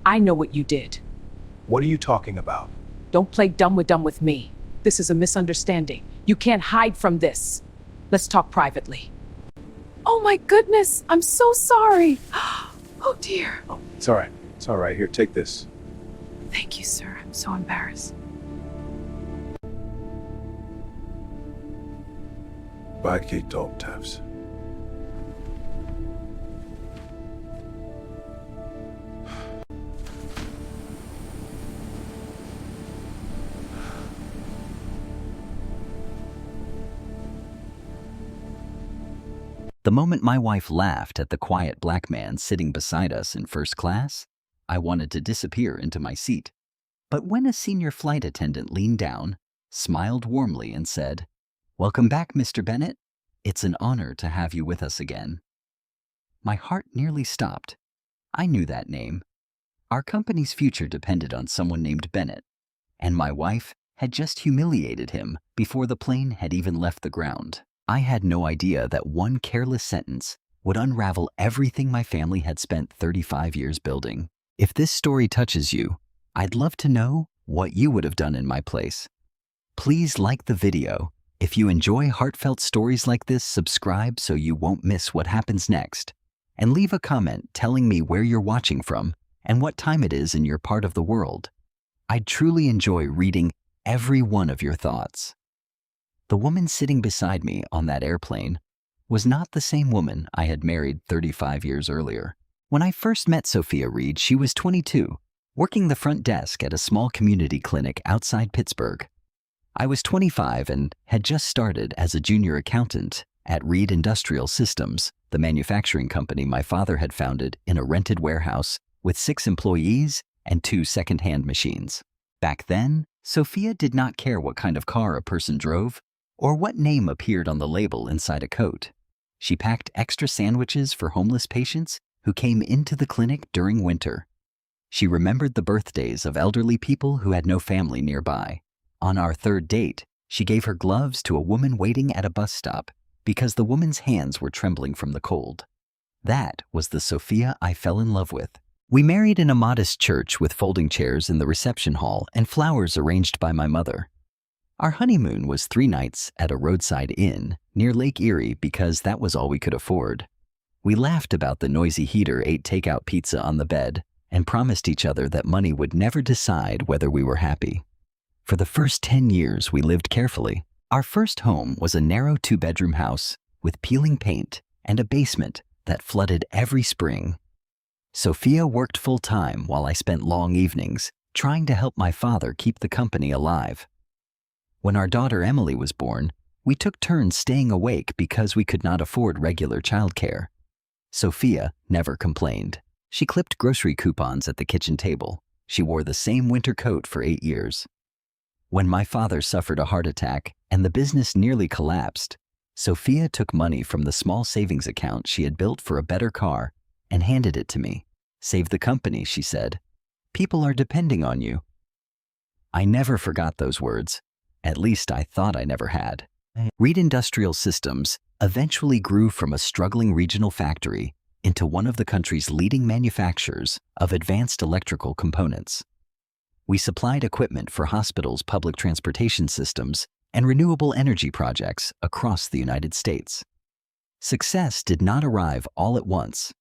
I know what you did. What are you talking about? Don't play dumb with me. This is a misunderstanding. You can't hide from this. Let's talk privately. Oh my goodness, I'm so sorry. Oh dear. Oh, it's all right. It's all right. Here, take this. Thank you, sir. I'm so embarrassed. Belki dog taps. The moment my wife laughed at the quiet black man sitting beside us in first class, I wanted to disappear into my seat. But when a senior flight attendant leaned down, smiled warmly, and said, "Welcome back, Mr. Bennett. It's an honor to have you with us again," my heart nearly stopped. I knew that name. Our company's future depended on someone named Bennett, and my wife had just humiliated him before the plane had even left the ground. I had no idea that one careless sentence would unravel everything my family had spent 35 years building. If this story touches you, I'd love to know what you would have done in my place. Please like the video. If you enjoy heartfelt stories like this, subscribe so you won't miss what happens next. And leave a comment telling me where you're watching from and what time it is in your part of the world. I'd truly enjoy reading every one of your thoughts. The woman sitting beside me on that airplane was not the same woman I had married 35 years earlier. When I first met Sophia Reed, she was 22, working the front desk at a small community clinic outside Pittsburgh. I was 25 and had just started as a junior accountant at Reed Industrial Systems, the manufacturing company my father had founded in a rented warehouse with 6 employees and 2 second-hand machines. Back then, Sophia did not care what kind of car a person drove or what name appeared on the label inside a coat. She packed extra sandwiches for homeless patients who came into the clinic during winter. She remembered the birthdays of elderly people who had no family nearby. On our third date, she gave her gloves to a woman waiting at a bus stop because the woman's hands were trembling from the cold. That was the Sophia I fell in love with. We married in a modest church with folding chairs in the reception hall and flowers arranged by my mother. Our honeymoon was 3 nights at a roadside inn near Lake Erie because that was all we could afford. We laughed about the noisy heater, ate takeout pizza on the bed, and promised each other that money would never decide whether we were happy. For the first 10 years, we lived carefully. Our first home was a narrow 2-bedroom house with peeling paint and a basement that flooded every spring. Sophia worked full-time while I spent long evenings trying to help my father keep the company alive. When our daughter Emily was born, we took turns staying awake because we could not afford regular childcare. Sophia never complained. She clipped grocery coupons at the kitchen table. She wore the same winter coat for 8 years. When my father suffered a heart attack and the business nearly collapsed, Sophia took money from the small savings account she had built for a better car and handed it to me. "Save the company," she said. "People are depending on you." I never forgot those words. At least I thought I never had. Reed Industrial Systems eventually grew from a struggling regional factory into one of the country's leading manufacturers of advanced electrical components. We supplied equipment for hospitals, public transportation systems, and renewable energy projects across the United States. Success did not arrive all at once.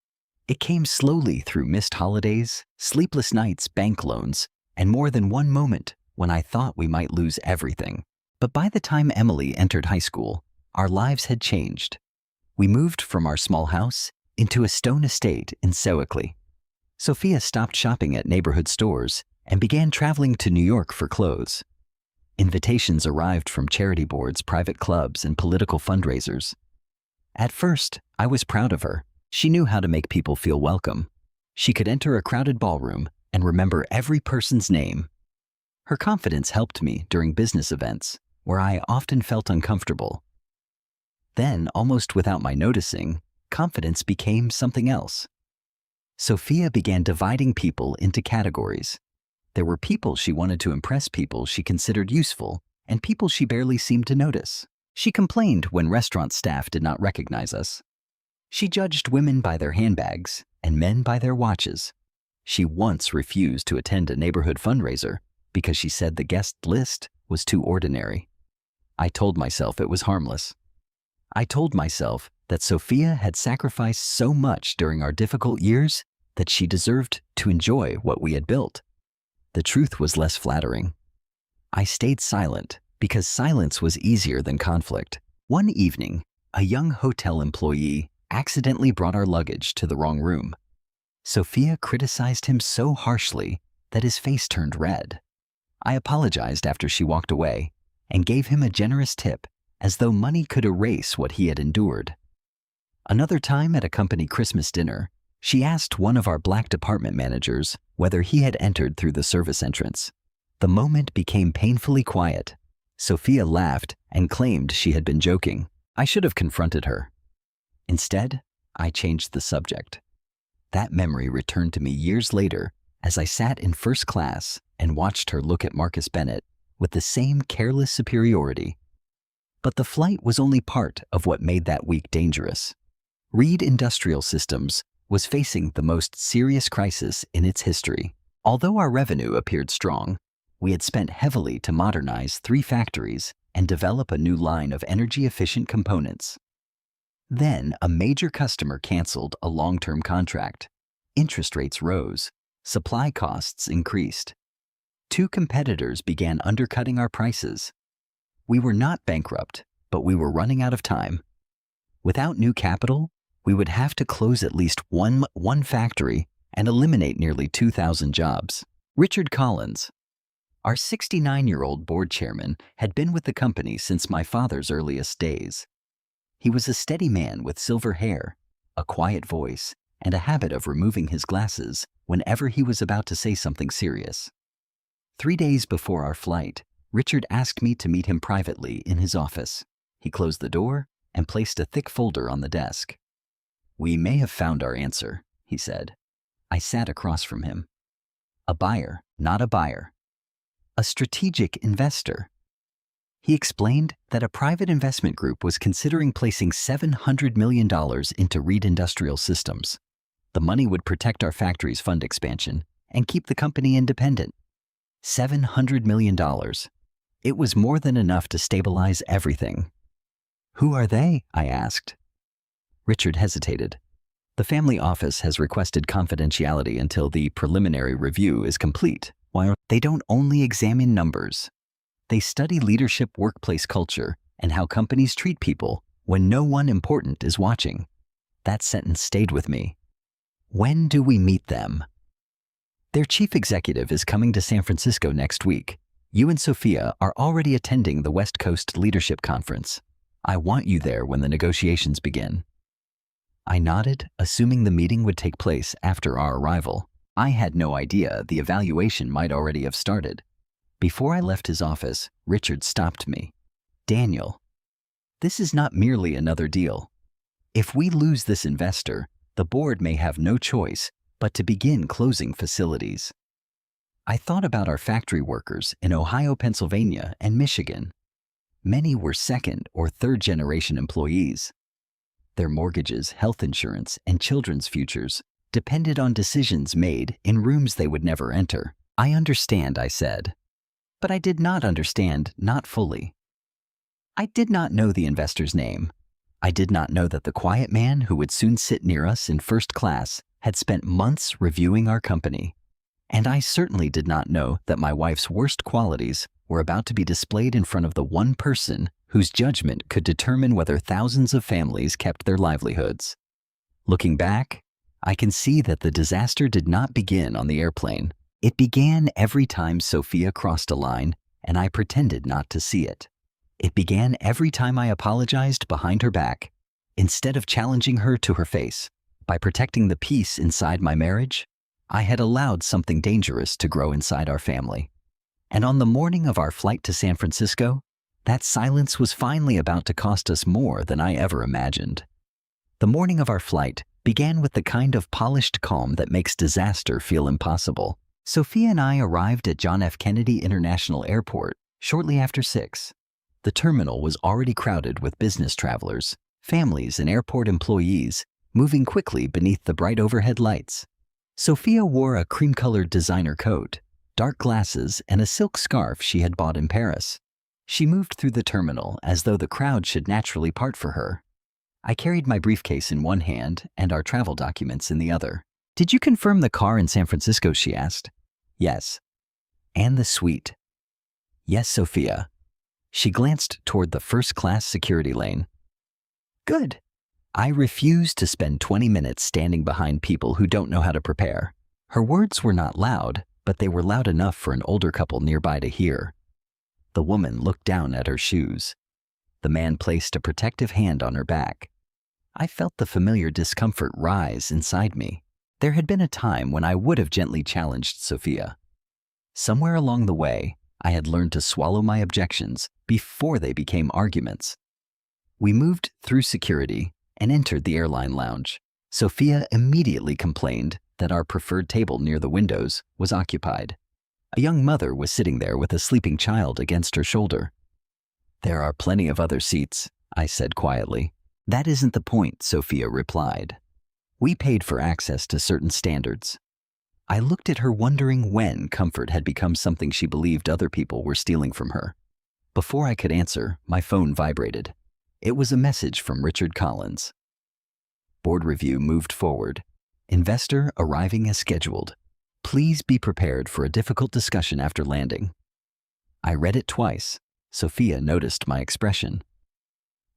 It came slowly through missed holidays, sleepless nights, bank loans, and more than one moment when I thought we might lose everything. But by the time Emily entered high school, our lives had changed. We moved from our small house into a stone estate in Sewickley. Sophia stopped shopping at neighborhood stores and began traveling to New York for clothes. Invitations arrived from charity boards, private clubs, and political fundraisers. At first, I was proud of her. She knew how to make people feel welcome. She could enter a crowded ballroom and remember every person's name. Her confidence helped me during business events, where I often felt uncomfortable. Then, almost without my noticing, confidence became something else. Sophia began dividing people into categories. There were people she wanted to impress, people she considered useful, and people she barely seemed to notice. She complained when restaurant staff did not recognize us. She judged women by their handbags and men by their watches. She once refused to attend a neighborhood fundraiser because she said the guest list was too ordinary. I told myself it was harmless. I told myself that Sophia had sacrificed so much during our difficult years that she deserved to enjoy what we had built. The truth was less flattering. I stayed silent because silence was easier than conflict. One evening, a young hotel employee accidentally brought our luggage to the wrong room. Sophia criticized him so harshly that his face turned red. I apologized after she walked away and gave him a generous tip, as though money could erase what he had endured. Another time at a company Christmas dinner, she asked one of our black department managers whether he had entered through the service entrance. The moment became painfully quiet. Sophia laughed and claimed she had been joking. I should have confronted her. Instead, I changed the subject. That memory returned to me years later as I sat in first class and watched her look at Marcus Bennett with the same careless superiority. But the flight was only part of what made that week dangerous. Reed Industrial Systems was facing the most serious crisis in its history. Although our revenue appeared strong, we had spent heavily to modernize 3 factories and develop a new line of energy-efficient components. Then, a major customer canceled a long-term contract. Interest rates rose. Supply costs increased. 2 competitors began undercutting our prices. We were not bankrupt, but we were running out of time. Without new capital, we would have to close at least one factory and eliminate nearly 2,000 jobs. Richard Collins, our 69-year-old board chairman, had been with the company since my father's earliest days. He was a steady man with silver hair, a quiet voice, and a habit of removing his glasses whenever he was about to say something serious. 3 days before our flight, Richard asked me to meet him privately in his office. He closed the door and placed a thick folder on the desk. "We may have found our answer," he said. I sat across from him. A buyer, not a buyer. A strategic investor. He explained that a private investment group was considering placing $700 million into Reed Industrial Systems. The money would protect our factory's fund expansion and keep the company independent. $700 million. It was more than enough to stabilize everything. "Who are they?" I asked. Richard hesitated. "The family office has requested confidentiality until the preliminary review is complete. While they don't only examine numbers, they study leadership, workplace culture, and how companies treat people when no one important is watching." That sentence stayed with me. "When do we meet them?" "Their chief executive is coming to San Francisco next week. You and Sophia are already attending the West Coast Leadership Conference. I want you there when the negotiations begin." I nodded, assuming the meeting would take place after our arrival. I had no idea the evaluation might already have started. Before I left his office, Richard stopped me. "Daniel, this is not merely another deal. If we lose this investor, the board may have no choice but to begin closing facilities." I thought about our factory workers in Ohio, Pennsylvania, and Michigan. Many were second or third generation employees. Their mortgages, health insurance, and children's futures depended on decisions made in rooms they would never enter. "I understand," I said. But I did not understand, not fully. I did not know the investor's name. I did not know that the quiet man who would soon sit near us in first class had spent months reviewing our company. And I certainly did not know that my wife's worst qualities were about to be displayed in front of the one person whose judgment could determine whether thousands of families kept their livelihoods. Looking back, I can see that the disaster did not begin on the airplane. It began every time Sophia crossed a line and I pretended not to see it. It began every time I apologized behind her back, instead of challenging her to her face. By protecting the peace inside my marriage, I had allowed something dangerous to grow inside our family. And on the morning of our flight to San Francisco, that silence was finally about to cost us more than I ever imagined. The morning of our flight began with the kind of polished calm that makes disaster feel impossible. Sophia and I arrived at John F. Kennedy International Airport shortly after 6. The terminal was already crowded with business travelers, families, and airport employees moving quickly beneath the bright overhead lights. Sophia wore a cream-colored designer coat, dark glasses, and a silk scarf she had bought in Paris. She moved through the terminal as though the crowd should naturally part for her. I carried my briefcase in one hand and our travel documents in the other. "Did you confirm the car in San Francisco?" she asked. "Yes." "And the suite?" "Yes, Sophia." She glanced toward the first-class security lane. "Good." I refuse to spend 20 minutes standing behind people who don't know how to prepare. Her words were not loud, but they were loud enough for an older couple nearby to hear. The woman looked down at her shoes. The man placed a protective hand on her back. I felt the familiar discomfort rise inside me. There had been a time when I would have gently challenged Sophia. Somewhere along the way, I had learned to swallow my objections before they became arguments. We moved through security and entered the airline lounge. Sophia immediately complained that our preferred table near the windows was occupied. A young mother was sitting there with a sleeping child against her shoulder. "There are plenty of other seats," I said quietly. "That isn't the point," Sophia replied. "We paid for access to certain standards." I looked at her, wondering when comfort had become something she believed other people were stealing from her. Before I could answer, my phone vibrated. It was a message from Richard Collins. Board review moved forward. Investor arriving as scheduled. Please be prepared for a difficult discussion after landing. I read it twice. Sophia noticed my expression.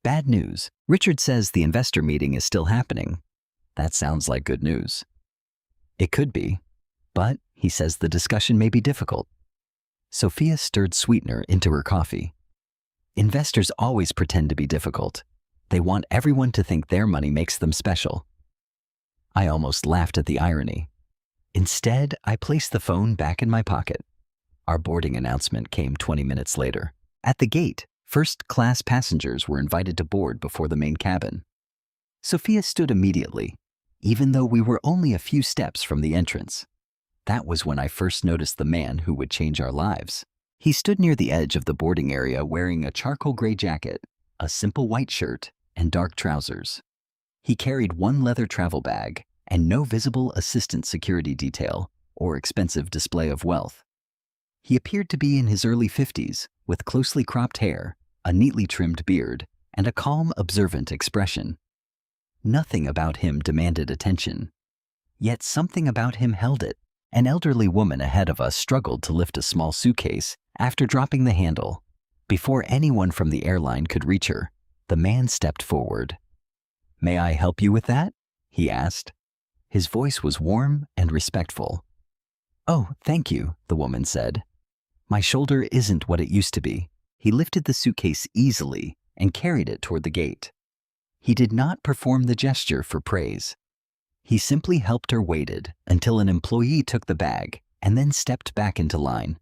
Bad news. Richard says the investor meeting is still happening. That sounds like good news. It could be, but he says the discussion may be difficult. Sophia stirred sweetener into her coffee. Investors always pretend to be difficult. They want everyone to think their money makes them special. I almost laughed at the irony. Instead, I placed the phone back in my pocket. Our boarding announcement came 20 minutes later. At the gate, first-class passengers were invited to board before the main cabin. Sophia stood immediately, even though we were only a few steps from the entrance. That was when I first noticed the man who would change our lives. He stood near the edge of the boarding area wearing a charcoal gray jacket, a simple white shirt, and dark trousers. He carried one leather travel bag and no visible assistant security detail or expensive display of wealth. He appeared to be in his early 50s, with closely cropped hair, a neatly trimmed beard, and a calm, observant expression. Nothing about him demanded attention, yet something about him held it. An elderly woman ahead of us struggled to lift a small suitcase after dropping the handle. Before anyone from the airline could reach her, the man stepped forward. "May I help you with that?" he asked. His voice was warm and respectful. "Oh, thank you," the woman said. "My shoulder isn't what it used to be." He lifted the suitcase easily and carried it toward the gate. He did not perform the gesture for praise. He simply helped her waited until an employee took the bag and then stepped back into line.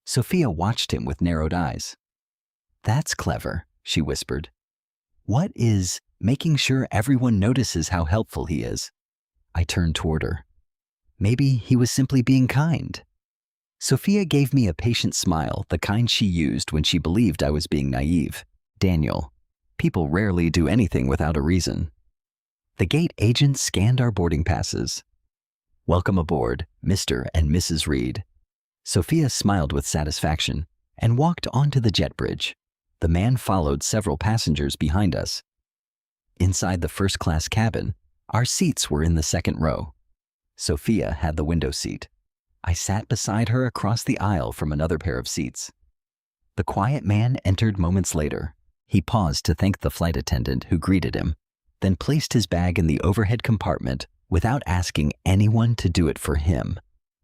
Sophia watched him with narrowed eyes. "That's clever," she whispered. "What is making sure everyone notices how helpful he is?" I turned toward her. Maybe he was simply being kind. Sophia gave me a patient smile, the kind she used when she believed I was being naive. "Daniel, people rarely do anything without a reason." The gate agent scanned our boarding passes. "Welcome aboard, Mr. and Mrs. Reed." Sophia smiled with satisfaction and walked onto the jet bridge. The man followed several passengers behind us. Inside the first-class cabin, our seats were in the second row. Sophia had the window seat. I sat beside her across the aisle from another pair of seats. The quiet man entered moments later. He paused to thank the flight attendant who greeted him, then placed his bag in the overhead compartment without asking anyone to do it for him.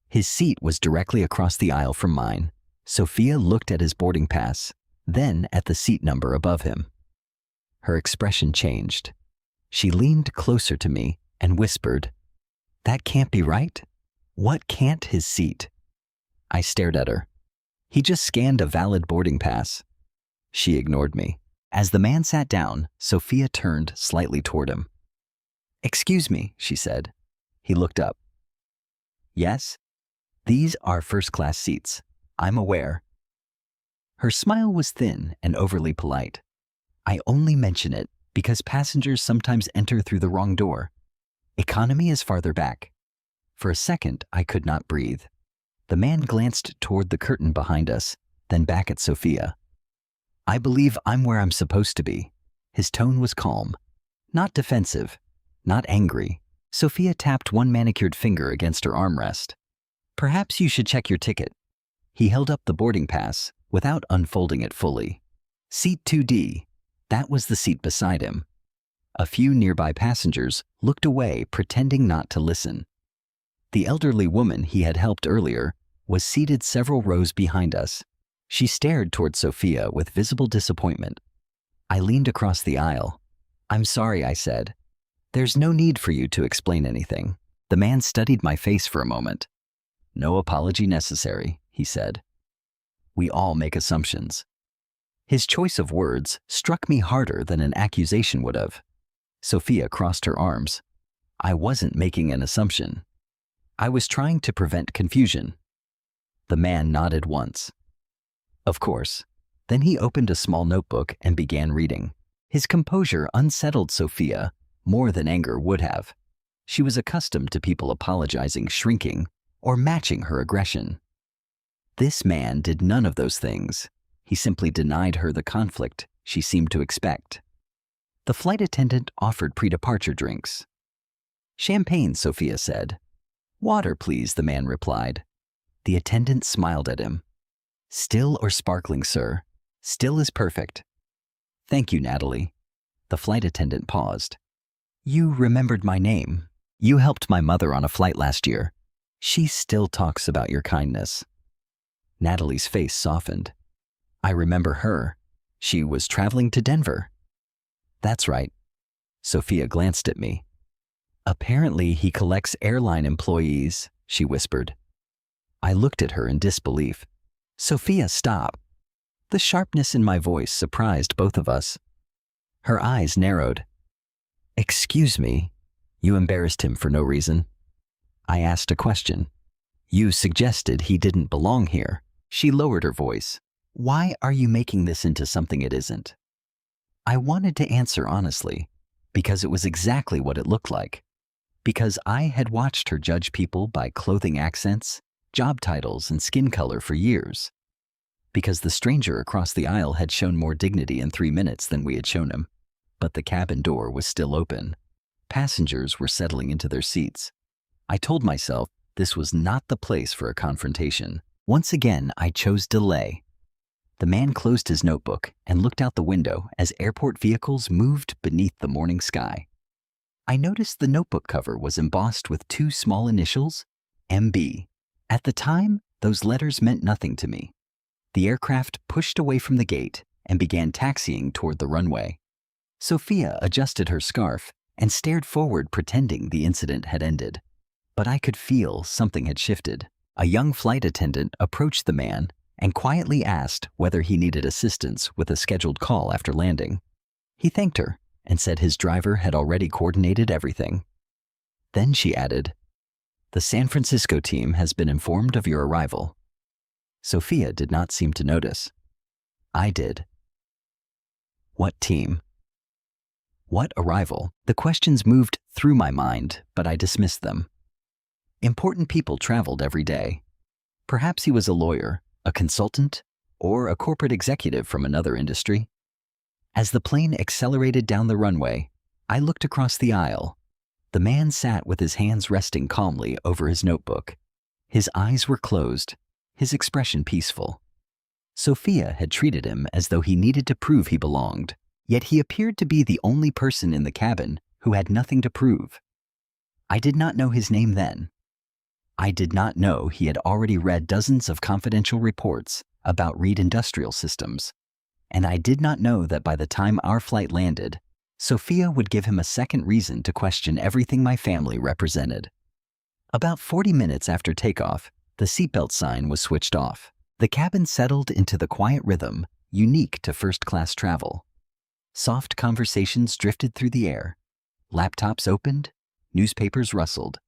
His seat was directly across the aisle from mine. Sophia looked at his boarding pass, then at the seat number above him. Her expression changed. She leaned closer to me and whispered, "That can't be right. What can't his seat?" I stared at her. "He just scanned a valid boarding pass." She ignored me. As the man sat down, Sophia turned slightly toward him. "Excuse me," she said. He looked up. "Yes? These are first-class seats. I'm aware." Her smile was thin and overly polite. "I only mention it because passengers sometimes enter through the wrong door. Economy is farther back." For a second, I could not breathe. The man glanced toward the curtain behind us, then back at Sophia. I believe I'm where I'm supposed to be. His tone was calm. Not defensive, not angry. Sophia tapped one manicured finger against her armrest. Perhaps you should check your ticket. He held up the boarding pass without unfolding it fully. Seat 2D. That was the seat beside him. A few nearby passengers looked away, pretending not to listen. The elderly woman he had helped earlier was seated several rows behind us. She stared toward Sophia with visible disappointment. I leaned across the aisle. I'm sorry, I said. There's no need for you to explain anything. The man studied my face for a moment. No apology necessary, he said. We all make assumptions. His choice of words struck me harder than an accusation would have. Sophia crossed her arms. I wasn't making an assumption. I was trying to prevent confusion. The man nodded once. Of course. Then he opened a small notebook and began reading. His composure unsettled Sophia more than anger would have. She was accustomed to people apologizing, shrinking, or matching her aggression. This man did none of those things. He simply denied her the conflict she seemed to expect. The flight attendant offered pre-departure drinks. Champagne, Sophia said. Water, please, the man replied. The attendant smiled at him. Still or sparkling, sir? Still is perfect. Thank you, Natalie. The flight attendant paused. You remembered my name. You helped my mother on a flight last year. She still talks about your kindness. Natalie's face softened. I remember her. She was traveling to Denver. That's right. Sophia glanced at me. Apparently he collects airline employees, she whispered. I looked at her in disbelief. Sophia, stop. The sharpness in my voice surprised both of us. Her eyes narrowed. Excuse me, you embarrassed him for no reason. I asked a question. You suggested he didn't belong here. She lowered her voice. Why are you making this into something it isn't? I wanted to answer honestly, because it was exactly what it looked like. Because I had watched her judge people by clothing accents, job titles, and skin color for years. Because the stranger across the aisle had shown more dignity in 3 minutes than we had shown him. But the cabin door was still open. Passengers were settling into their seats. I told myself this was not the place for a confrontation. Once again, I chose delay. The man closed his notebook and looked out the window as airport vehicles moved beneath the morning sky. I noticed the notebook cover was embossed with 2 small initials, MB. At the time, those letters meant nothing to me. The aircraft pushed away from the gate and began taxiing toward the runway. Sophia adjusted her scarf and stared forward, pretending the incident had ended. But I could feel something had shifted. A young flight attendant approached the man and quietly asked whether he needed assistance with a scheduled call after landing. He thanked her and said his driver had already coordinated everything. Then she added, "The San Francisco team has been informed of your arrival." Sophia did not seem to notice. I did. What team? What arrival? The questions moved through my mind, but I dismissed them. Important people traveled every day. Perhaps he was a lawyer, a consultant, or a corporate executive from another industry. As the plane accelerated down the runway, I looked across the aisle. The man sat with his hands resting calmly over his notebook. His eyes were closed, his expression peaceful. Sophia had treated him as though he needed to prove he belonged, yet he appeared to be the only person in the cabin who had nothing to prove. I did not know his name then. I did not know he had already read dozens of confidential reports about Reed Industrial Systems, and I did not know that by the time our flight landed, Sophia would give him a second reason to question everything my family represented. About 40 minutes after takeoff, the seatbelt sign was switched off. The cabin settled into the quiet rhythm unique to first-class travel. Soft conversations drifted through the air. Laptops opened, newspapers rustled.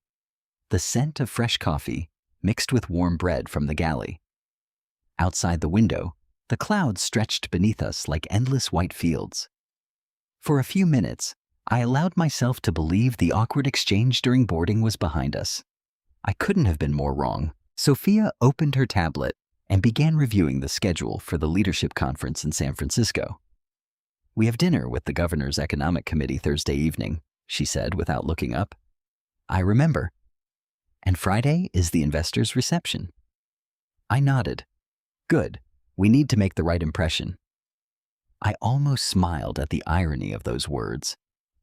The scent of fresh coffee mixed with warm bread from the galley. Outside the window, the clouds stretched beneath us like endless white fields. For a few minutes, I allowed myself to believe the awkward exchange during boarding was behind us. I couldn't have been more wrong. Sophia opened her tablet and began reviewing the schedule for the leadership conference in San Francisco. "We have dinner with the governor's economic committee Thursday evening," she said without looking up. "I remember. And Friday is the investors' reception." I nodded. "Good. We need to make the right impression." I almost smiled at the irony of those words.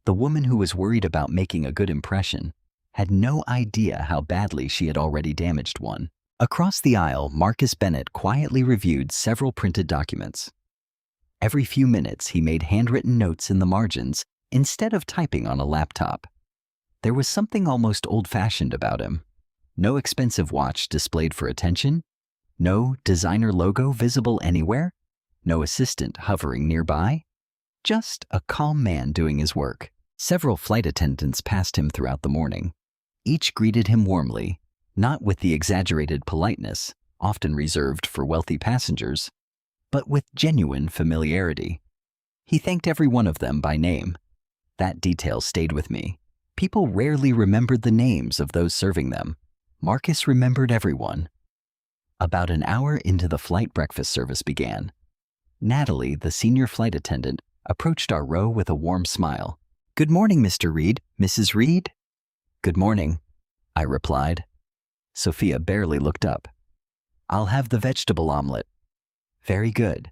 The woman who was worried about making a good impression had no idea how badly she had already damaged one. Across the aisle, Marcus Bennett quietly reviewed several printed documents. Every few minutes, he made handwritten notes in the margins instead of typing on a laptop. There was something almost old-fashioned about him. No expensive watch displayed for attention, no designer logo visible anywhere, no assistant hovering nearby, just a calm man doing his work. Several flight attendants passed him throughout the morning. Each greeted him warmly, not with the exaggerated politeness often reserved for wealthy passengers, but with genuine familiarity. He thanked every one of them by name. That detail stayed with me. People rarely remembered the names of those serving them. Marcus remembered everyone. About an hour into the flight, breakfast service began. Natalie, the senior flight attendant, approached our row with a warm smile. "Good morning, Mr. Reed. Mrs. Reed?" "Good morning," I replied. Sophia barely looked up. "I'll have the vegetable omelet." "Very good."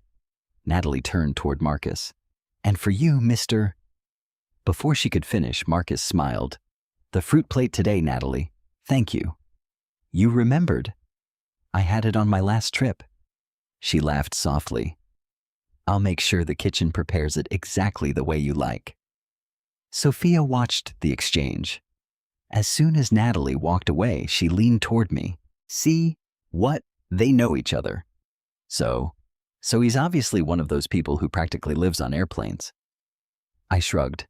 Natalie turned toward Marcus. "And for you, Mr. Before she could finish, Marcus smiled. "The fruit plate today, Natalie. Thank you." "You remembered." "I had it on my last trip." She laughed softly. "I'll make sure the kitchen prepares it exactly the way you like." Sophia watched the exchange. As soon as Natalie walked away, she leaned toward me. "See? What? They know each other." So he's obviously one of those people who practically lives on airplanes." I shrugged.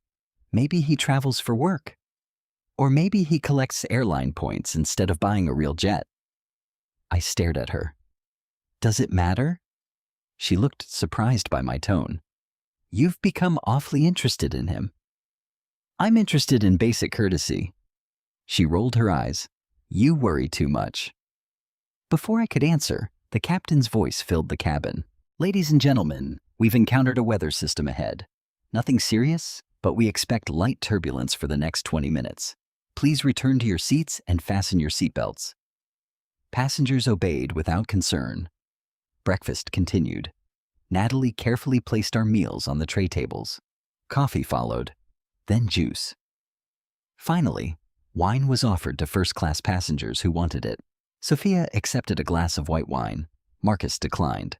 "Maybe he travels for work. Or maybe he collects airline points instead of buying a real jet." I stared at her. "Does it matter?" She looked surprised by my tone. "You've become awfully interested in him." "I'm interested in basic courtesy." She rolled her eyes. "You worry too much." Before I could answer, the captain's voice filled the cabin. "Ladies and gentlemen, we've encountered a weather system ahead. Nothing serious, but we expect light turbulence for the next 20 minutes. Please return to your seats and fasten your seatbelts." Passengers obeyed without concern. Breakfast continued. Natalie carefully placed our meals on the tray tables. Coffee followed, then juice. Finally, wine was offered to first-class passengers who wanted it. Sophia accepted a glass of white wine. Marcus declined.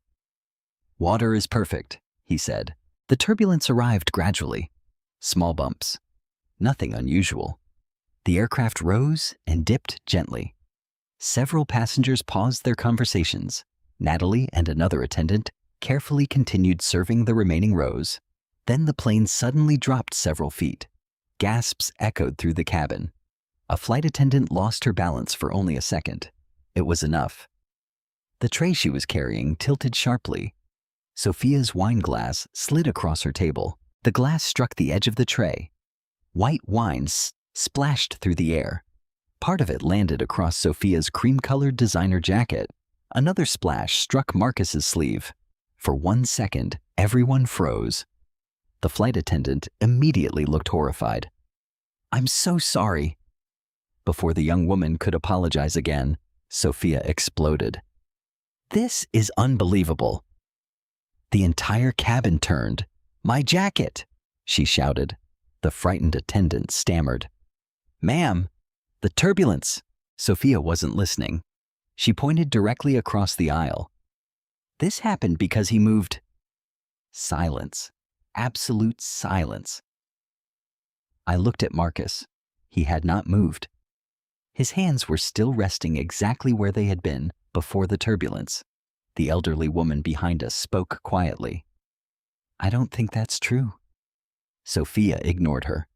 "Water is perfect," he said. The turbulence arrived gradually. Small bumps. Nothing unusual. The aircraft rose and dipped gently. Several passengers paused their conversations. Natalie and another attendant carefully continued serving the remaining rows. Then the plane suddenly dropped several feet. Gasps echoed through the cabin. A flight attendant lost her balance for only a second. It was enough. The tray she was carrying tilted sharply. Sophia's wine glass slid across her table. The glass struck the edge of the tray. White wine splashed through the air. Part of it landed across Sophia's cream-colored designer jacket. Another splash struck Marcus's sleeve. For 1 second, everyone froze. The flight attendant immediately looked horrified. "I'm so sorry." Before the young woman could apologize again, Sophia exploded. "This is unbelievable." The entire cabin turned. "My jacket!" she shouted. The frightened attendant stammered. "Ma'am, the turbulence." Sophia wasn't listening. She pointed directly across the aisle. "This happened because he moved." Silence. Absolute silence. I looked at Marcus. He had not moved. His hands were still resting exactly where they had been before the turbulence. The elderly woman behind us spoke quietly. "I don't think that's true." Sophia ignored her.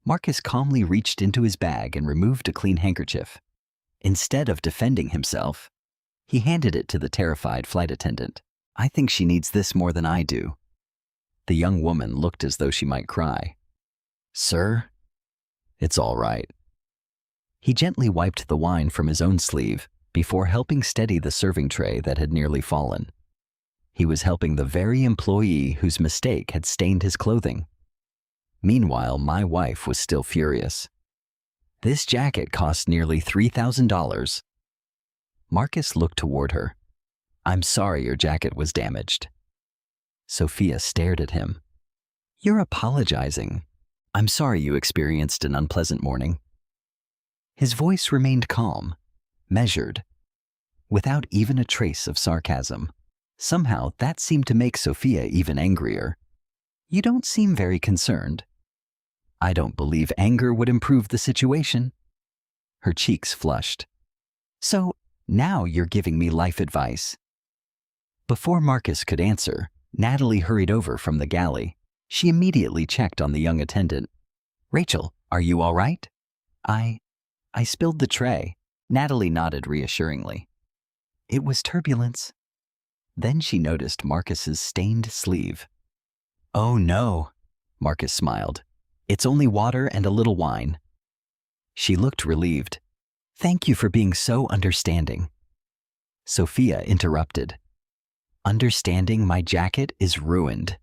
Marcus calmly reached into his bag and removed a clean handkerchief. Instead of defending himself, he handed it to the terrified flight attendant. "I think she needs this more than I do." The young woman looked as though she might cry. "Sir, it's all right." He gently wiped the wine from his own sleeve before helping steady the serving tray that had nearly fallen. He was helping the very employee whose mistake had stained his clothing. Meanwhile, my wife was still furious. This jacket cost nearly $3,000. Marcus looked toward her. I'm sorry your jacket was damaged. Sophia stared at him. You're apologizing. I'm sorry you experienced an unpleasant morning. His voice remained calm, measured, without even a trace of sarcasm. Somehow, that seemed to make Sophia even angrier. You don't seem very concerned. I don't believe anger would improve the situation. Her cheeks flushed. So, now you're giving me life advice. Before Marcus could answer, Natalie hurried over from the galley. She immediately checked on the young attendant. Rachel, are you all right? I spilled the tray. Natalie nodded reassuringly. It was turbulence. Then she noticed Marcus's stained sleeve. Oh no, Marcus smiled. It's only water and a little wine. She looked relieved. Thank you for being so understanding. Sophia interrupted. Understanding my jacket is ruined.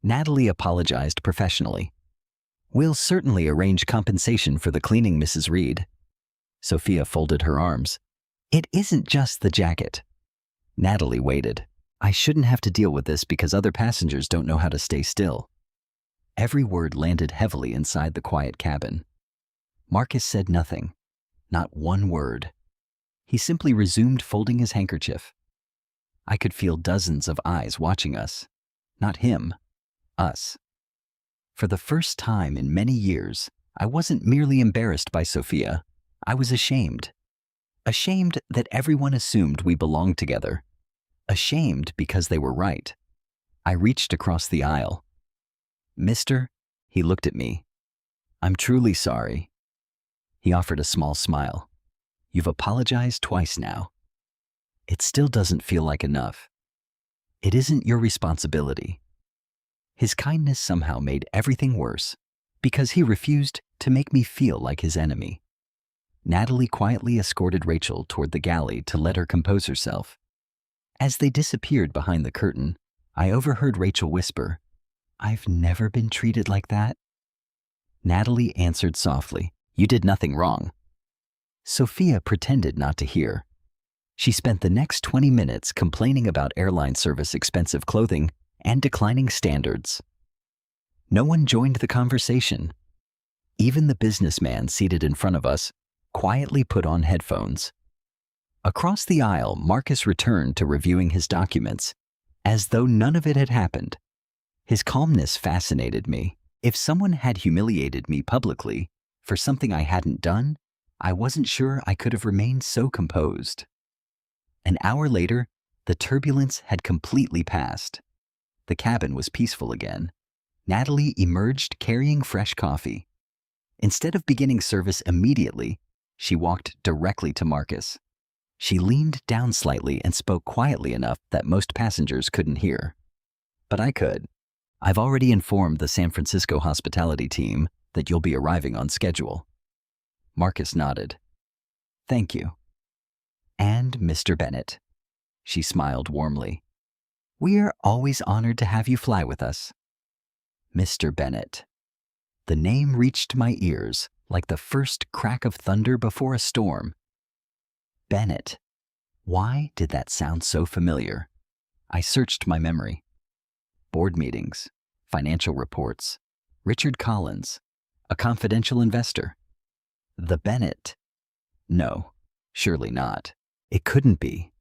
Natalie apologized professionally. We'll certainly arrange compensation for the cleaning, Mrs. Reed. Sophia folded her arms. It isn't just the jacket. Natalie waited. I shouldn't have to deal with this because other passengers don't know how to stay still. Every word landed heavily inside the quiet cabin. Marcus said nothing, not one word. He simply resumed folding his handkerchief. I could feel dozens of eyes watching us. Not him, us. For the first time in many years, I wasn't merely embarrassed by Sophia. I was ashamed. Ashamed that everyone assumed we belonged together. Ashamed because they were right. I reached across the aisle. Mister, he looked at me. I'm truly sorry. He offered a small smile. You've apologized twice now. It still doesn't feel like enough. It isn't your responsibility. His kindness somehow made everything worse because he refused to make me feel like his enemy. Natalie quietly escorted Rachel toward the galley to let her compose herself. As they disappeared behind the curtain, I overheard Rachel whisper, I've never been treated like that. Natalie answered softly, You did nothing wrong. Sophia pretended not to hear. She spent the next 20 minutes complaining about airline service expensive clothing and declining standards. No one joined the conversation. Even the businessman seated in front of us quietly put on headphones. Across the aisle, Marcus returned to reviewing his documents, as though none of it had happened. His calmness fascinated me. If someone had humiliated me publicly for something I hadn't done, I wasn't sure I could have remained so composed. An hour later, the turbulence had completely passed. The cabin was peaceful again. Natalie emerged carrying fresh coffee. Instead of beginning service immediately, she walked directly to Marcus. She leaned down slightly and spoke quietly enough that most passengers couldn't hear. But I could. I've already informed the San Francisco hospitality team that you'll be arriving on schedule. Marcus nodded. Thank you. And Mr. Bennett. She smiled warmly. We're always honored to have you fly with us. Mr. Bennett. The name reached my ears like the first crack of thunder before a storm. Bennett. Why did that sound so familiar? I searched my memory. Board meetings, financial reports, Richard Collins, a confidential investor. The Bennett. No, surely not. It couldn't be.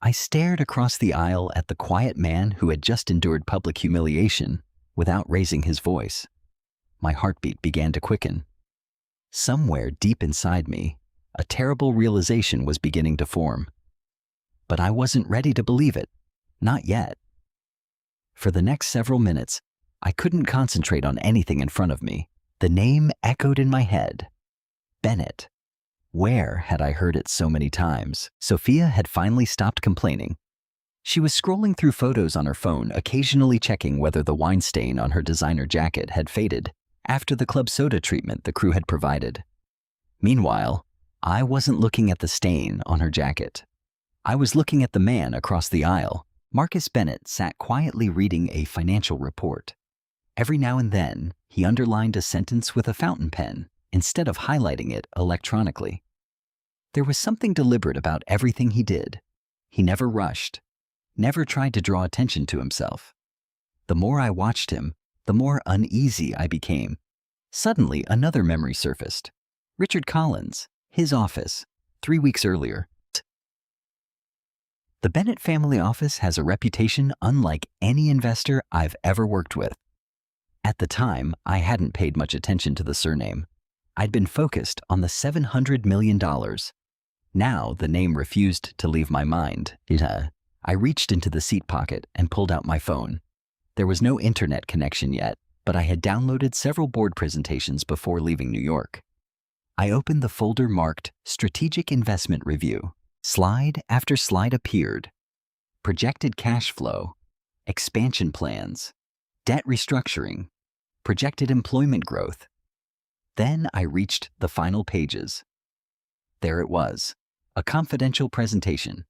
I stared across the aisle at the quiet man who had just endured public humiliation without raising his voice. My heartbeat began to quicken. Somewhere deep inside me, a terrible realization was beginning to form. But I wasn't ready to believe it. Not yet. For the next several minutes, I couldn't concentrate on anything in front of me. The name echoed in my head. Bennett. Where had I heard it so many times? Sophia had finally stopped complaining. She was scrolling through photos on her phone, occasionally checking whether the wine stain on her designer jacket had faded after the club soda treatment the crew had provided. Meanwhile, I wasn't looking at the stain on her jacket. I was looking at the man across the aisle. Marcus Bennett sat quietly reading a financial report. Every now and then, he underlined a sentence with a fountain pen instead of highlighting it electronically. There was something deliberate about everything he did. He never rushed, never tried to draw attention to himself. The more I watched him, the more uneasy I became. Suddenly, another memory surfaced. Richard Collins, his office, 3 weeks earlier. The Bennett family office has a reputation unlike any investor I've ever worked with. At the time, I hadn't paid much attention to the surname. I'd been focused on the $700 million. Now, the name refused to leave my mind. I reached into the seat pocket and pulled out my phone. There was no internet connection yet, but I had downloaded several board presentations before leaving New York. I opened the folder marked Strategic Investment Review. Slide after slide appeared. Projected cash flow, expansion plans, debt restructuring, projected employment growth. Then I reached the final pages. There it was, a confidential presentation.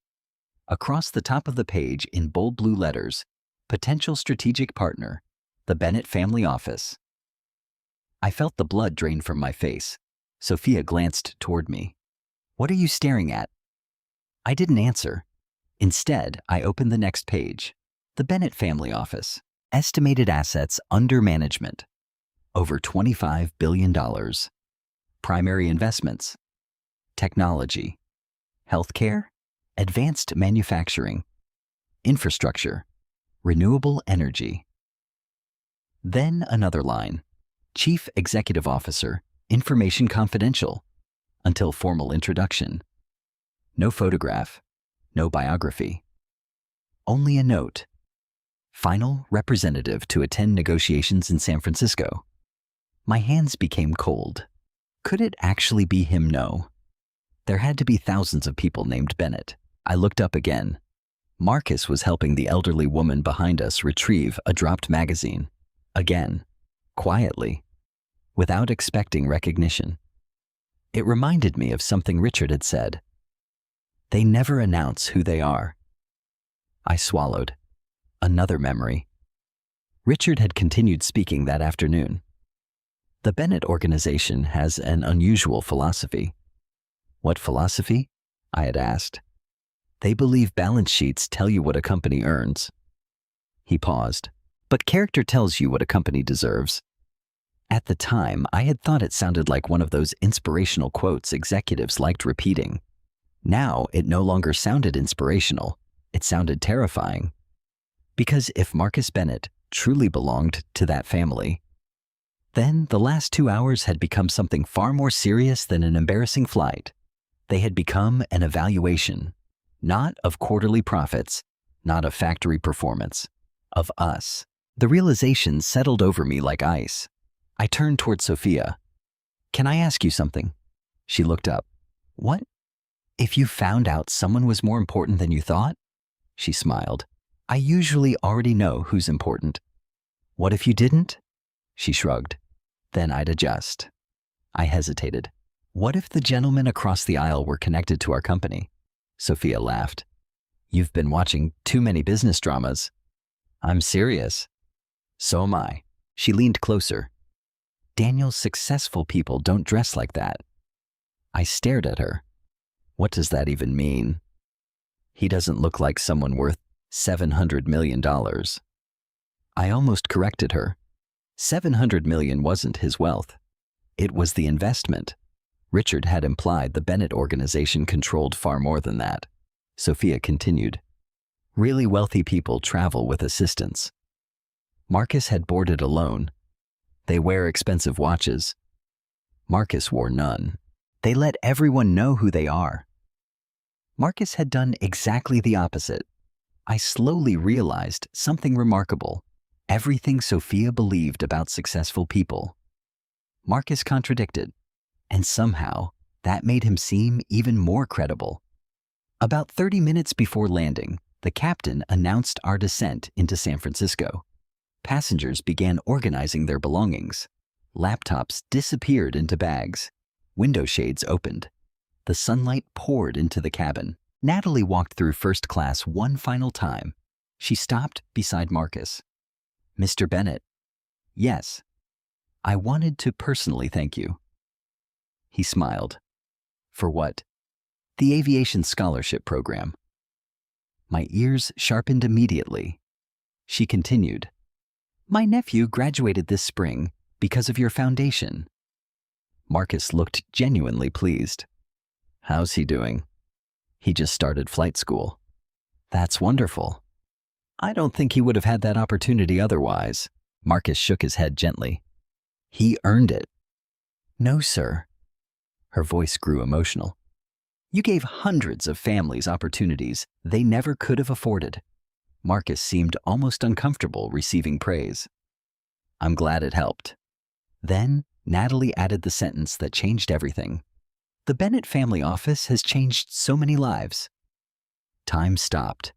Across the top of the page in bold blue letters, potential strategic partner, the Bennett family office. I felt the blood drain from my face. Sophia glanced toward me. "What are you staring at?" I didn't answer. Instead, I opened the next page. The Bennett family office. Estimated assets under management. Over $25 billion. Primary investments. Technology. Healthcare. Advanced manufacturing. Infrastructure. Renewable energy. Then another line. Chief Executive Officer. Information confidential. Until formal introduction. No photograph. No biography. Only a note. Final representative to attend negotiations in San Francisco. My hands became cold. Could it actually be him? No. There had to be thousands of people named Bennett. I looked up again. Marcus was helping the elderly woman behind us retrieve a dropped magazine. Again. Quietly. Without expecting recognition. It reminded me of something Richard had said. They never announce who they are. I swallowed. Another memory. Richard had continued speaking that afternoon. The Bennett organization has an unusual philosophy. What philosophy? I had asked. They believe balance sheets tell you what a company earns. He paused. But character tells you what a company deserves. At the time, I had thought it sounded like one of those inspirational quotes executives liked repeating. Now, it no longer sounded inspirational. It sounded terrifying. Because if Marcus Bennett truly belonged to that family, then the last 2 hours had become something far more serious than an embarrassing flight. They had become an evaluation, not of quarterly profits, not of factory performance, of us. The realization settled over me like ice. I turned toward Sophia. "Can I ask you something?" She looked up. "What?" "If you found out someone was more important than you thought?" She smiled. "I usually already know who's important." "What if you didn't?" She shrugged. "Then I'd adjust." I hesitated. "What if the gentleman across the aisle were connected to our company?" Sophia laughed. "You've been watching too many business dramas." "I'm serious." "So am I." She leaned closer. "Daniel's successful people don't dress like that." I stared at her. What does that even mean? He doesn't look like someone worth $700 million. I almost corrected her. $700 million wasn't his wealth. It was the investment. Richard had implied the Bennett organization controlled far more than that. Sophia continued. Really wealthy people travel with assistants. Marcus had boarded alone. They wear expensive watches. Marcus wore none. They let everyone know who they are. Marcus had done exactly the opposite. I slowly realized something remarkable. Everything Sophia believed about successful people, Marcus contradicted, and somehow that made him seem even more credible. About 30 minutes before landing, the captain announced our descent into San Francisco. Passengers began organizing their belongings. Laptops disappeared into bags. Window shades opened. The sunlight poured into the cabin. Natalie walked through first class one final time. She stopped beside Marcus. "Mr. Bennett." "Yes. I wanted to personally thank you." He smiled. "For what?" "The aviation scholarship program." My ears sharpened immediately. She continued, "My nephew graduated this spring because of your foundation." Marcus looked genuinely pleased. "How's he doing?" "He just started flight school." "That's wonderful." "I don't think he would have had that opportunity otherwise." Marcus shook his head gently. "He earned it." "No, sir." Her voice grew emotional. "You gave hundreds of families opportunities they never could have afforded." Marcus seemed almost uncomfortable receiving praise. "I'm glad it helped." Then Natalie added the sentence that changed everything. "The Bennett family office has changed so many lives." Time stopped.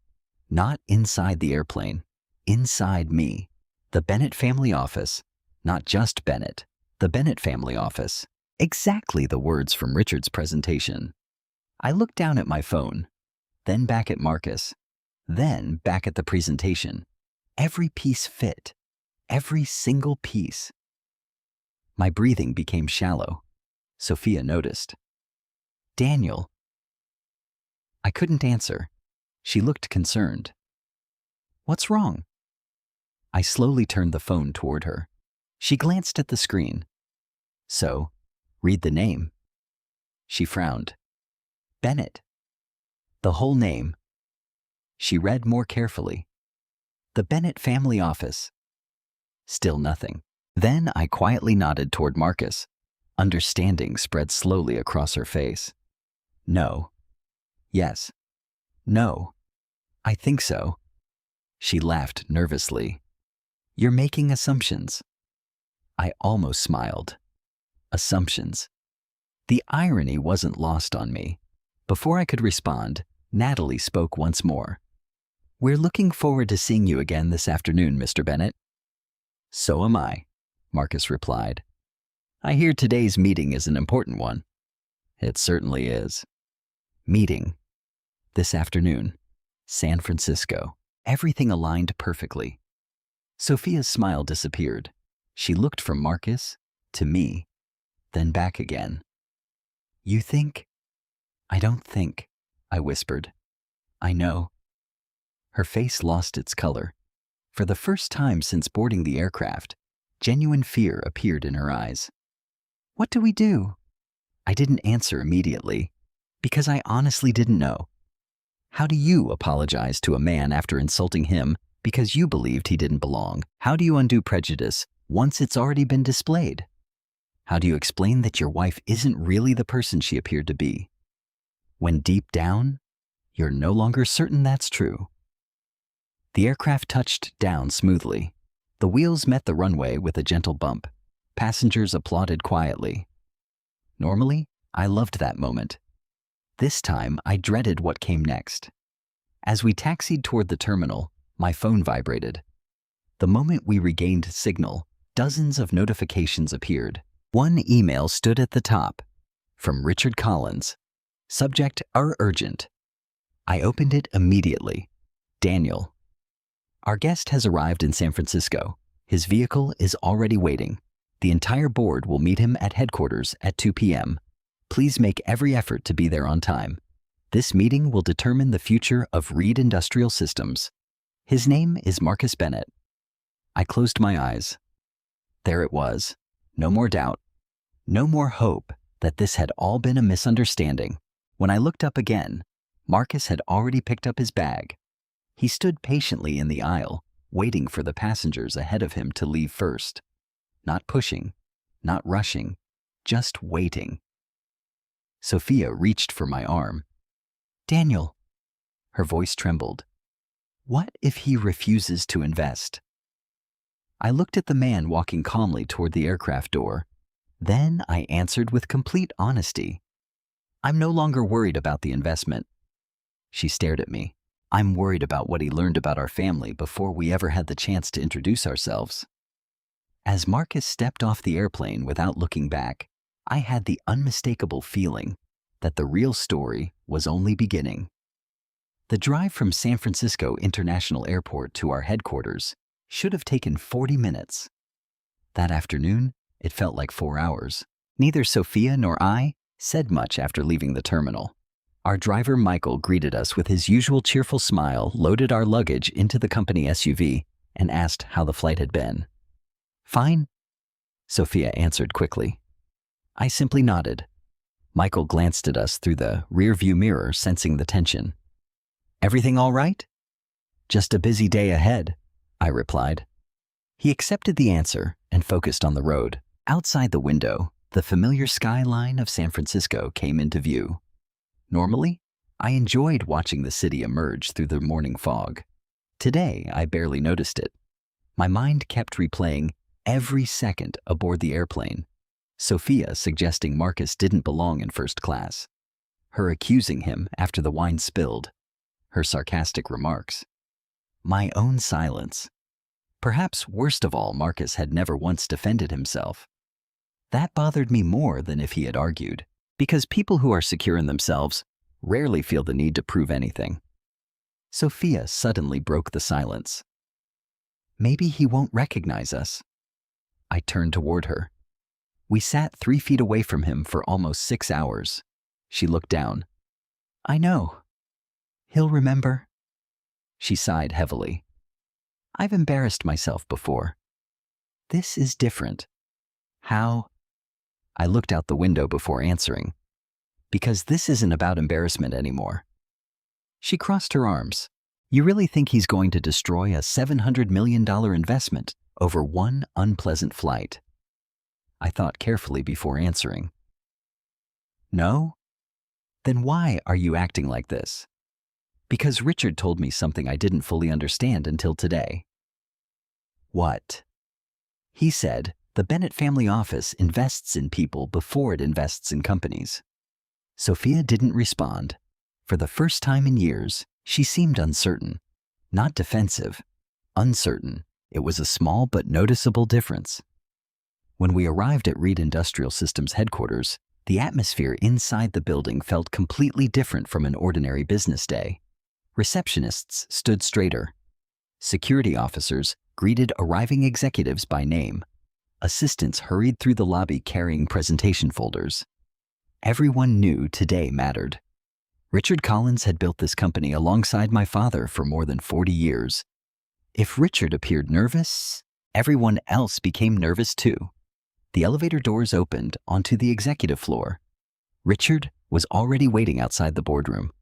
Not inside the airplane, inside me. The Bennett family office, not just Bennett, the Bennett family office. Exactly the words from Richard's presentation. I looked down at my phone, then back at Marcus, then back at the presentation. Every piece fit, every single piece. My breathing became shallow. Sophia noticed. "Daniel." I couldn't answer. She looked concerned. "What's wrong?" I slowly turned the phone toward her. She glanced at the screen. "So, read the name." She frowned. "Bennett." The whole name. She read more carefully. "The Bennett family office." Still nothing. Then I quietly nodded toward Marcus. Understanding spread slowly across her face. "No." "Yes." "No." "I think so." She laughed nervously. "You're making assumptions." I almost smiled. Assumptions. The irony wasn't lost on me. Before I could respond, Natalie spoke once more. "We're looking forward to seeing you again this afternoon, Mr. Bennett." "So am I," Marcus replied. "I hear today's meeting is an important one." "It certainly is." Meeting. This afternoon. San Francisco. Everything aligned perfectly. Sophia's smile disappeared. She looked from Marcus to me, then back again. "You think?" "I don't think," I whispered. "I know." Her face lost its color. For the first time since boarding the aircraft, genuine fear appeared in her eyes. "What do we do?" I didn't answer immediately, because I honestly didn't know. How do you apologize to a man after insulting him because you believed he didn't belong? How do you undo prejudice once it's already been displayed? How do you explain that your wife isn't really the person she appeared to be, when deep down, you're no longer certain that's true? The aircraft touched down smoothly. The wheels met the runway with a gentle bump. Passengers applauded quietly. Normally, I loved that moment. This time, I dreaded what came next. As we taxied toward the terminal, my phone vibrated. The moment we regained signal, dozens of notifications appeared. One email stood at the top, from Richard Collins. Subject, "Are urgent." I opened it immediately. "Daniel. Our guest has arrived in San Francisco. His vehicle is already waiting. The entire board will meet him at headquarters at 2 p.m. Please make every effort to be there on time. This meeting will determine the future of Reed Industrial Systems. His name is Marcus Bennett." I closed my eyes. There it was. No more doubt. No more hope that this had all been a misunderstanding. When I looked up again, Marcus had already picked up his bag. He stood patiently in the aisle, waiting for the passengers ahead of him to leave first. Not pushing, not rushing, just waiting. Sophia reached for my arm. "Daniel." Her voice trembled. "What if he refuses to invest?" I looked at the man walking calmly toward the aircraft door. Then I answered with complete honesty. "I'm no longer worried about the investment." She stared at me. "I'm worried about what he learned about our family before we ever had the chance to introduce ourselves." As Marcus stepped off the airplane without looking back, I had the unmistakable feeling that the real story was only beginning. The drive from San Francisco International Airport to our headquarters should have taken 40 minutes. That afternoon, it felt like 4 hours. Neither Sophia nor I said much after leaving the terminal. Our driver Michael greeted us with his usual cheerful smile, loaded our luggage into the company SUV, and asked how the flight had been. "Fine," Sophia answered quickly. I simply nodded. Michael glanced at us through the rearview mirror, sensing the tension. "Everything all right?" "Just a busy day ahead," I replied. He accepted the answer and focused on the road. Outside the window, the familiar skyline of San Francisco came into view. Normally, I enjoyed watching the city emerge through the morning fog. Today, I barely noticed it. My mind kept replaying every second aboard the airplane. Sophia suggesting Marcus didn't belong in first class. Her accusing him after the wine spilled. Her sarcastic remarks. My own silence. Perhaps worst of all, Marcus had never once defended himself. That bothered me more than if he had argued, because people who are secure in themselves rarely feel the need to prove anything. Sophia suddenly broke the silence. "Maybe he won't recognize us." I turned toward her. We sat 3 feet away from him for almost 6 hours. She looked down. "I know. He'll remember." She sighed heavily. "I've embarrassed myself before. This is different." "How?" I looked out the window before answering. "Because this isn't about embarrassment anymore." She crossed her arms. "You really think he's going to destroy a $700 million investment over one unpleasant flight?" I thought carefully before answering. "No?" "Then why are you acting like this?" "Because Richard told me something I didn't fully understand until today." "What?" "He said the Bennett family office invests in people before it invests in companies." Sophia didn't respond. For the first time in years, she seemed uncertain. Not defensive, uncertain. It was a small but noticeable difference. When we arrived at Reed Industrial Systems headquarters, the atmosphere inside the building felt completely different from an ordinary business day. Receptionists stood straighter. Security officers greeted arriving executives by name. Assistants hurried through the lobby carrying presentation folders. Everyone knew today mattered. Richard Collins had built this company alongside my father for more than 40 years. If Richard appeared nervous, everyone else became nervous too. The elevator doors opened onto the executive floor. Richard was already waiting outside the boardroom.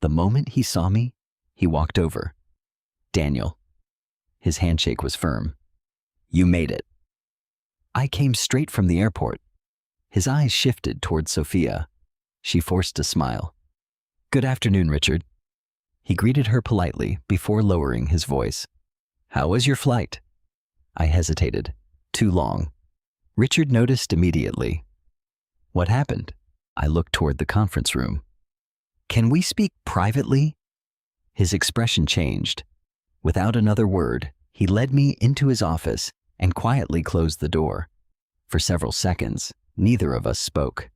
The moment he saw me, he walked over. "Daniel." His handshake was firm. "You made it." I came straight from the airport. His eyes shifted toward Sophia. She forced a smile. "Good afternoon, Richard." He greeted her politely before lowering his voice. "How was your flight?" I hesitated. "Too long." Richard noticed immediately. "What happened?" I looked toward the conference room. "Can we speak privately?" His expression changed. Without another word, he led me into his office and quietly closed the door. For several seconds, neither of us spoke.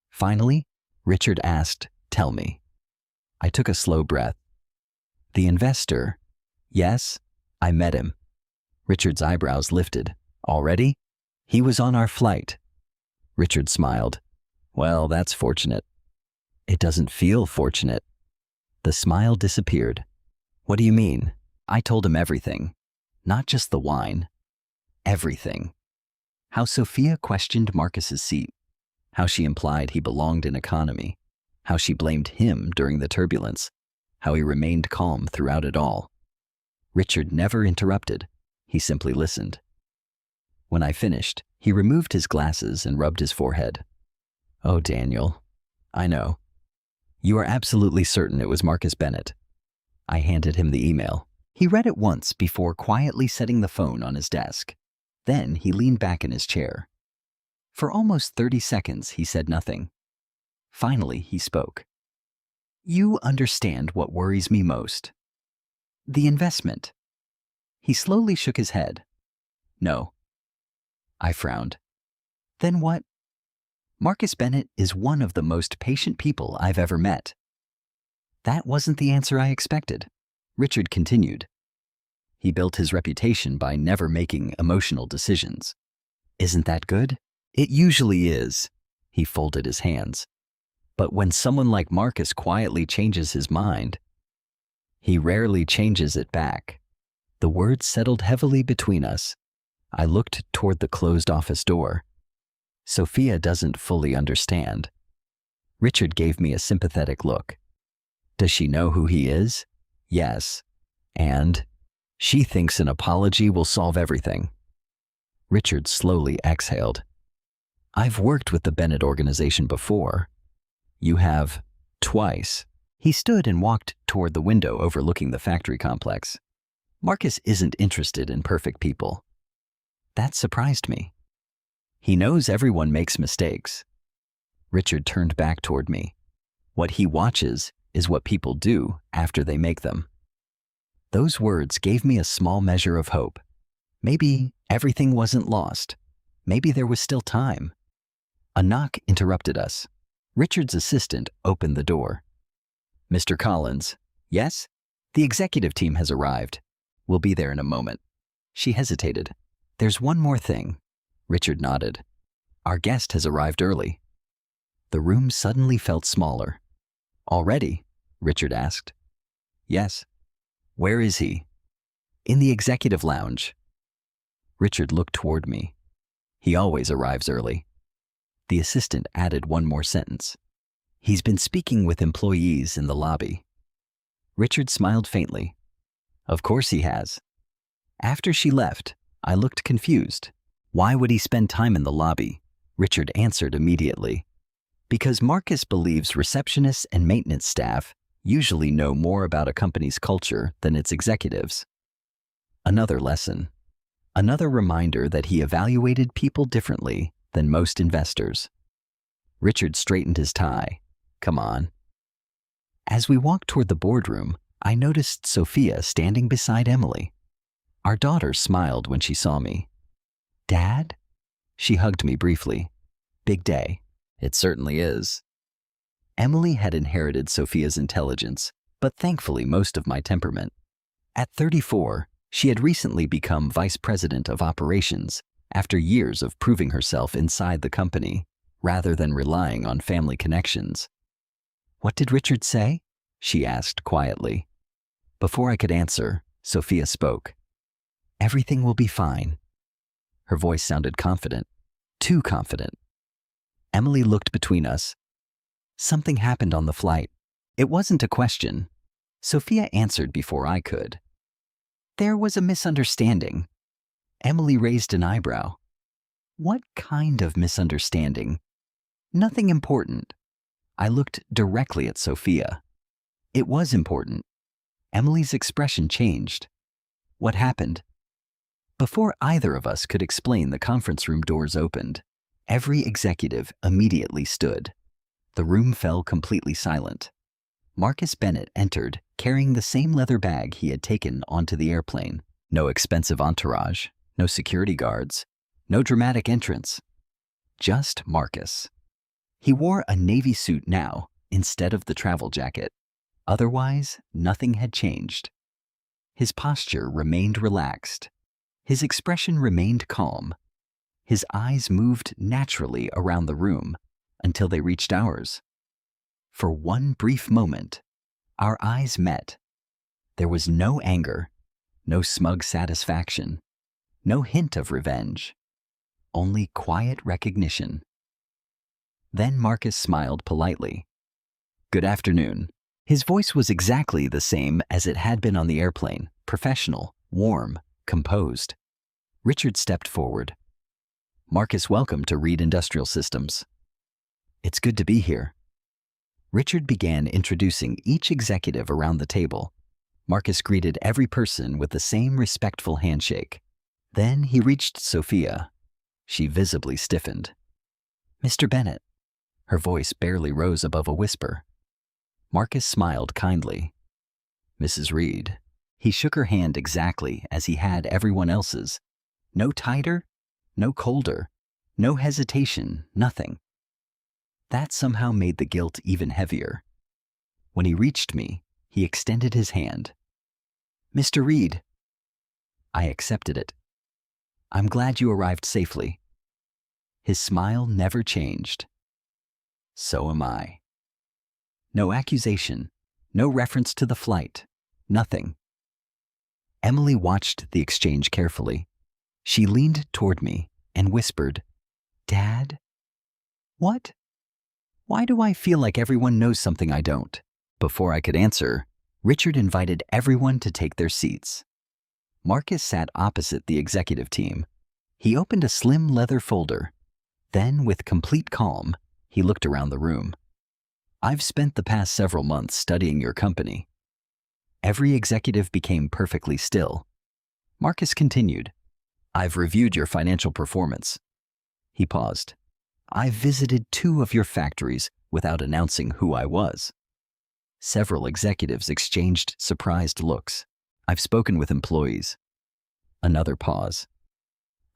Finally, Richard asked, "Tell me." I took a slow breath. "The investor?" "Yes, I met him." Richard's eyebrows lifted. "Already?" "He was on our flight." Richard smiled. "Well, that's fortunate." "It doesn't feel fortunate." The smile disappeared. "What do you mean?" I told him everything. Not just the wine. Everything. How Sophia questioned Marcus's seat. How she implied he belonged in economy. How she blamed him during the turbulence. How he remained calm throughout it all. Richard never interrupted. He simply listened. When I finished, he removed his glasses and rubbed his forehead. "Oh, Daniel. I know. You are absolutely certain it was Marcus Bennett." I handed him the email. He read it once before quietly setting the phone on his desk. Then he leaned back in his chair. For almost 30 seconds, he said nothing. Finally, he spoke. "You understand what worries me most. The investment." He slowly shook his head. "No." I frowned. "Then what?" Marcus Bennett is one of the most patient people I've ever met. That wasn't the answer I expected. Richard continued. He built his reputation by never making emotional decisions. Isn't that good? It usually is. He folded his hands. But when someone like Marcus quietly changes his mind, he rarely changes it back. The words settled heavily between us. I looked toward the closed office door. Sophia doesn't fully understand. Richard gave me a sympathetic look. Does she know who he is? Yes. And she thinks an apology will solve everything. Richard slowly exhaled. I've worked with the Bennett organization before. You have twice. He stood and walked toward the window overlooking the factory complex. Marcus isn't interested in perfect people. That surprised me. He knows everyone makes mistakes. Richard turned back toward me. What he watches is what people do after they make them. Those words gave me a small measure of hope. Maybe everything wasn't lost. Maybe there was still time. A knock interrupted us. Richard's assistant opened the door. Mr. Collins. Yes? The executive team has arrived. We'll be there in a moment. She hesitated. There's one more thing. Richard nodded. Our guest has arrived early. The room suddenly felt smaller. Already? Richard asked. Yes. Where is he? In the executive lounge. Richard looked toward me. He always arrives early. The assistant added one more sentence. He's been speaking with employees in the lobby. Richard smiled faintly. Of course he has. After she left, I looked confused. Why would he spend time in the lobby? Richard answered immediately. Because Marcus believes receptionists and maintenance staff usually know more about a company's culture than its executives. Another lesson. Another reminder that he evaluated people differently than most investors. Richard straightened his tie. Come on. As we walked toward the boardroom, I noticed Sophia standing beside Emily. Our daughter smiled when she saw me. Dad? She hugged me briefly. Big day. It certainly is. Emily had inherited Sophia's intelligence, but thankfully most of my temperament. At 34, she had recently become vice president of operations after years of proving herself inside the company, rather than relying on family connections. What did Richard say? She asked quietly. Before I could answer, Sophia spoke. Everything will be fine. Her voice sounded confident, too confident. Emily looked between us. Something happened on the flight. It wasn't a question. Sophia answered before I could. There was a misunderstanding. Emily raised an eyebrow. What kind of misunderstanding? Nothing important. I looked directly at Sophia. It was important. Emily's expression changed. What happened? Before either of us could explain, the conference room doors opened. Every executive immediately stood. The room fell completely silent. Marcus Bennett entered, carrying the same leather bag he had taken onto the airplane. No expensive entourage, no security guards, no dramatic entrance. Just Marcus. He wore a navy suit now, instead of the travel jacket. Otherwise, nothing had changed. His posture remained relaxed. His expression remained calm. His eyes moved naturally around the room until they reached ours. For one brief moment, our eyes met. There was no anger, no smug satisfaction, no hint of revenge, only quiet recognition. Then Marcus smiled politely. Good afternoon. His voice was exactly the same as it had been on the airplane, professional, warm, composed. Richard stepped forward. Marcus, welcome to Reed Industrial Systems. It's good to be here. Richard began introducing each executive around the table. Marcus greeted every person with the same respectful handshake. Then he reached Sophia. She visibly stiffened. Mr. Bennett. Her voice barely rose above a whisper. Marcus smiled kindly. Mrs. Reed. He shook her hand exactly as he had everyone else's. No tighter, no colder, no hesitation, nothing. That somehow made the guilt even heavier. When he reached me, he extended his hand. "Mr. Reed." I accepted it. "I'm glad you arrived safely." His smile never changed. So am I. No accusation, no reference to the flight, nothing. Emily watched the exchange carefully. She leaned toward me and whispered, "Dad?" "What?" Why do I feel like everyone knows something I don't? Before I could answer, Richard invited everyone to take their seats. Marcus sat opposite the executive team. He opened a slim leather folder. Then, with complete calm, he looked around the room. "I've spent the past several months studying your company." Every executive became perfectly still. Marcus continued, "I've reviewed your financial performance." He paused. "I've visited 2 of your factories without announcing who I was." Several executives exchanged surprised looks. "I've spoken with employees." Another pause.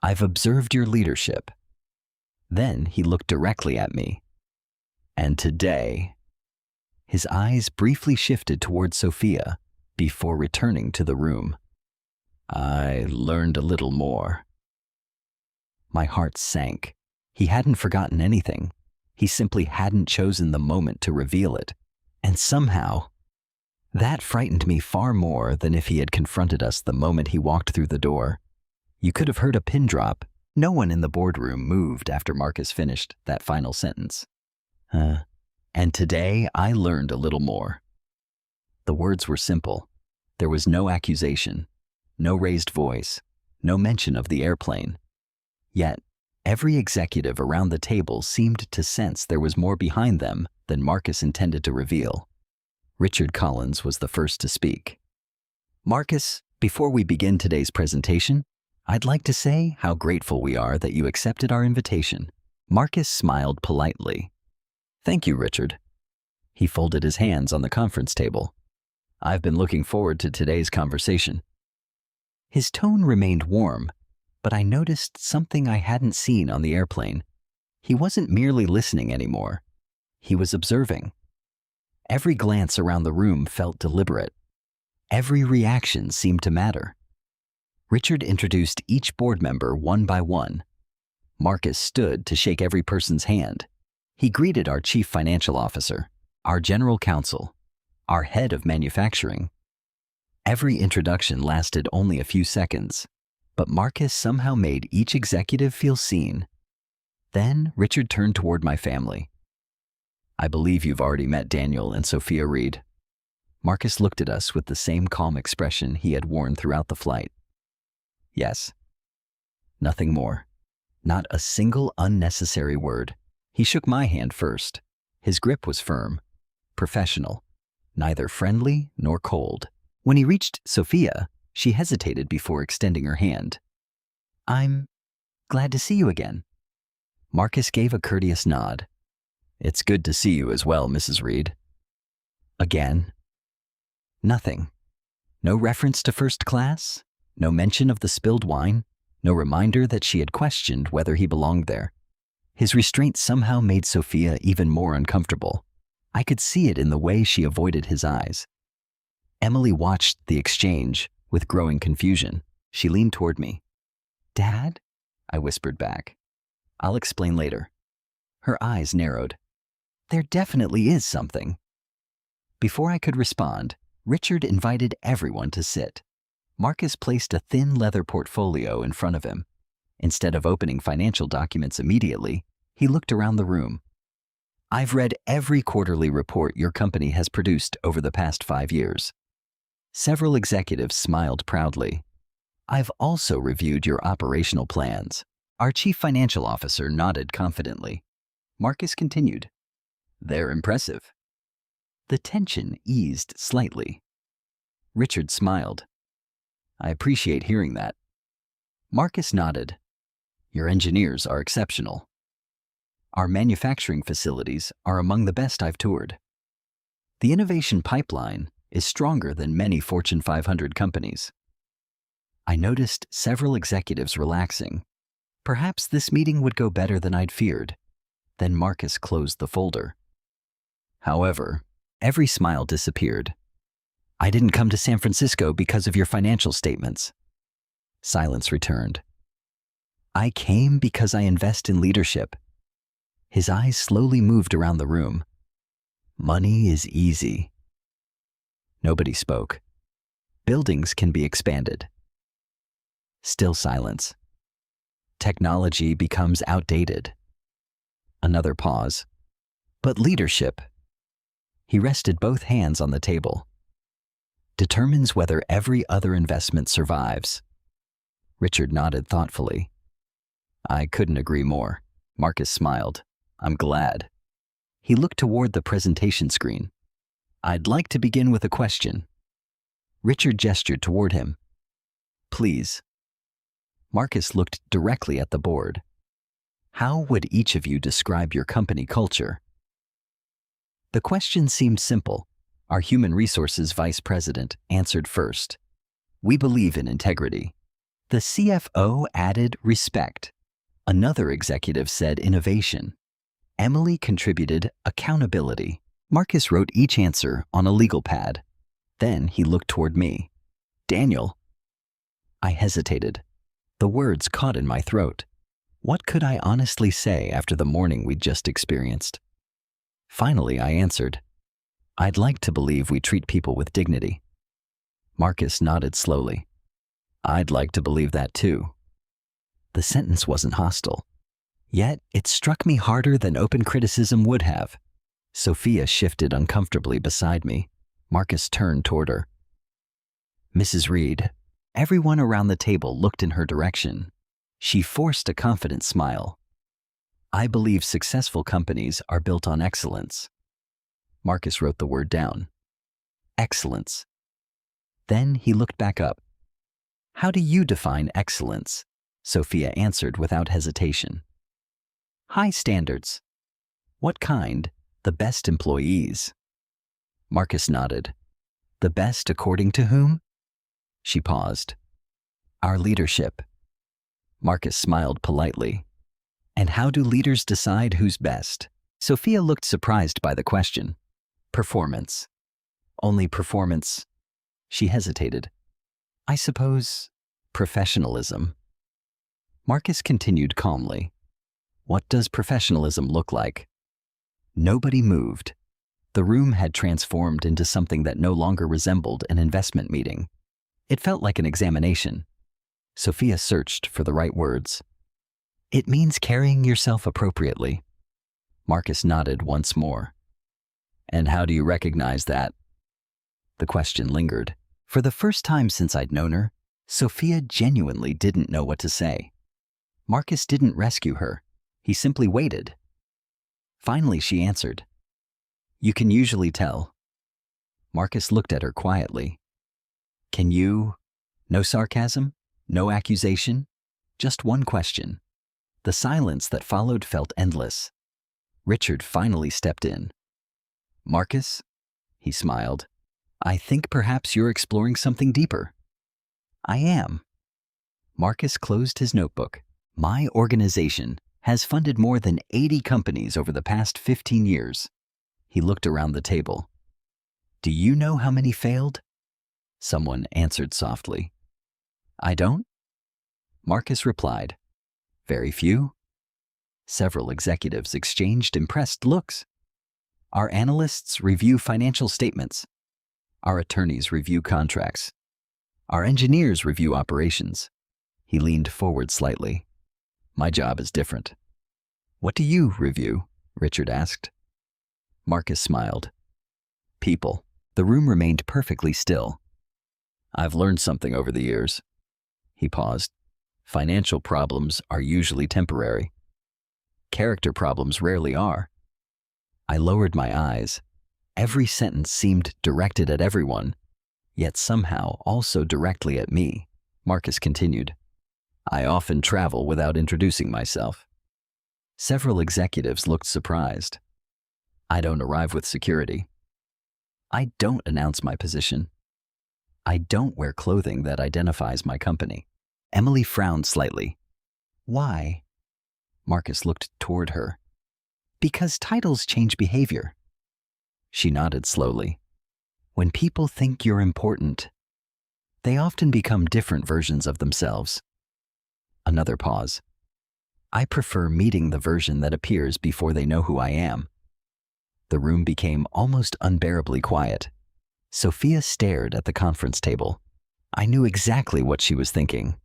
"I've observed your leadership." Then he looked directly at me. "And today," his eyes briefly shifted toward Sophia before returning to the room, "I learned a little more." My heart sank. He hadn't forgotten anything. He simply hadn't chosen the moment to reveal it. And somehow, that frightened me far more than if he had confronted us the moment he walked through the door. You could have heard a pin drop. No one in the boardroom moved after Marcus finished that final sentence. And today I learned a little more. The words were simple. There was no accusation, no raised voice, no mention of the airplane. Yet, every executive around the table seemed to sense there was more behind them than Marcus intended to reveal. Richard Collins was the first to speak. "Marcus, before we begin today's presentation, I'd like to say how grateful we are that you accepted our invitation." Marcus smiled politely. "Thank you, Richard." He folded his hands on the conference table. "I've been looking forward to today's conversation." His tone remained warm, but I noticed something I hadn't seen on the airplane. He wasn't merely listening anymore. He was observing. Every glance around the room felt deliberate. Every reaction seemed to matter. Richard introduced each board member one by one. Marcus stood to shake every person's hand. He greeted our chief financial officer, our general counsel, our head of manufacturing. Every introduction lasted only a few seconds, but Marcus somehow made each executive feel seen. Then Richard turned toward my family. "I believe you've already met Daniel and Sophia Reed." Marcus looked at us with the same calm expression he had worn throughout the flight. "Yes." Nothing more. Not a single unnecessary word. He shook my hand first. His grip was firm, professional, neither friendly nor cold. When he reached Sophia, she hesitated before extending her hand. "I'm glad to see you again." Marcus gave a courteous nod. "It's good to see you as well, Mrs. Reed." Again. Nothing. No reference to first class, no mention of the spilled wine, no reminder that she had questioned whether he belonged there. His restraint somehow made Sophia even more uncomfortable. I could see it in the way she avoided his eyes. Emily watched the exchange with growing confusion. She leaned toward me. "Dad?" I whispered back. "I'll explain later." Her eyes narrowed. "There definitely is something." Before I could respond, Richard invited everyone to sit. Marcus placed a thin leather portfolio in front of him. Instead of opening financial documents immediately, he looked around the room. "I've read every quarterly report your company has produced over the past 5 years." Several executives smiled proudly. "I've also reviewed your operational plans." Our chief financial officer nodded confidently. Marcus continued, "They're impressive." The tension eased slightly. Richard smiled. "I appreciate hearing that." Marcus nodded. "Your engineers are exceptional." "Our manufacturing facilities are among the best I've toured." "The innovation pipeline is stronger than many Fortune 500 companies." I noticed several executives relaxing. Perhaps this meeting would go better than I'd feared. Then Marcus closed the folder. However, every smile disappeared. I didn't come to San Francisco because of your financial statements. Silence returned. I came because I invest in leadership. His eyes slowly moved around the room. Money is easy. Nobody spoke. Buildings can be expanded. Still silence. Technology becomes outdated. Another pause. But leadership, he rested both hands on the table, determines whether every other investment survives. Richard nodded thoughtfully. I couldn't agree more. Marcus smiled. I'm glad. He looked toward the presentation screen. I'd like to begin with a question. Richard gestured toward him. Please. Marcus looked directly at the board. How would each of you describe your company culture? The question seemed simple. Our human resources vice president answered first. We believe in integrity. The CFO added respect. Another executive said innovation. Emily contributed accountability. Marcus wrote each answer on a legal pad. Then he looked toward me. Daniel. I hesitated. The words caught in my throat. What could I honestly say after the morning we'd just experienced? Finally, I answered. I'd like to believe we treat people with dignity. Marcus nodded slowly. I'd like to believe that too. The sentence wasn't hostile. Yet, it struck me harder than open criticism would have. Sophia shifted uncomfortably beside me. Marcus turned toward her. Mrs. Reed. Everyone around the table looked in her direction. She forced a confident smile. I believe successful companies are built on excellence. Marcus wrote the word down. Excellence. Then he looked back up. How do you define excellence? Sophia answered without hesitation. High standards. What kind? The best employees. Marcus nodded. The best according to whom? She paused. Our leadership. Marcus smiled politely. And how do leaders decide who's best? Sophia looked surprised by the question. Performance. Only performance. She hesitated. I suppose professionalism. Marcus continued calmly. What does professionalism look like? Nobody moved. The room had transformed into something that no longer resembled an investment meeting. It felt like an examination. Sophia searched for the right words. It means carrying yourself appropriately. Marcus nodded once more. And how do you recognize that? The question lingered. For the first time since I'd known her, Sophia genuinely didn't know what to say. Marcus didn't rescue her. He simply waited. Finally, she answered. You can usually tell. Marcus looked at her quietly. Can you? No sarcasm, no accusation, just one question. The silence that followed felt endless. Richard finally stepped in. Marcus? He smiled. I think perhaps you're exploring something deeper. I am. Marcus closed his notebook. My organization has funded more than 80 companies over the past 15 years. He looked around the table. Do you know how many failed? Someone answered softly. I don't? Marcus replied. Very few. Several executives exchanged impressed looks. Our analysts review financial statements. Our attorneys review contracts. Our engineers review operations. He leaned forward slightly. My job is different. What do you review? Richard asked. Marcus smiled. People. The room remained perfectly still. I've learned something over the years. He paused. Financial problems are usually temporary. Character problems rarely are. I lowered my eyes. Every sentence seemed directed at everyone, yet somehow also directly at me. Marcus continued. I often travel without introducing myself. Several executives looked surprised. I don't arrive with security. I don't announce my position. I don't wear clothing that identifies my company. Emily frowned slightly. Why? Marcus looked toward her. Because titles change behavior. She nodded slowly. When people think you're important, they often become different versions of themselves. Another pause. I prefer meeting the version that appears before they know who I am. The room became almost unbearably quiet. Sophia stared at the conference table. I knew exactly what she was thinking.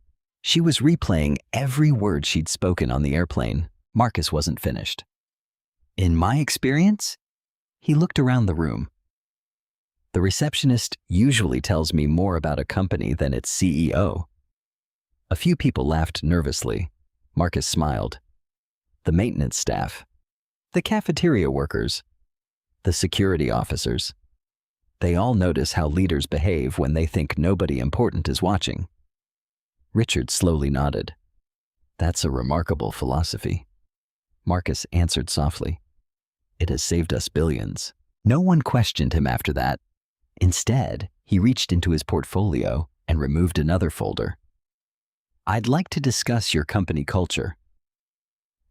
She was replaying every word she'd spoken on the airplane. Marcus wasn't finished. In my experience, he looked around the room. The receptionist usually tells me more about a company than its CEO. A few people laughed nervously. Marcus smiled. The maintenance staff, the cafeteria workers, the security officers. They all notice how leaders behave when they think nobody important is watching. Richard slowly nodded. That's a remarkable philosophy. Marcus answered softly. It has saved us billions. No one questioned him after that. Instead, he reached into his portfolio and removed another folder. I'd like to discuss your company culture.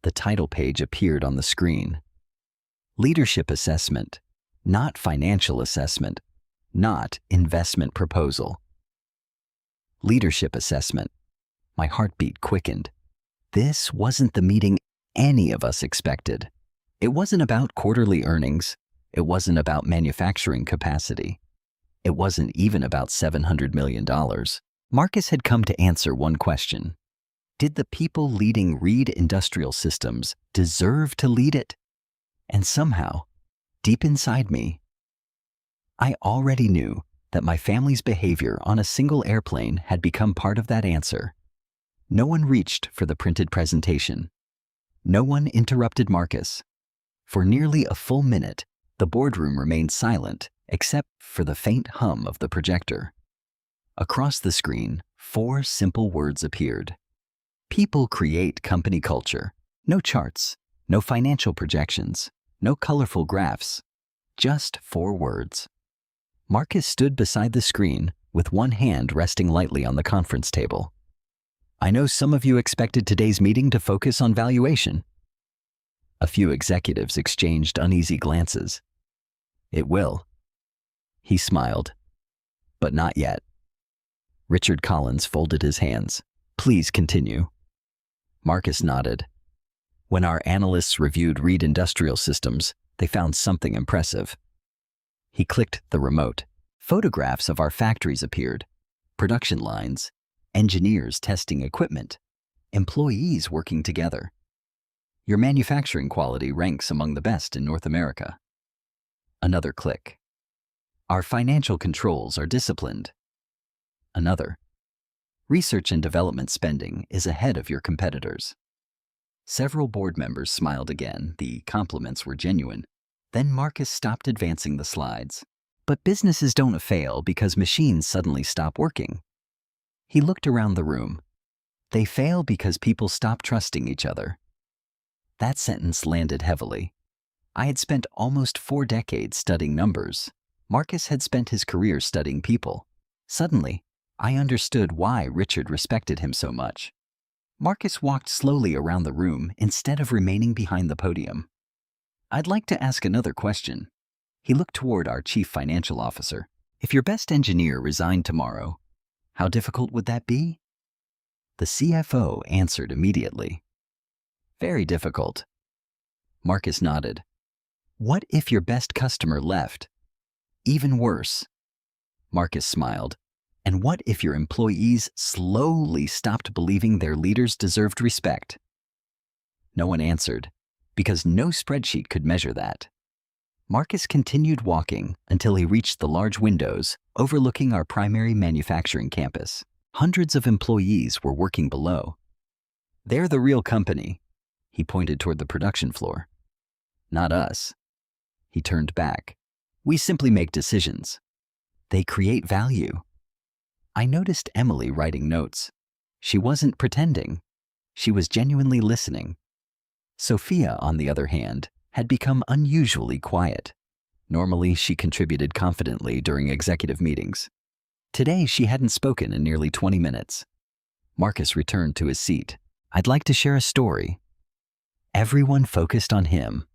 The title page appeared on the screen. Leadership assessment, not financial assessment, not investment proposal. Leadership assessment. My heartbeat quickened. This wasn't the meeting any of us expected. It wasn't about quarterly earnings. It wasn't about manufacturing capacity. It wasn't even about $700 million. Marcus had come to answer one question. Did the people leading Reed Industrial Systems deserve to lead it? And somehow, deep inside me, I already knew that my family's behavior on a single airplane had become part of that answer. No one reached for the printed presentation. No one interrupted Marcus. For nearly a full minute, the boardroom remained silent, except for the faint hum of the projector. Across the screen, 4 simple words appeared. People create company culture. No charts, no financial projections, no colorful graphs. Just 4 words. Marcus stood beside the screen with one hand resting lightly on the conference table. I know some of you expected today's meeting to focus on valuation. A few executives exchanged uneasy glances. It will. He smiled. But not yet. Richard Collins folded his hands. Please continue. Marcus nodded. When our analysts reviewed Reed Industrial Systems, they found something impressive. He clicked the remote. Photographs of our factories appeared. Production lines, engineers testing equipment, employees working together. Your manufacturing quality ranks among the best in North America. Another click. Our financial controls are disciplined. Another. Research and development spending is ahead of your competitors. Several board members smiled again. The compliments were genuine. Then Marcus stopped advancing the slides. But businesses don't fail because machines suddenly stop working. He looked around the room. They fail because people stop trusting each other. That sentence landed heavily. I had spent almost 4 decades studying numbers. Marcus had spent his career studying people. Suddenly, I understood why Richard respected him so much. Marcus walked slowly around the room instead of remaining behind the podium. I'd like to ask another question. He looked toward our chief financial officer. If your best engineer resigned tomorrow, how difficult would that be? The CFO answered immediately. Very difficult. Marcus nodded. What if your best customer left? Even worse. Marcus smiled. And what if your employees slowly stopped believing their leaders deserved respect? No one answered, because no spreadsheet could measure that. Marcus continued walking until he reached the large windows overlooking our primary manufacturing campus. Hundreds of employees were working below. They're the real company. He pointed toward the production floor. Not us. He turned back. We simply make decisions. They create value. I noticed Emily writing notes. She wasn't pretending. She was genuinely listening. Sophia, on the other hand, had become unusually quiet. Normally, she contributed confidently during executive meetings. Today, she hadn't spoken in nearly 20 minutes. Marcus returned to his seat. I'd like to share a story. Everyone focused on him.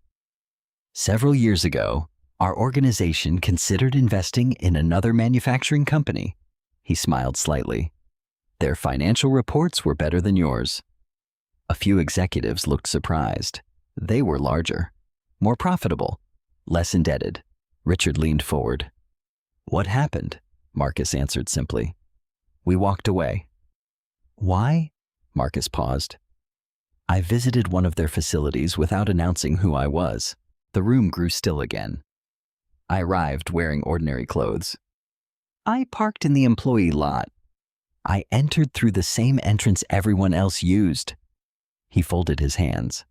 Several years ago, our organization considered investing in another manufacturing company. He smiled slightly. Their financial reports were better than yours. A few executives looked surprised. They were larger, more profitable, less indebted. Richard leaned forward. What happened? Marcus answered simply. We walked away. Why? Marcus paused. I visited one of their facilities without announcing who I was. The room grew still again. I arrived wearing ordinary clothes. I parked in the employee lot. I entered through the same entrance everyone else used. He folded his hands.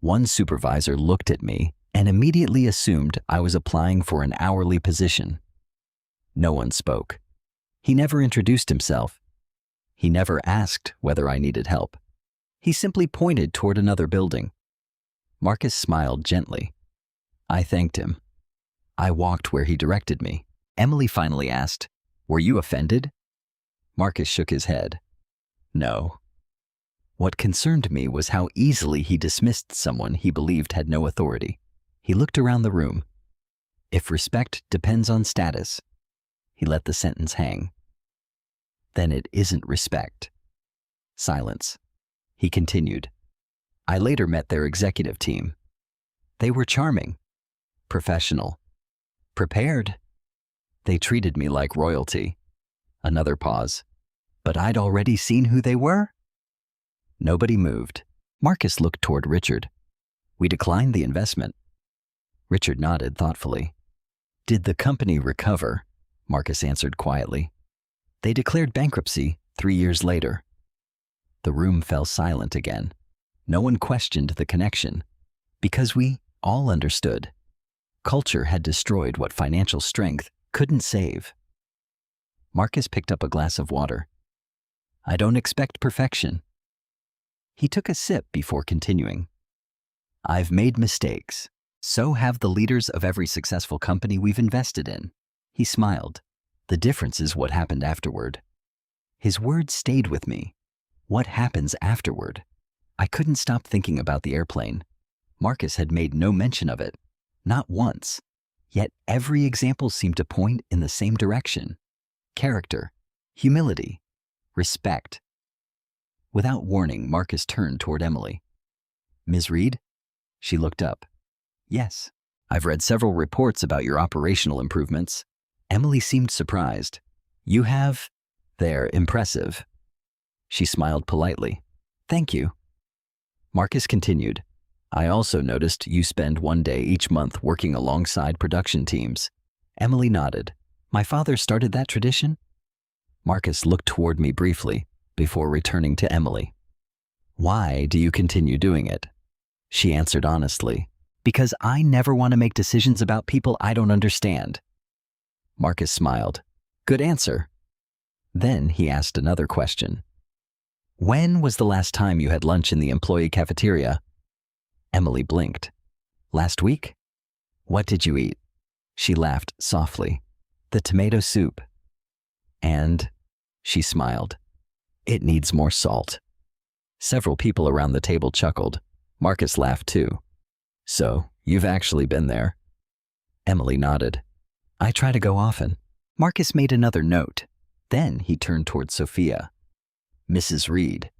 One supervisor looked at me and immediately assumed I was applying for an hourly position. No one spoke. He never introduced himself. He never asked whether I needed help. He simply pointed toward another building. Marcus smiled gently. I thanked him. I walked where he directed me. Emily finally asked, Were you offended? Marcus shook his head. No. What concerned me was how easily he dismissed someone he believed had no authority. He looked around the room. If respect depends on status, he let the sentence hang. Then it isn't respect. Silence. He continued. I later met their executive team. They were charming, professional, prepared. They treated me like royalty. Another pause. But I'd already seen who they were. Nobody moved. Marcus looked toward Richard. We declined the investment. Richard nodded thoughtfully. Did the company recover? Marcus answered quietly. They declared bankruptcy 3 years later. The room fell silent again. No one questioned the connection, because we all understood. Culture had destroyed what financial strength couldn't save. Marcus picked up a glass of water. I don't expect perfection. He took a sip before continuing. I've made mistakes. So have the leaders of every successful company we've invested in. He smiled. The difference is what happened afterward. His words stayed with me. What happens afterward? I couldn't stop thinking about the airplane. Marcus had made no mention of it. Not once. Yet every example seemed to point in the same direction. Character, humility, respect. Without warning, Marcus turned toward Emily. Ms. Reed? She looked up. Yes. I've read several reports about your operational improvements. Emily seemed surprised. You have? They're impressive. She smiled politely. Thank you. Marcus continued. I also noticed you spend one day each month working alongside production teams. Emily nodded. My father started that tradition? Marcus looked toward me briefly before returning to Emily. Why do you continue doing it? She answered honestly. Because I never want to make decisions about people I don't understand. Marcus smiled. Good answer. Then he asked another question. When was the last time you had lunch in the employee cafeteria? Emily blinked. Last week? What did you eat? She laughed softly. The tomato soup. And? She smiled. It needs more salt. Several people around the table chuckled. Marcus laughed too. So, you've actually been there? Emily nodded. I try to go often. Marcus made another note. Then he turned toward Sophia. Mrs. Reed.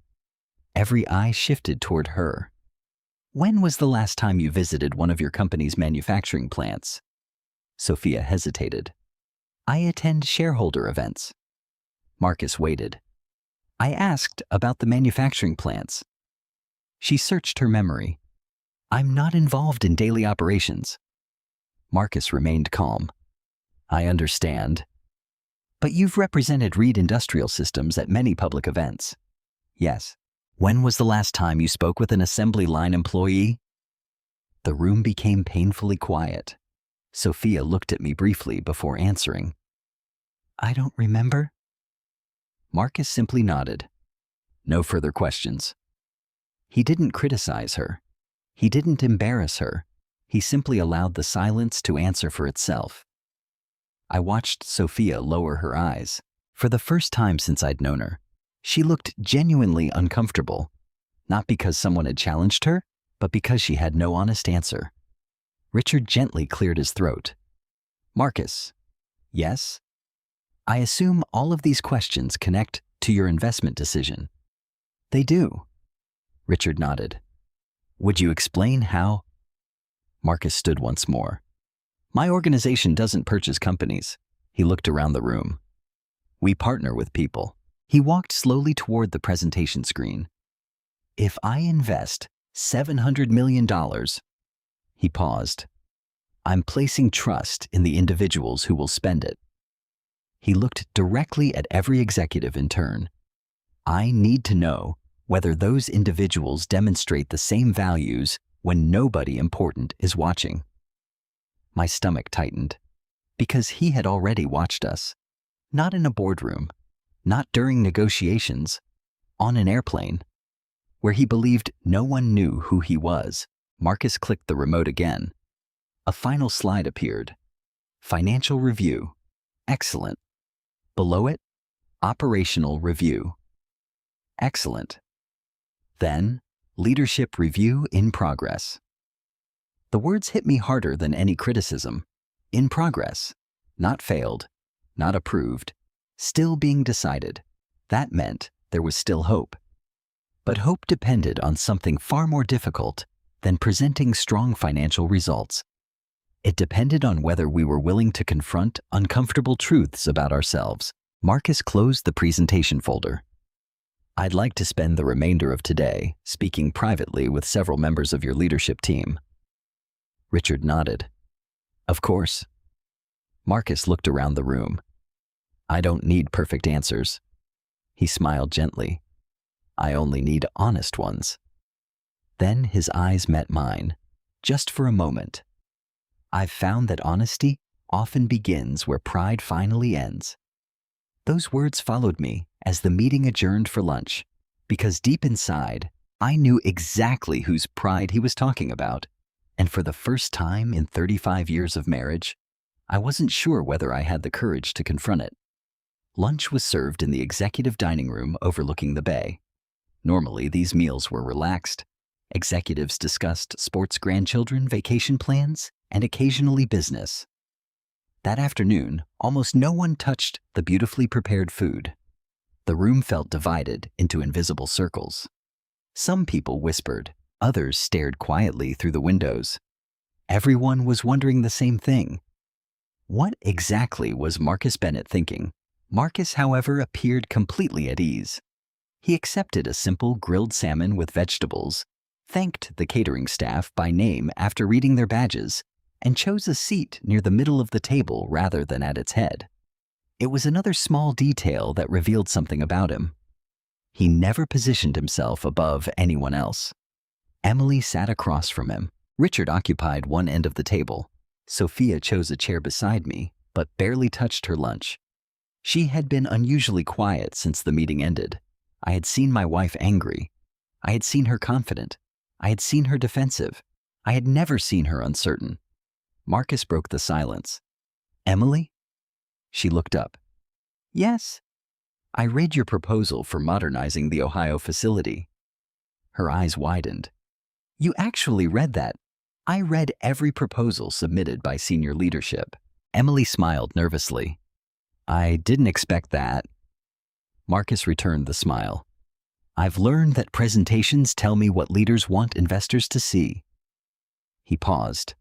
Every eye shifted toward her. When was the last time you visited one of your company's manufacturing plants? Sophia hesitated. I attend shareholder events. Marcus waited. I asked about the manufacturing plants. She searched her memory. I'm not involved in daily operations. Marcus remained calm. I understand. But you've represented Reed Industrial Systems at many public events. Yes. When was the last time you spoke with an assembly line employee? The room became painfully quiet. Sophia looked at me briefly before answering. I don't remember. Marcus simply nodded. No further questions. He didn't criticize her. He didn't embarrass her. He simply allowed the silence to answer for itself. I watched Sophia lower her eyes. For the first time since I'd known her, she looked genuinely uncomfortable, not because someone had challenged her, but because she had no honest answer. Richard gently cleared his throat. Marcus, yes? I assume all of these questions connect to your investment decision. They do. Richard nodded. Would you explain how? Marcus stood once more. My organization doesn't purchase companies. He looked around the room. We partner with people. He walked slowly toward the presentation screen. If I invest $700 million, he paused. I'm placing trust in the individuals who will spend it. He looked directly at every executive in turn. I need to know whether those individuals demonstrate the same values when nobody important is watching. My stomach tightened, because he had already watched us. Not in a boardroom, not during negotiations, on an airplane, where he believed no one knew who he was. Marcus clicked the remote again. A final slide appeared. Financial review. Excellent. Below it, operational review. Excellent. Then, leadership review in progress. The words hit me harder than any criticism. In progress. Not failed. Not approved. Still being decided. That meant there was still hope. But hope depended on something far more difficult than presenting strong financial results. It depended on whether we were willing to confront uncomfortable truths about ourselves. Marcus closed the presentation folder. I'd like to spend the remainder of today speaking privately with several members of your leadership team. Richard nodded. Of course. Marcus looked around the room. I don't need perfect answers. He smiled gently. I only need honest ones. Then his eyes met mine, just for a moment. I've found that honesty often begins where pride finally ends. Those words followed me as the meeting adjourned for lunch, because deep inside, I knew exactly whose pride he was talking about. And for the first time in 35 years of marriage, I wasn't sure whether I had the courage to confront it. Lunch was served in the executive dining room overlooking the bay. Normally, these meals were relaxed. Executives discussed sports, grandchildren, vacation plans, and occasionally business. That afternoon, almost no one touched the beautifully prepared food. The room felt divided into invisible circles. Some people whispered, others stared quietly through the windows. Everyone was wondering the same thing. What exactly was Marcus Bennett thinking? Marcus, however, appeared completely at ease. He accepted a simple grilled salmon with vegetables, thanked the catering staff by name after reading their badges, and chose a seat near the middle of the table rather than at its head. It was another small detail that revealed something about him. He never positioned himself above anyone else. Emily sat across from him. Richard occupied one end of the table. Sophia chose a chair beside me, but barely touched her lunch. She had been unusually quiet since the meeting ended. I had seen my wife angry. I had seen her confident. I had seen her defensive. I had never seen her uncertain. Marcus broke the silence. Emily? She looked up. Yes. I read your proposal for modernizing the Ohio facility. Her eyes widened. You actually read that? I read every proposal submitted by senior leadership. Emily smiled nervously. I didn't expect that. Marcus returned the smile. I've learned that presentations tell me what leaders want investors to see. He paused.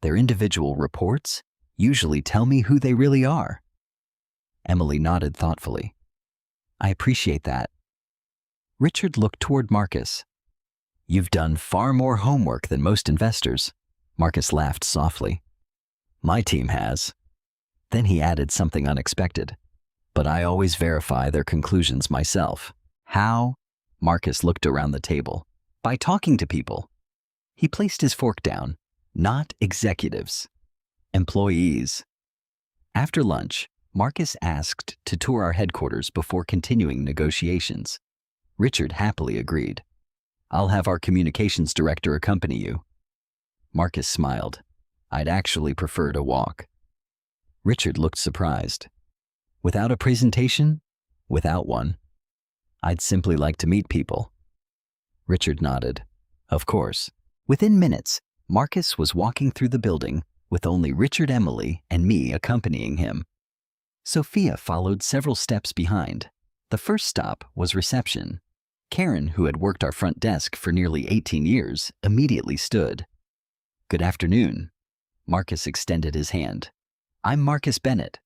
Their individual reports usually tell me who they really are. Emily nodded thoughtfully. I appreciate that. Richard looked toward Marcus. You've done far more homework than most investors. Marcus laughed softly. My team has. Then he added something unexpected. But I always verify their conclusions myself. How? Marcus looked around the table. By talking to people. He placed his fork down. Not executives. Employees. After lunch, Marcus asked to tour our headquarters before continuing negotiations. Richard happily agreed. I'll have our communications director accompany you. Marcus smiled. I'd actually prefer to walk. Richard looked surprised. Without a presentation? Without one. I'd simply like to meet people. Richard nodded. Of course. Within minutes, Marcus was walking through the building with only Richard, Emily, and me accompanying him. Sophia followed several steps behind. The first stop was reception. Karen, who had worked our front desk for nearly 18 years, immediately stood. "Good afternoon." Marcus extended his hand. "I'm Marcus Bennett."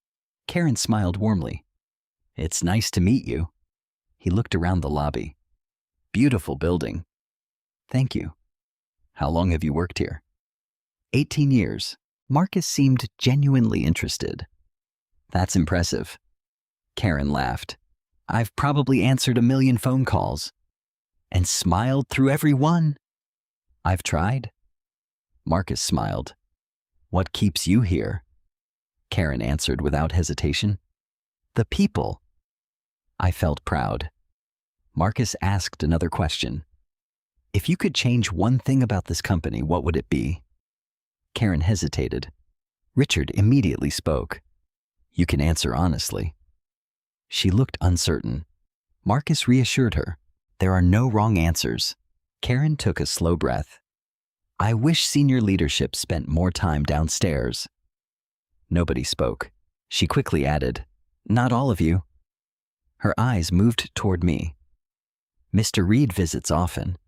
Karen smiled warmly. "It's nice to meet you." He looked around the lobby. "Beautiful building." "Thank you." "How long have you worked here?" 18 years. Marcus seemed genuinely interested. "That's impressive." Karen laughed. "I've probably answered 1,000,000 phone calls." "And smiled through every one." "I've tried." Marcus smiled. "What keeps you here?" Karen answered without hesitation. "The people." I felt proud. Marcus asked another question. "If you could change one thing about this company, what would it be?" Karen hesitated. Richard immediately spoke. "You can answer honestly." She looked uncertain. Marcus reassured her. "There are no wrong answers." Karen took a slow breath. "I wish senior leadership spent more time downstairs." Nobody spoke. She quickly added, "Not all of you." Her eyes moved toward me. "Mr. Reed visits often."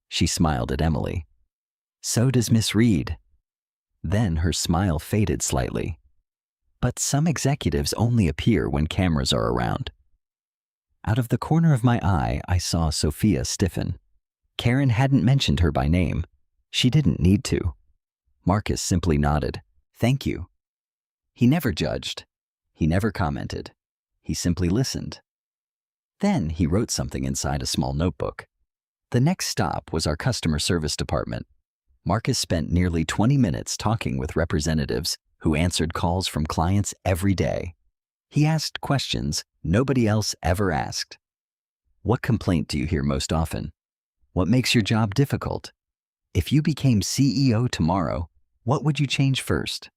She smiled at Emily. "So does Miss Reed." Then her smile faded slightly. "But some executives only appear when cameras are around." Out of the corner of my eye, I saw Sophia stiffen. Karen hadn't mentioned her by name. She didn't need to. Marcus simply nodded. "Thank you." He never judged. He never commented. He simply listened. Then he wrote something inside a small notebook. The next stop was our customer service department. Marcus spent nearly 20 minutes talking with representatives who answered calls from clients every day. He asked questions nobody else ever asked. What complaint do you hear most often? What makes your job difficult? If you became CEO tomorrow, what would you change first?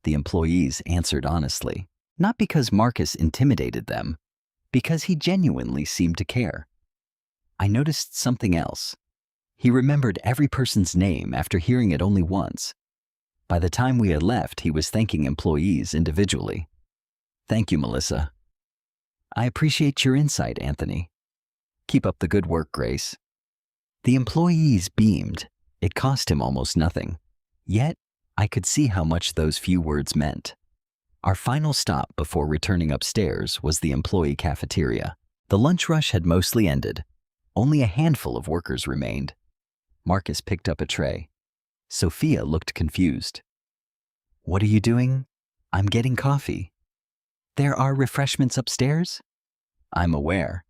The employees answered honestly, not because Marcus intimidated them, because he genuinely seemed to care. I noticed something else. He remembered every person's name after hearing it only once. By the time we had left, he was thanking employees individually. "Thank you, Melissa." "I appreciate your insight, Anthony." "Keep up the good work, Grace." The employees beamed. It cost him almost nothing. Yet, I could see how much those few words meant. Our final stop before returning upstairs was the employee cafeteria. The lunch rush had mostly ended. Only a handful of workers remained. Marcus picked up a tray. Sophia looked confused. "What are you doing?" "I'm getting coffee." "There are refreshments upstairs?" "I'm aware."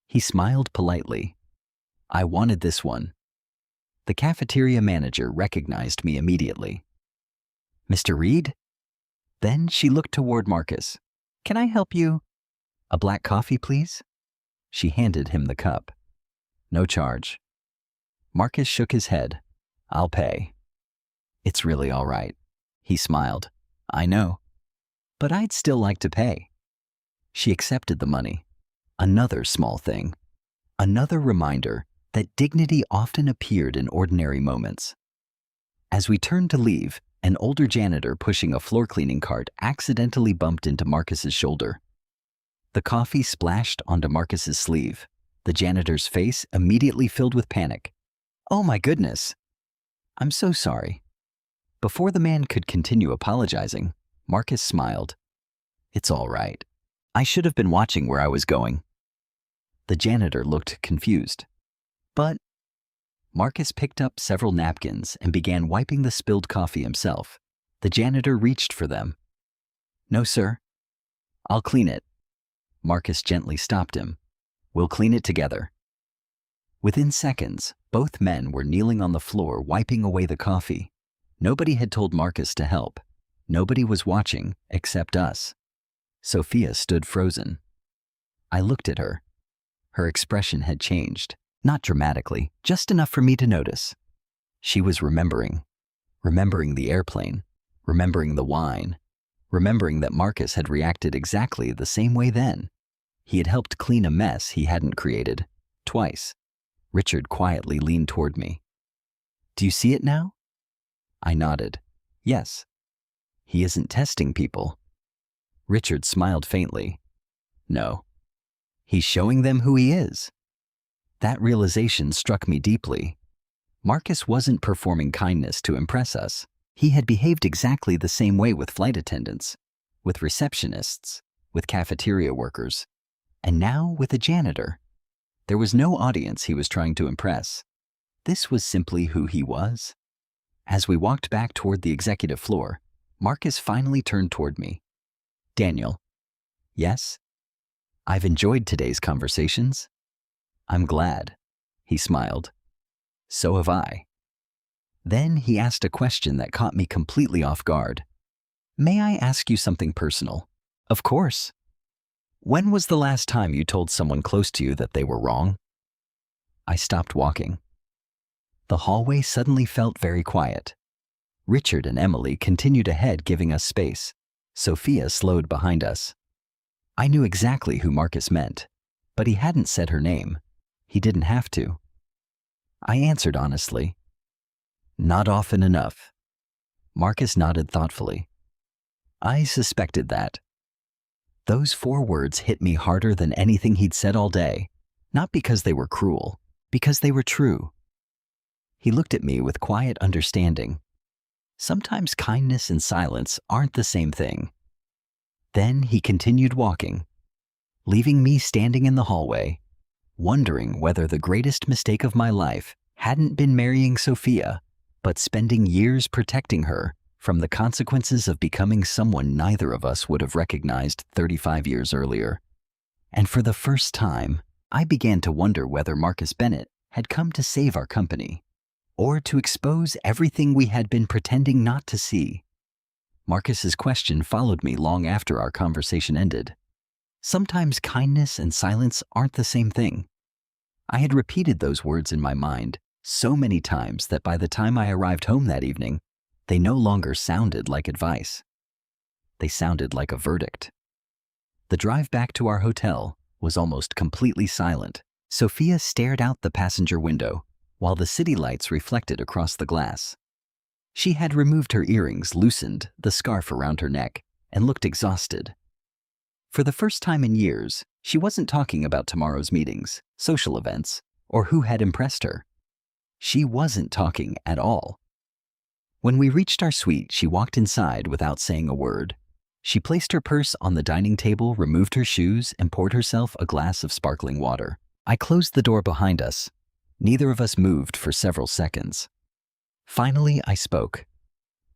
He smiled politely. "I wanted this one." The cafeteria manager recognized me immediately. "Mr. Reed?" Then she looked toward Marcus. "Can I help you?" "A black coffee, please?" She handed him the cup. "No charge." Marcus shook his head. "I'll pay." "It's really all right." He smiled. "I know. But I'd still like to pay." She accepted the money. Another small thing. Another reminder that dignity often appeared in ordinary moments. As we turned to leave, an older janitor pushing a floor cleaning cart accidentally bumped into Marcus's shoulder. The coffee splashed onto Marcus's sleeve. The janitor's face immediately filled with panic. "Oh my goodness. I'm so sorry." Before the man could continue apologizing, Marcus smiled. "It's all right. I should have been watching where I was going." The janitor looked confused. But Marcus picked up several napkins and began wiping the spilled coffee himself. The janitor reached for them. "No, sir. I'll clean it." Marcus gently stopped him. "We'll clean it together." Within seconds, both men were kneeling on the floor wiping away the coffee. Nobody had told Marcus to help. Nobody was watching except us. Sophia stood frozen. I looked at her. Her expression had changed, not dramatically, just enough for me to notice. She was remembering the airplane, remembering the wine, remembering that Marcus had reacted exactly the same way then. He had helped clean a mess he hadn't created, twice. Richard quietly leaned toward me. "Do you see it now?" I nodded. Yes. He isn't testing people. Richard smiled faintly. No. He's showing them who he is. That realization struck me deeply. Marcus wasn't performing kindness to impress us. He had behaved exactly the same way with flight attendants, with receptionists, with cafeteria workers, and now with a janitor. There was no audience he was trying to impress. This was simply who he was. As we walked back toward the executive floor, Marcus finally turned toward me. Daniel. Yes? I've enjoyed today's conversations. I'm glad. He smiled. So have I. Then he asked a question that caught me completely off guard. May I ask you something personal? Of course. When was the last time you told someone close to you that they were wrong? I stopped walking. The hallway suddenly felt very quiet. Richard and Emily continued ahead, giving us space. Sophia slowed behind us. I knew exactly who Marcus meant, but he hadn't said her name. He didn't have to. I answered honestly. Not often enough. Marcus nodded thoughtfully. I suspected that. Those 4 words hit me harder than anything he'd said all day, not because they were cruel, because they were true. He looked at me with quiet understanding. Sometimes kindness and silence aren't the same thing. Then he continued walking, leaving me standing in the hallway, wondering whether the greatest mistake of my life hadn't been marrying Sophia, but spending years protecting her from the consequences of becoming someone neither of us would have recognized 35 years earlier. And for the first time, I began to wonder whether Marcus Bennett had come to save our company, or to expose everything we had been pretending not to see. Marcus's question followed me long after our conversation ended. Sometimes kindness and silence aren't the same thing. I had repeated those words in my mind so many times that by the time I arrived home that evening, they no longer sounded like advice. They sounded like a verdict. The drive back to our hotel was almost completely silent. Sophia stared out the passenger window while the city lights reflected across the glass. She had removed her earrings, loosened the scarf around her neck, and looked exhausted. For the first time in years, she wasn't talking about tomorrow's meetings, social events, or who had impressed her. She wasn't talking at all. When we reached our suite, she walked inside without saying a word. She placed her purse on the dining table, removed her shoes, and poured herself a glass of sparkling water. I closed the door behind us. Neither of us moved for several seconds. Finally, I spoke.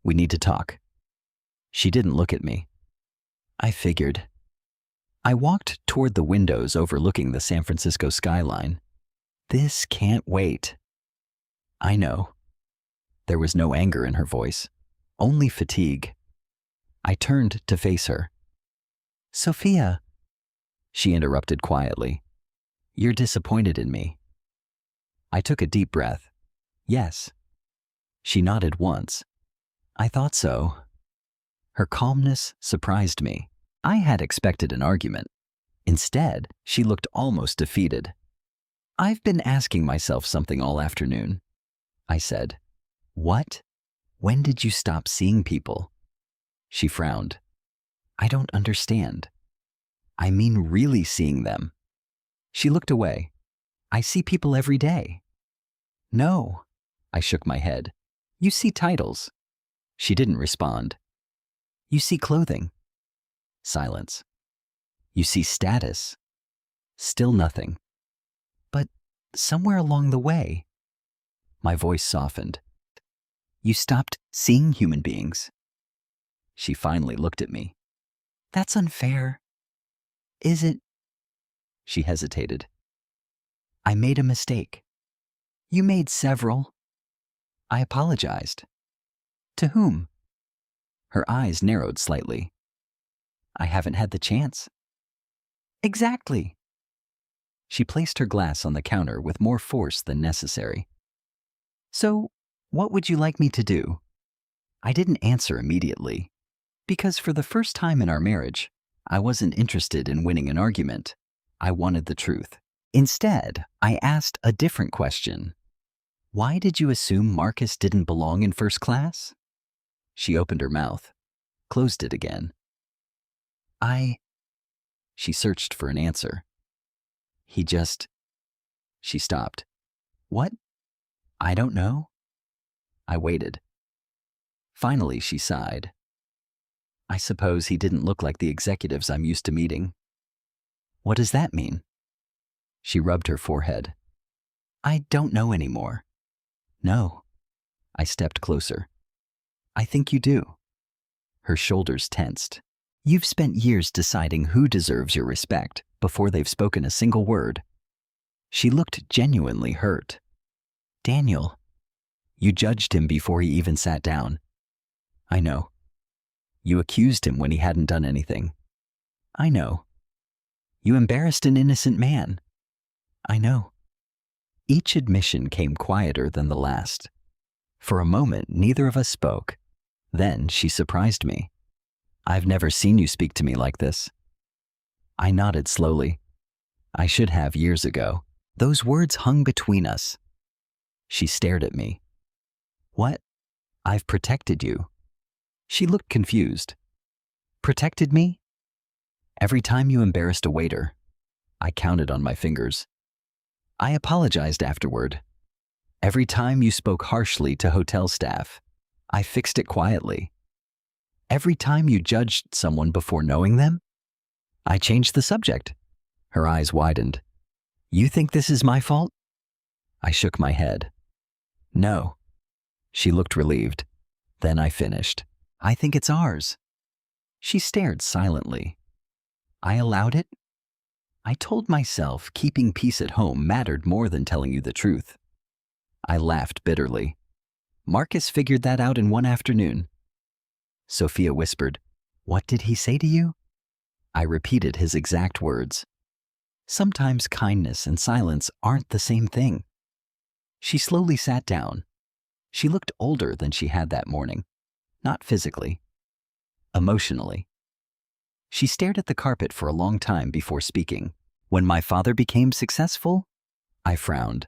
We need to talk. She didn't look at me. I figured. I walked toward the windows overlooking the San Francisco skyline. This can't wait. I know. There was no anger in her voice, only fatigue. I turned to face her. Sophia, she interrupted quietly. You're disappointed in me. I took a deep breath. Yes. She nodded once. I thought so. Her calmness surprised me. I had expected an argument. Instead, she looked almost defeated. I've been asking myself something all afternoon, I said. What? When did you stop seeing people? She frowned. I don't understand. I mean really seeing them. She looked away. I see people every day. No, I shook my head. You see titles. She didn't respond. You see clothing. Silence. You see status. Still nothing. But somewhere along the way, my voice softened. You stopped seeing human beings. She finally looked at me. That's unfair. Is it? She hesitated. I made a mistake. You made several. I apologized. To whom? Her eyes narrowed slightly. I haven't had the chance. Exactly. She placed her glass on the counter with more force than necessary. So, what would you like me to do? I didn't answer immediately, because for the first time in our marriage, I wasn't interested in winning an argument. I wanted the truth. Instead, I asked a different question. Why did you assume Marcus didn't belong in first class? She opened her mouth, closed it again. She searched for an answer. She stopped. What? I don't know. I waited. Finally, she sighed. I suppose he didn't look like the executives I'm used to meeting. What does that mean? She rubbed her forehead. I don't know anymore. No. I stepped closer. I think you do. Her shoulders tensed. You've spent years deciding who deserves your respect before they've spoken a single word. She looked genuinely hurt. Daniel, you judged him before he even sat down. I know. You accused him when he hadn't done anything. I know. You embarrassed an innocent man. I know. Each admission came quieter than the last. For a moment, neither of us spoke. Then she surprised me. I've never seen you speak to me like this. I nodded slowly. I should have years ago. Those words hung between us. She stared at me. What? I've protected you. She looked confused. Protected me? Every time you embarrassed a waiter, I counted on my fingers. I apologized afterward. Every time you spoke harshly to hotel staff, I fixed it quietly. Every time you judged someone before knowing them, I changed the subject. Her eyes widened. You think this is my fault? I shook my head. No. She looked relieved. Then I finished. I think it's ours. She stared silently. I allowed it? I told myself keeping peace at home mattered more than telling you the truth. I laughed bitterly. Marcus figured that out in one afternoon. Sophia whispered, What did he say to you? I repeated his exact words. Sometimes kindness and silence aren't the same thing. She slowly sat down. She looked older than she had that morning. Not physically. Emotionally. She stared at the carpet for a long time before speaking. When my father became successful, I frowned.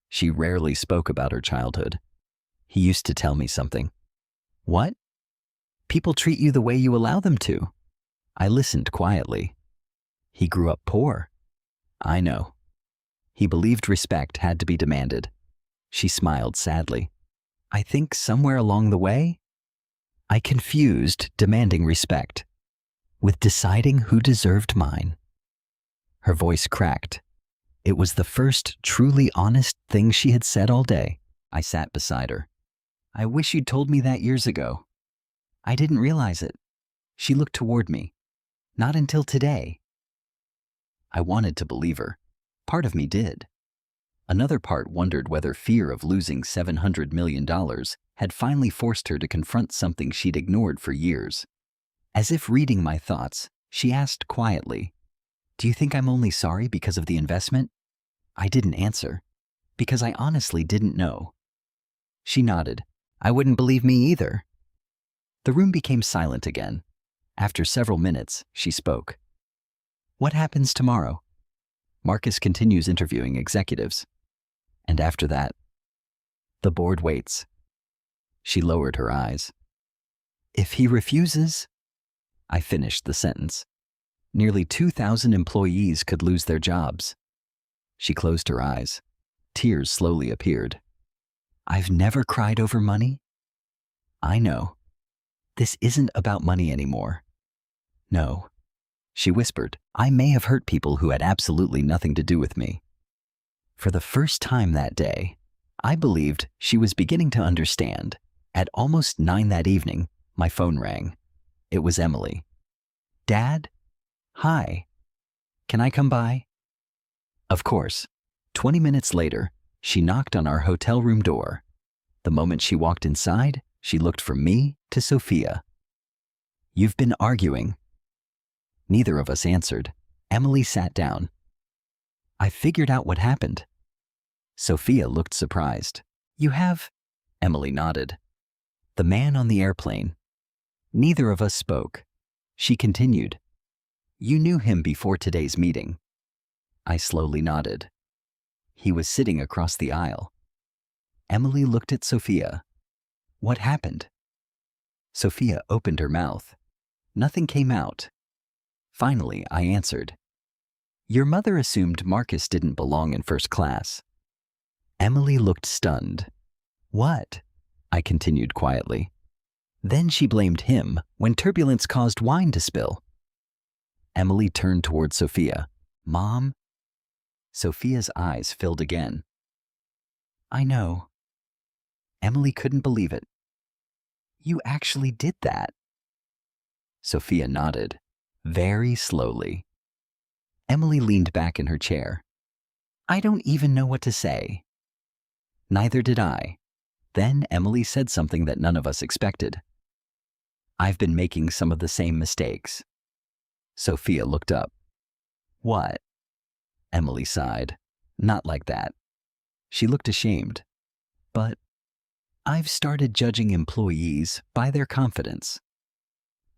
She rarely spoke about her childhood. He used to tell me something. What? People treat you the way you allow them to. I listened quietly. He grew up poor. I know. He believed respect had to be demanded. She smiled sadly. I think somewhere along the way, I confused demanding respect with deciding who deserved mine. Her voice cracked. It was the first truly honest thing she had said all day. I sat beside her. I wish you'd told me that years ago. I didn't realize it. She looked toward me. Not until today. I wanted to believe her. Part of me did. Another part wondered whether fear of losing $700 million had finally forced her to confront something she'd ignored for years. As if reading my thoughts, she asked quietly, Do you think I'm only sorry because of the investment? I didn't answer, because I honestly didn't know. She nodded. I wouldn't believe me either. The room became silent again. After several minutes, she spoke. What happens tomorrow? Marcus continues interviewing executives. And after that, the board waits. She lowered her eyes. If he refuses, I finished the sentence. Nearly 2,000 employees could lose their jobs. She closed her eyes. Tears slowly appeared. I've never cried over money. I know. This isn't about money anymore. No. She whispered, I may have hurt people who had absolutely nothing to do with me. For the first time that day, I believed she was beginning to understand. At almost 9 that evening, my phone rang. It was Emily. Dad? Hi. Can I come by? Of course. 20 minutes later, she knocked on our hotel room door. The moment she walked inside, she looked from me to Sophia. You've been arguing. Neither of us answered. Emily sat down. I figured out what happened. Sophia looked surprised. You have? Emily nodded. The man on the airplane. Neither of us spoke. She continued. You knew him before today's meeting. I slowly nodded. He was sitting across the aisle. Emily looked at Sophia. What happened? Sophia opened her mouth. Nothing came out. Finally, I answered. Your mother assumed Marcus didn't belong in first class. Emily looked stunned. What? I continued quietly. Then she blamed him when turbulence caused wine to spill. Emily turned toward Sophia. Mom? Sophia's eyes filled again. I know. Emily couldn't believe it. You actually did that. Sophia nodded, very slowly. Emily leaned back in her chair. I don't even know what to say. Neither did I. Then Emily said something that none of us expected. I've been making some of the same mistakes. Sophia looked up. What? Emily sighed. Not like that. She looked ashamed. But I've started judging employees by their confidence,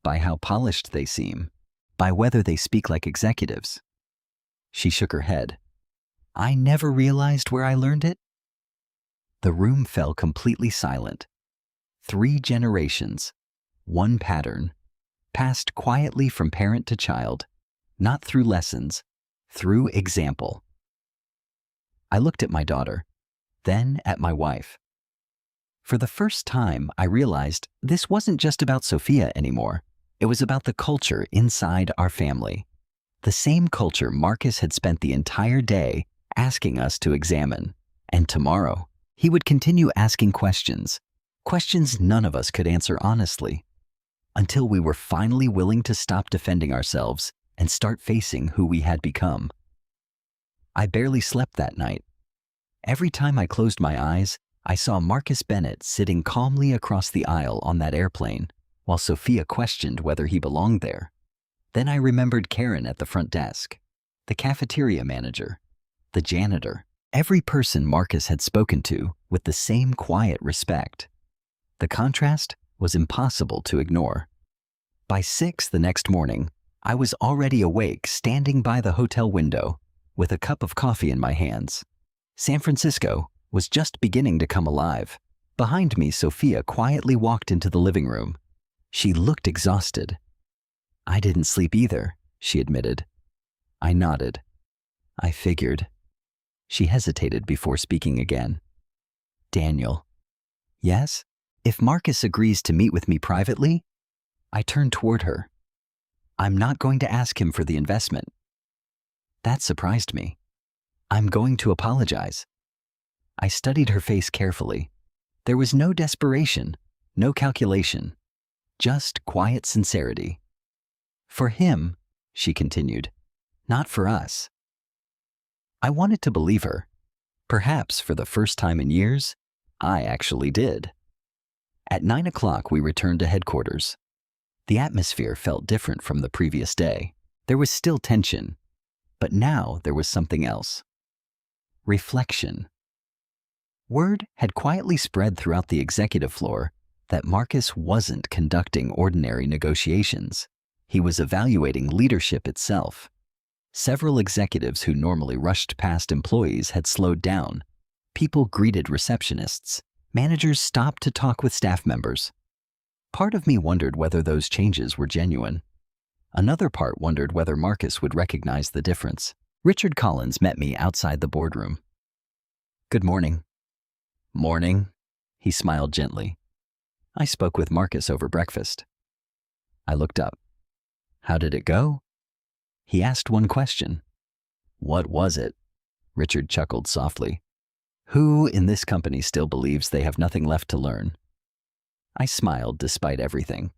by how polished they seem, by whether they speak like executives. She shook her head. I never realized where I learned it. The room fell completely silent. 3 generations, one pattern, passed quietly from parent to child, not through lessons, through example. I looked at my daughter, then at my wife. For the first time, I realized this wasn't just about Sophia anymore. It was about the culture inside our family. The same culture Marcus had spent the entire day asking us to examine. And tomorrow, he would continue asking questions none of us could answer honestly, until we were finally willing to stop defending ourselves and start facing who we had become. I barely slept that night. Every time I closed my eyes, I saw Marcus Bennett sitting calmly across the aisle on that airplane, while Sophia questioned whether he belonged there. Then I remembered Karen at the front desk, the cafeteria manager, the janitor, every person Marcus had spoken to with the same quiet respect. The contrast was impossible to ignore. By 6 the next morning, I was already awake, standing by the hotel window with a cup of coffee in my hands. San Francisco was just beginning to come alive. Behind me, Sophia quietly walked into the living room. She looked exhausted. I didn't sleep either, she admitted. I nodded. I figured. She hesitated before speaking again. Daniel. Yes? If Marcus agrees to meet with me privately? I turned toward her. I'm not going to ask him for the investment. That surprised me. I'm going to apologize. I studied her face carefully. There was no desperation, no calculation, just quiet sincerity. For him, she continued, not for us. I wanted to believe her. Perhaps for the first time in years, I actually did. At 9 o'clock, we returned to headquarters. The atmosphere felt different from the previous day. There was still tension, but now there was something else. Reflection. Word had quietly spread throughout the executive floor that Marcus wasn't conducting ordinary negotiations. He was evaluating leadership itself. Several executives who normally rushed past employees had slowed down. People greeted receptionists. Managers stopped to talk with staff members. Part of me wondered whether those changes were genuine. Another part wondered whether Marcus would recognize the difference. Richard Collins met me outside the boardroom. Good morning. Morning, he smiled gently. I spoke with Marcus over breakfast. I looked up. How did it go? He asked one question. What was it? Richard chuckled softly. Who in this company still believes they have nothing left to learn? I smiled despite everything.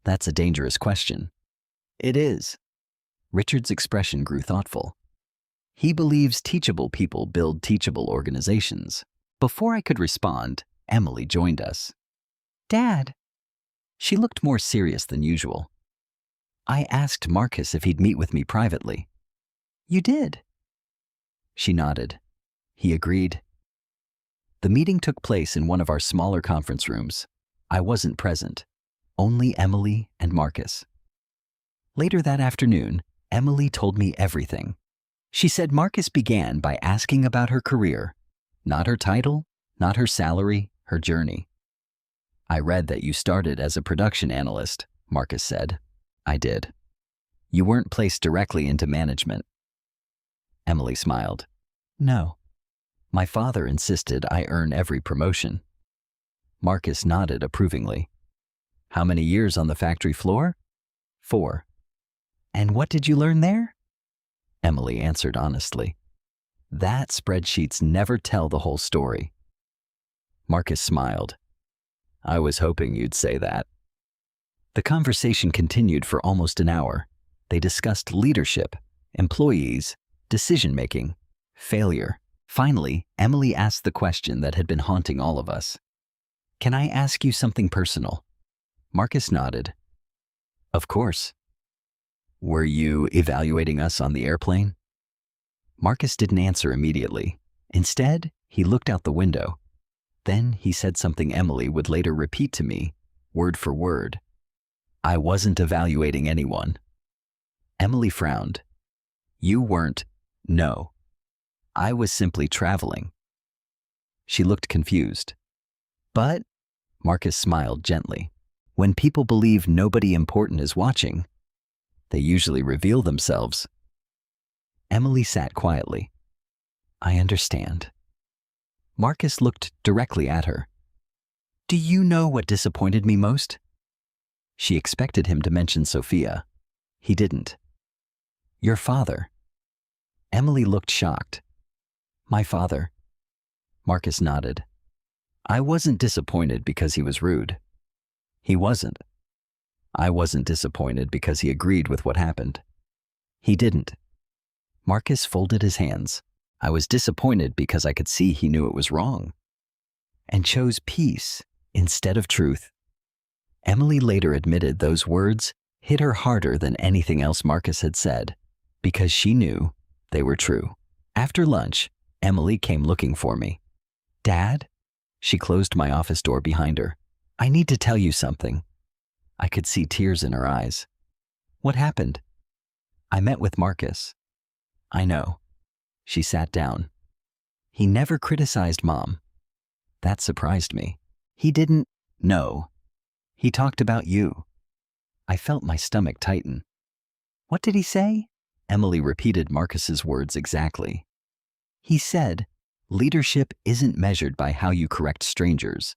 That's a dangerous question. It is. Richard's expression grew thoughtful. He believes teachable people build teachable organizations. Before I could respond, Emily joined us. Dad. She looked more serious than usual. I asked Marcus if he'd meet with me privately. You did. She nodded. He agreed. The meeting took place in one of our smaller conference rooms. I wasn't present, only Emily and Marcus. Later that afternoon, Emily told me everything. She said Marcus began by asking about her career, not her title, not her salary, her journey. I read that you started as a production analyst, Marcus said. I did. You weren't placed directly into management. Emily smiled. No. My father insisted I earn every promotion. Marcus nodded approvingly. How many years on the factory floor? 4. And what did you learn there? Emily answered honestly. That spreadsheets never tell the whole story. Marcus smiled. I was hoping you'd say that. The conversation continued for almost an hour. They discussed leadership, employees, decision-making, failure. Finally, Emily asked the question that had been haunting all of us. Can I ask you something personal? Marcus nodded. Of course. Were you evaluating us on the airplane? Marcus didn't answer immediately. Instead, he looked out the window. Then he said something Emily would later repeat to me, word for word. I wasn't evaluating anyone. Emily frowned. You weren't. No. I was simply traveling. She looked confused. But, Marcus smiled gently, when people believe nobody important is watching, they usually reveal themselves. Emily sat quietly. I understand. Marcus looked directly at her. Do you know what disappointed me most? She expected him to mention Sophia. He didn't. Your father. Emily looked shocked. My father. Marcus nodded. I wasn't disappointed because he was rude. He wasn't. I wasn't disappointed because he agreed with what happened. He didn't. Marcus folded his hands. I was disappointed because I could see he knew it was wrong and chose peace instead of truth. Emily later admitted those words hit her harder than anything else Marcus had said because she knew they were true. After lunch, Emily came looking for me. Dad? She closed my office door behind her. I need to tell you something. I could see tears in her eyes. What happened? I met with Marcus. I know. She sat down. He never criticized Mom. That surprised me. He didn't. No. He talked about you. I felt my stomach tighten. What did he say? Emily repeated Marcus's words exactly. He said, leadership isn't measured by how you correct strangers.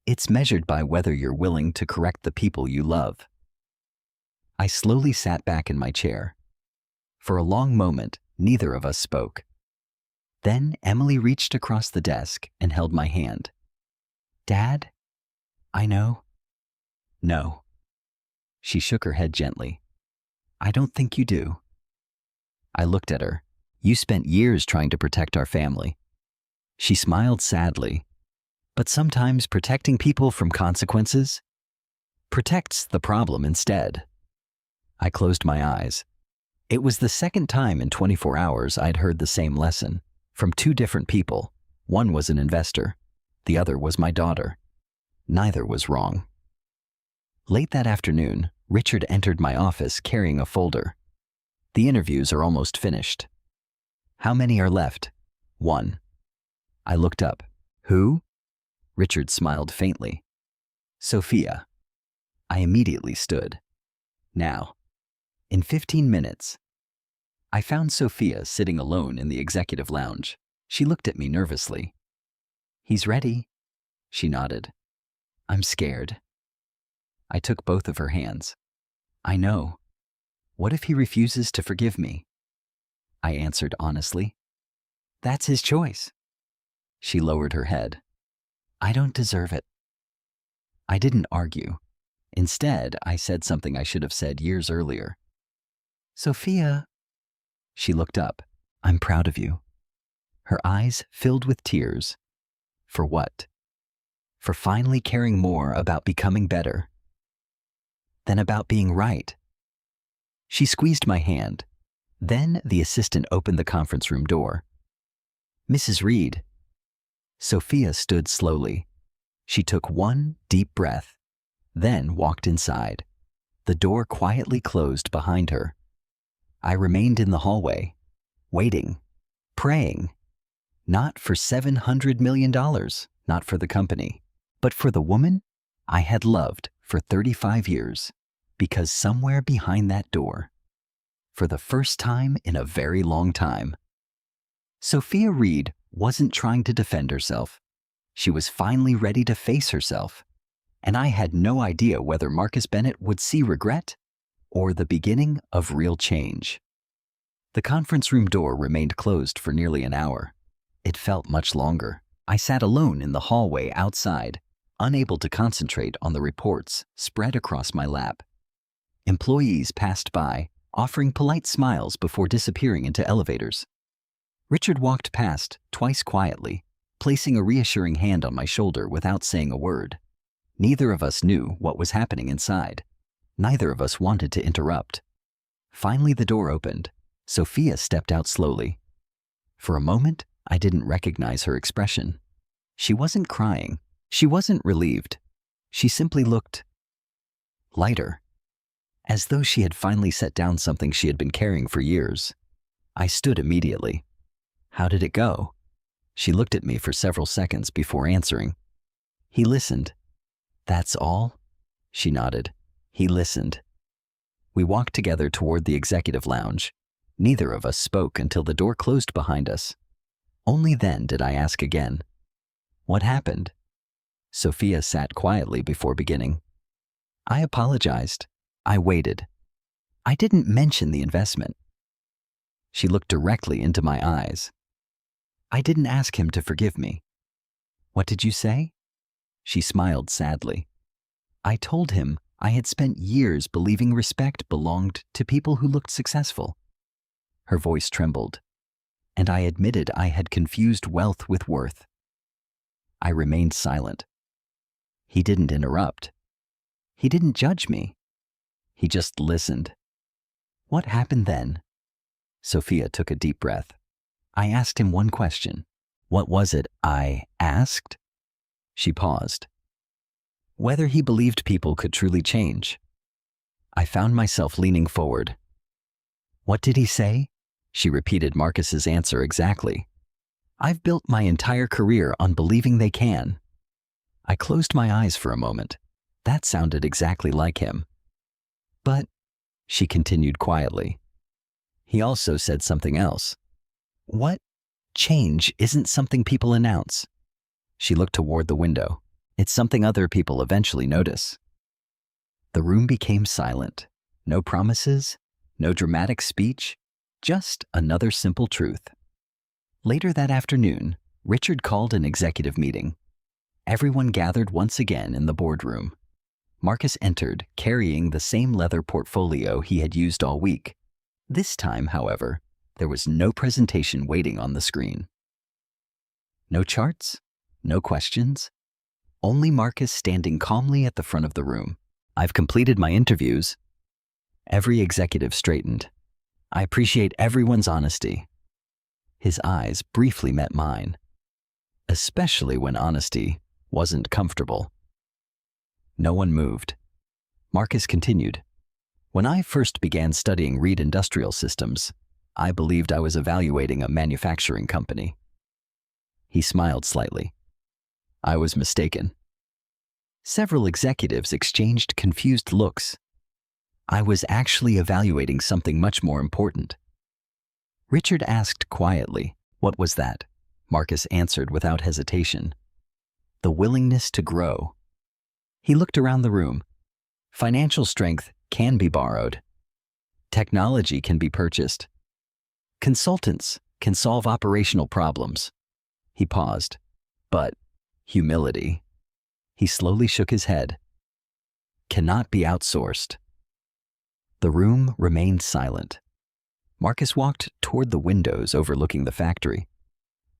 It's measured by whether you're willing to correct the people you love. I slowly sat back in my chair. For a long moment, neither of us spoke. Then Emily reached across the desk and held my hand. Dad? I know. No. She shook her head gently. I don't think you do. I looked at her. You spent years trying to protect our family. She smiled sadly. But sometimes protecting people from consequences protects the problem instead. I closed my eyes. It was the second time in 24 hours I'd heard the same lesson from 2 different people. One was an investor. The other was my daughter. Neither was wrong. Late that afternoon, Richard entered my office carrying a folder. The interviews are almost finished. How many are left? 1. I looked up. Who? Richard smiled faintly. Sophia. I immediately stood. Now. In 15 minutes. I found Sophia sitting alone in the executive lounge. She looked at me nervously. He's ready. She nodded. I'm scared. I took both of her hands. I know. What if he refuses to forgive me? I answered honestly. That's his choice. She lowered her head. I don't deserve it. I didn't argue. Instead, I said something I should have said years earlier. Sophia. She looked up. I'm proud of you. Her eyes filled with tears. For what? For finally caring more about becoming better than about being right. She squeezed my hand. Then the assistant opened the conference room door. Mrs. Reed. Sophia stood slowly. She took one deep breath, then walked inside. The door quietly closed behind her. I remained in the hallway, waiting, praying, not for $700 million, not for the company, but for the woman I had loved for 35 years, because somewhere behind that door, for the first time in a very long time, Sophia Reed wasn't trying to defend herself. She was finally ready to face herself, and I had no idea whether Marcus Bennett would see regret or the beginning of real change. The conference room door remained closed for nearly an hour. It felt much longer. I sat alone in the hallway outside, unable to concentrate on the reports spread across my lap. Employees passed by, offering polite smiles before disappearing into elevators. Richard walked past twice quietly, placing a reassuring hand on my shoulder without saying a word. Neither of us knew what was happening inside. Neither of us wanted to interrupt. Finally, the door opened. Sophia stepped out slowly. For a moment, I didn't recognize her expression. She wasn't crying. She wasn't relieved. She simply looked lighter, as though she had finally set down something she had been carrying for years. I stood immediately. "How did it go?" She looked at me for several seconds before answering. "He listened." "That's all?" She nodded. He listened. We walked together toward the executive lounge. Neither of us spoke until the door closed behind us. Only then did I ask again, "What happened?" Sophia sat quietly before beginning. I apologized. I waited. I didn't mention the investment. She looked directly into my eyes. I didn't ask him to forgive me. "What did you say?" She smiled sadly. I told him I had spent years believing respect belonged to people who looked successful. Her voice trembled, and I admitted I had confused wealth with worth. I remained silent. He didn't interrupt. He didn't judge me. He just listened. "What happened then?" Sophia took a deep breath. I asked him one question. "What was it I asked?" She paused. Whether he believed people could truly change. I found myself leaning forward. "What did he say?" She repeated Marcus's answer exactly. "I've built my entire career on believing they can." I closed my eyes for a moment. That sounded exactly like him. "But," she continued quietly, "he also said something else. What? Change isn't something people announce." She looked toward the window. "It's something other people eventually notice." The room became silent. No promises, no dramatic speech, just another simple truth. Later that afternoon, Richard called an executive meeting. Everyone gathered once again in the boardroom. Marcus entered, carrying the same leather portfolio he had used all week. This time, however, there was no presentation waiting on the screen. No charts, no questions, only Marcus standing calmly at the front of the room. "I've completed my interviews." Every executive straightened. "I appreciate everyone's honesty." His eyes briefly met mine, especially when honesty wasn't comfortable. No one moved. Marcus continued. "When I first began studying Reed Industrial Systems, I believed I was evaluating a manufacturing company." He smiled slightly. I was mistaken. Several executives exchanged confused looks. I was actually evaluating something much more important. Richard asked quietly, "What was that?" Marcus answered without hesitation. "The willingness to grow." He looked around the room. "Financial strength can be borrowed. Technology can be purchased. Consultants can solve operational problems." He paused. "But humility," he slowly shook his head, "cannot be outsourced." The room remained silent. Marcus walked toward the windows overlooking the factory.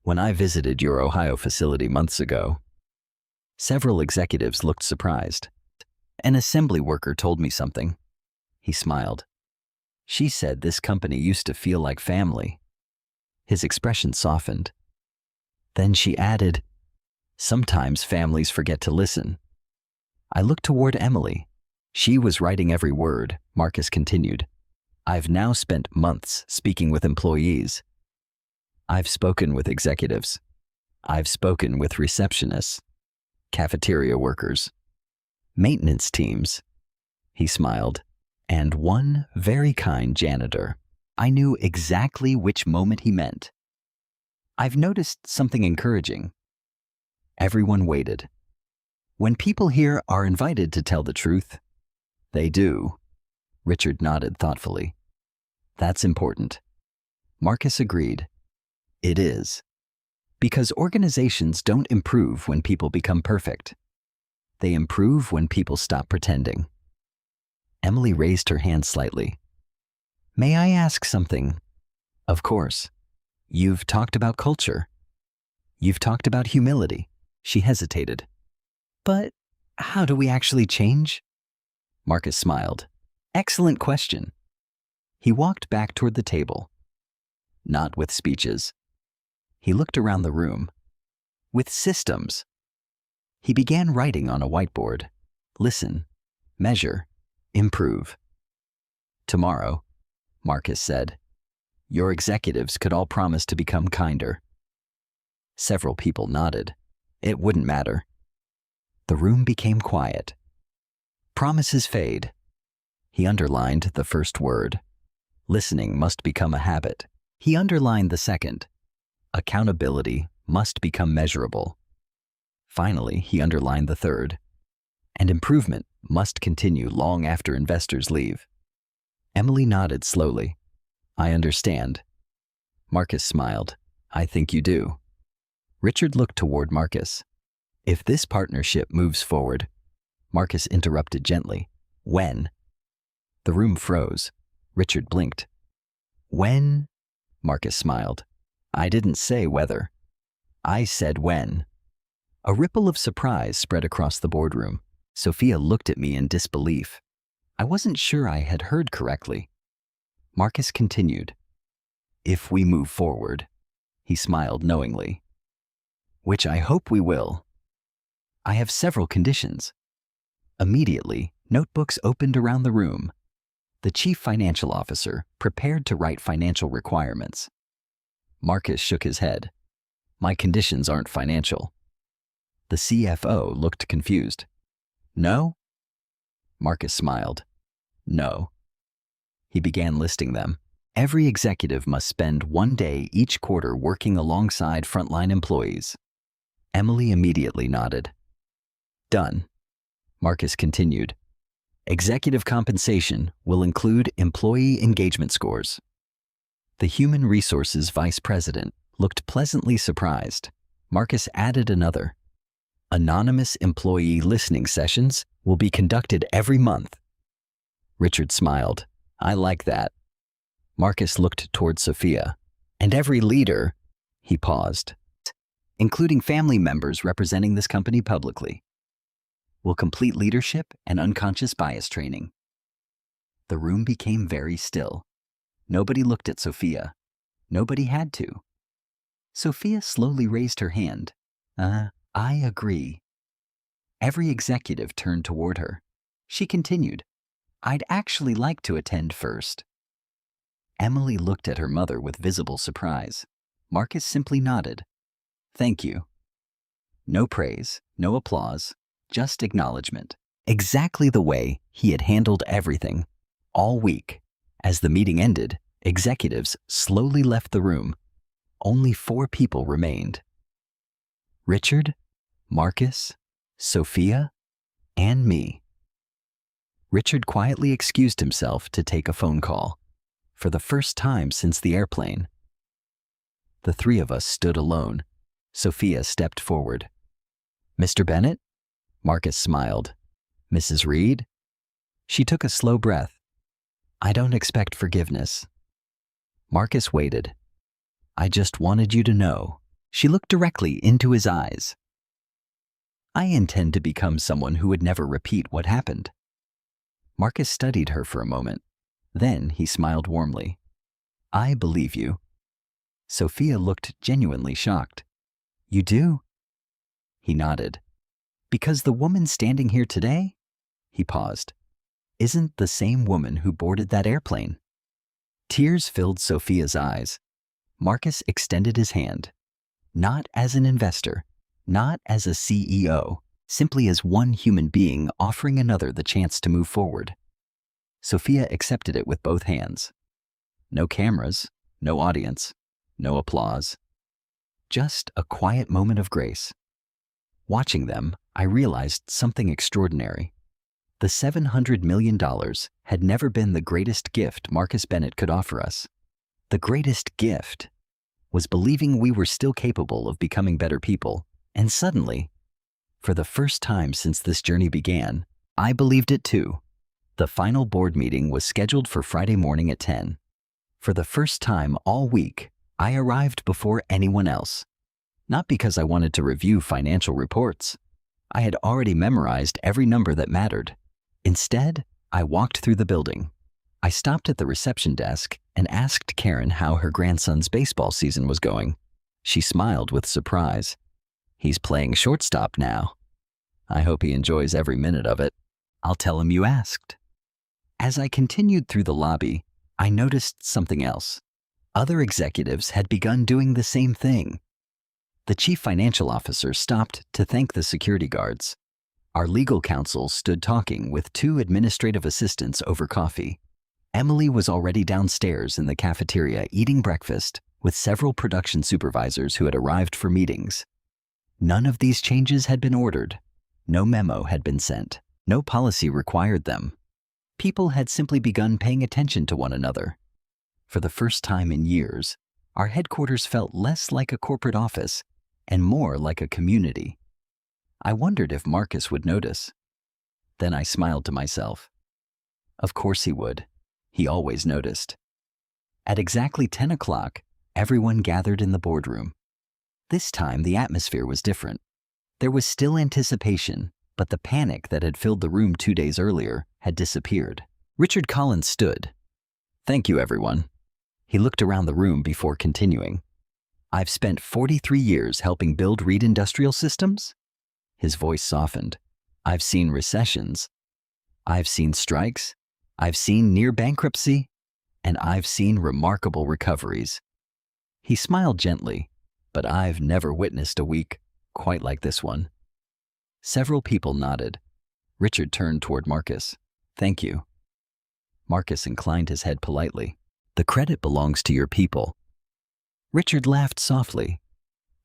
"When I visited your Ohio facility months ago, several executives looked surprised. An assembly worker told me something." He smiled. "She said this company used to feel like family." His expression softened. Then she added, "Sometimes families forget to listen." I looked toward Emily. She was writing every word. Marcus continued. "I've now spent months speaking with employees. I've spoken with executives. I've spoken with receptionists. cafeteria workers, maintenance teams. He smiled. And one very kind janitor. I knew exactly which moment he meant. I've noticed something encouraging. Everyone waited. When people here are invited to tell the truth, they do. Richard nodded thoughtfully. That's important. Marcus agreed. It is. Because organizations don't improve when people become perfect. They improve when people stop pretending. Emily raised her hand slightly. May I ask something? Of course. You've talked about culture. You've talked about humility. She hesitated. But how do we actually change? Marcus smiled. Excellent question. He walked back toward the table. Not with speeches. He looked around the room. With systems. He began writing on a whiteboard. Listen, measure, improve. Tomorrow, Marcus said, your executives could all promise to become kinder. Several people nodded. It wouldn't matter. The room became quiet. Promises fade. He underlined the first word. Listening must become a habit. He underlined the second. Accountability must become measurable. Finally, he underlined the third. And improvement must continue long after investors leave. Emily nodded slowly. I understand. Marcus smiled. I think you do. Richard looked toward Marcus. If this partnership moves forward, Marcus interrupted gently. When? The room froze. Richard blinked. When? Marcus smiled. I didn't say whether. I said when. A ripple of surprise spread across the boardroom. Sophia looked at me in disbelief. I wasn't sure I had heard correctly. Marcus continued. If we move forward, he smiled knowingly. Which I hope we will. I have several conditions. Immediately, notebooks opened around the room. The chief financial officer prepared to write financial requirements. Marcus shook his head. My conditions aren't financial. The CFO looked confused. No? Marcus smiled. No. He began listing them. Every executive must spend 1 day each quarter working alongside frontline employees. Emily immediately nodded. Done. Marcus continued. Executive compensation will include employee engagement scores. The Human Resources Vice President looked pleasantly surprised. Marcus added another. Anonymous employee listening sessions will be conducted every month. Richard smiled. I like that. Marcus looked toward Sophia. And every leader, he paused, including family members representing this company publicly, will complete leadership and unconscious bias training. The room became very still. Nobody looked at Sophia. Nobody had to. Sophia slowly raised her hand. I agree. Every executive turned toward her. She continued, I'd actually like to attend first. Emily looked at her mother with visible surprise. Marcus simply nodded. Thank you. No praise, no applause, just acknowledgement. Exactly the way he had handled everything, all week. As the meeting ended, executives slowly left the room. Only 4 people remained. Richard, Marcus, Sophia, and me. Richard quietly excused himself to take a phone call, for the first time since the airplane. The 3 of us stood alone. Sophia stepped forward. Mr. Bennett? Marcus smiled. Mrs. Reed? She took a slow breath. I don't expect forgiveness. Marcus waited. I just wanted you to know. She looked directly into his eyes. I intend to become someone who would never repeat what happened. Marcus studied her for a moment. Then he smiled warmly. I believe you. Sophia looked genuinely shocked. You do? He nodded. Because the woman standing here today, he paused, isn't the same woman who boarded that airplane. Tears filled Sophia's eyes. Marcus extended his hand. Not as an investor, not as a CEO, simply as one human being offering another the chance to move forward. Sophia accepted it with both hands. No cameras, no audience, no applause. Just a quiet moment of grace. Watching them, I realized something extraordinary. The $700 million had never been the greatest gift Marcus Bennett could offer us. The greatest gift was believing we were still capable of becoming better people, and suddenly, for the first time since this journey began, I believed it too. The final board meeting was scheduled for Friday morning at 10. For the first time all week, I arrived before anyone else. Not because I wanted to review financial reports. I had already memorized every number that mattered. Instead, I walked through the building. I stopped at the reception desk and asked Karen how her grandson's baseball season was going. She smiled with surprise. He's playing shortstop now. I hope he enjoys every minute of it. I'll tell him you asked. As I continued through the lobby, I noticed something else. Other executives had begun doing the same thing. The chief financial officer stopped to thank the security guards. Our legal counsel stood talking with 2 administrative assistants over coffee. Emily was already downstairs in the cafeteria eating breakfast with several production supervisors who had arrived for meetings. None of these changes had been ordered. No memo had been sent. No policy required them. People had simply begun paying attention to one another. For the first time in years, our headquarters felt less like a corporate office and more like a community. I wondered if Marcus would notice. Then I smiled to myself. Of course he would. He always noticed. At exactly 10 o'clock, everyone gathered in the boardroom. This time, the atmosphere was different. There was still anticipation, but the panic that had filled the room 2 days earlier had disappeared. Richard Collins stood. Thank you, everyone. He looked around the room before continuing. I've spent 43 years helping build Reed Industrial Systems. His voice softened. I've seen recessions. I've seen strikes. I've seen near bankruptcy. And I've seen remarkable recoveries. He smiled gently, but I've never witnessed a week quite like this one. Several people nodded. Richard turned toward Marcus. Thank you. Marcus inclined his head politely. The credit belongs to your people. Richard laughed softly.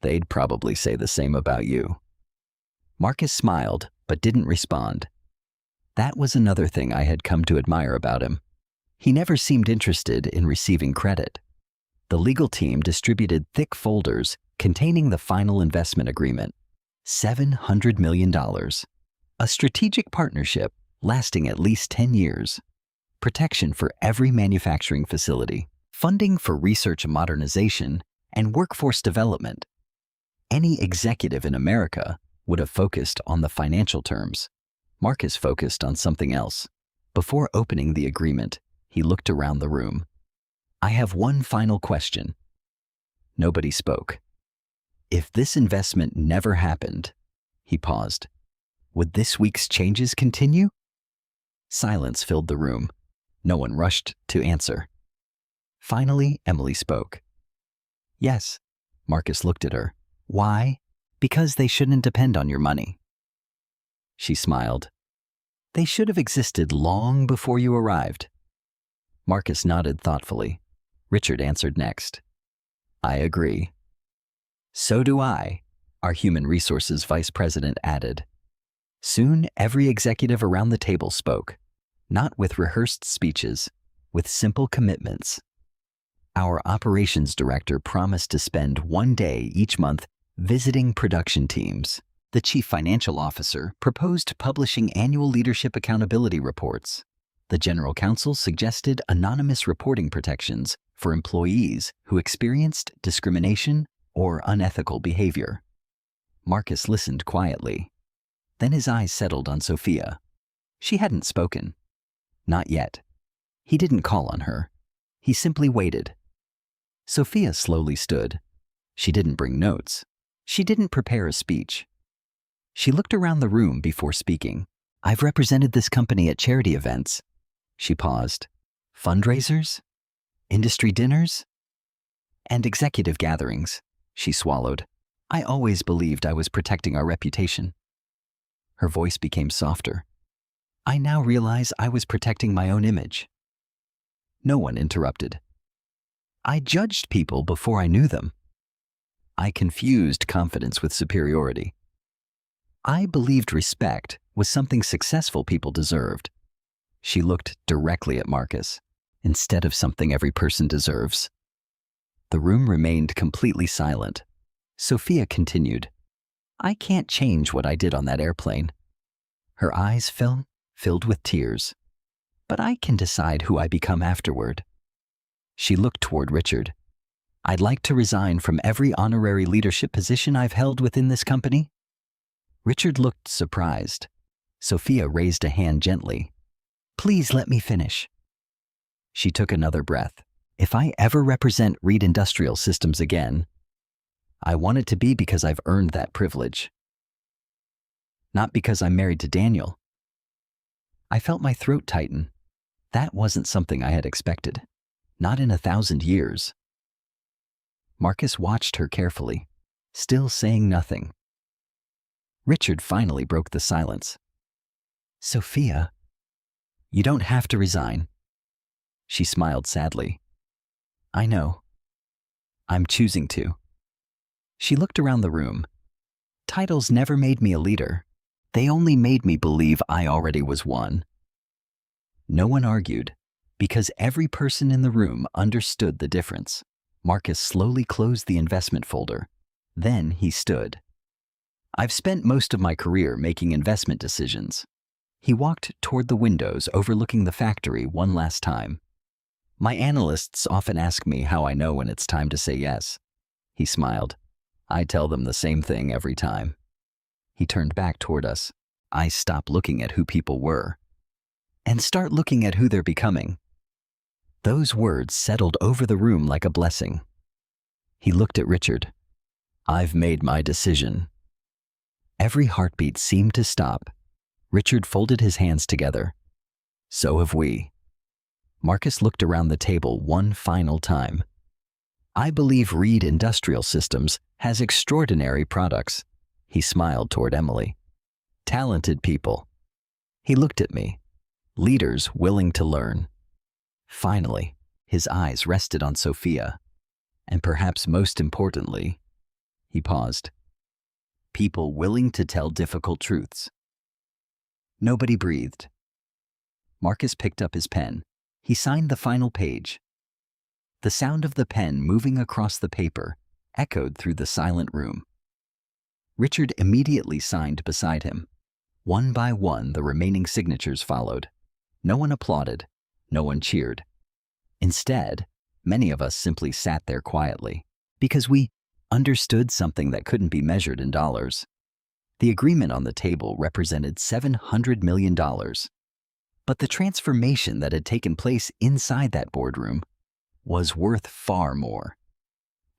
They'd probably say the same about you. Marcus smiled, but didn't respond. That was another thing I had come to admire about him. He never seemed interested in receiving credit. The legal team distributed thick folders containing the final investment agreement. $700 million. A strategic partnership lasting at least 10 years. Protection for every manufacturing facility. Funding for research and modernization and workforce development. Any executive in America would have focused on the financial terms. Marcus focused on something else. Before opening the agreement, he looked around the room. I have one final question. Nobody spoke. If this investment never happened, he paused, would this week's changes continue? Silence filled the room. No one rushed to answer. Finally, Emily spoke. Yes. Marcus looked at her. Why? Because they shouldn't depend on your money. She smiled. They should have existed long before you arrived. Marcus nodded thoughtfully. Richard answered next. I agree. So do I, our Human Resources Vice President added. Soon, every executive around the table spoke, not with rehearsed speeches, with simple commitments. Our operations director promised to spend 1 day each month visiting production teams. The chief financial officer proposed publishing annual leadership accountability reports. The general counsel suggested anonymous reporting protections for employees who experienced discrimination or unethical behavior. Marcus listened quietly. Then his eyes settled on Sophia. She hadn't spoken. Not yet. He didn't call on her. He simply waited. Sophia slowly stood. She didn't bring notes. She didn't prepare a speech. She looked around the room before speaking. I've represented this company at charity events. She paused. Fundraisers? Industry dinners? And executive gatherings. She swallowed. I always believed I was protecting our reputation. Her voice became softer. I now realize I was protecting my own image. No one interrupted. I judged people before I knew them. I confused confidence with superiority. I believed respect was something successful people deserved. She looked directly at Marcus, instead of something every person deserves. The room remained completely silent. Sophia continued, I can't change what I did on that airplane. Her eyes filled with tears. But I can decide who I become afterward. She looked toward Richard. I'd like to resign from every honorary leadership position I've held within this company. Richard looked surprised. Sophia raised a hand gently. Please let me finish. She took another breath. If I ever represent Reed Industrial Systems again, I want it to be because I've earned that privilege. Not because I'm married to Daniel. I felt my throat tighten. That wasn't something I had expected. Not in 1,000 years. Marcus watched her carefully, still saying nothing. Richard finally broke the silence. Sophia, you don't have to resign. She smiled sadly. I know. I'm choosing to. She looked around the room. Titles never made me a leader. They only made me believe I already was one. No one argued, because every person in the room understood the difference. Marcus slowly closed the investment folder. Then he stood. I've spent most of my career making investment decisions. He walked toward the windows overlooking the factory one last time. My analysts often ask me how I know when it's time to say yes. He smiled. I tell them the same thing every time. He turned back toward us. I stop looking at who people were and start looking at who they're becoming. Those words settled over the room like a blessing. He looked at Richard. I've made my decision. Every heartbeat seemed to stop. Richard folded his hands together. So have we. Marcus looked around the table one final time. I believe Reed Industrial Systems has extraordinary products. He smiled toward Emily. Talented people. He looked at me. Leaders willing to learn. Finally, his eyes rested on Sophia. And perhaps most importantly, he paused. People willing to tell difficult truths. Nobody breathed. Marcus picked up his pen. He signed the final page. The sound of the pen moving across the paper echoed through the silent room. Richard immediately signed beside him. One by one, the remaining signatures followed. No one applauded. No one cheered. Instead, many of us simply sat there quietly, because we understood something that couldn't be measured in dollars. The agreement on the table represented $700 million. But the transformation that had taken place inside that boardroom was worth far more.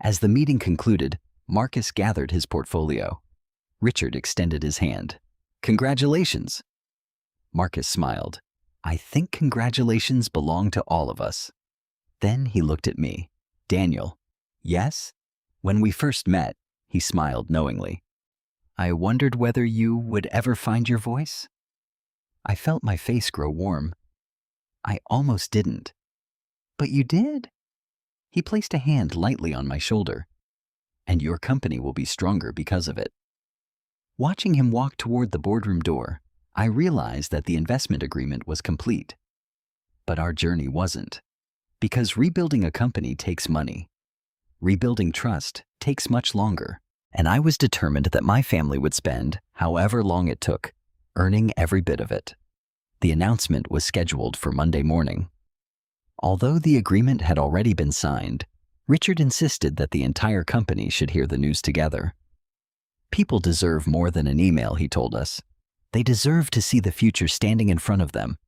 As the meeting concluded, Marcus gathered his portfolio. Richard extended his hand. Congratulations. Marcus smiled. I think congratulations belong to all of us. Then he looked at me. Daniel. Yes? When we first met, he smiled knowingly. I wondered whether you would ever find your voice. I felt my face grow warm. I almost didn't. But you did. He placed a hand lightly on my shoulder. And your company will be stronger because of it. Watching him walk toward the boardroom door, I realized that the investment agreement was complete. But our journey wasn't. Because rebuilding a company takes money. Rebuilding trust takes much longer. And I was determined that my family would spend however long it took, earning every bit of it. The announcement was scheduled for Monday morning. Although the agreement had already been signed, Richard insisted that the entire company should hear the news together. People deserve more than an email, he told us. They deserve to see the future standing in front of them.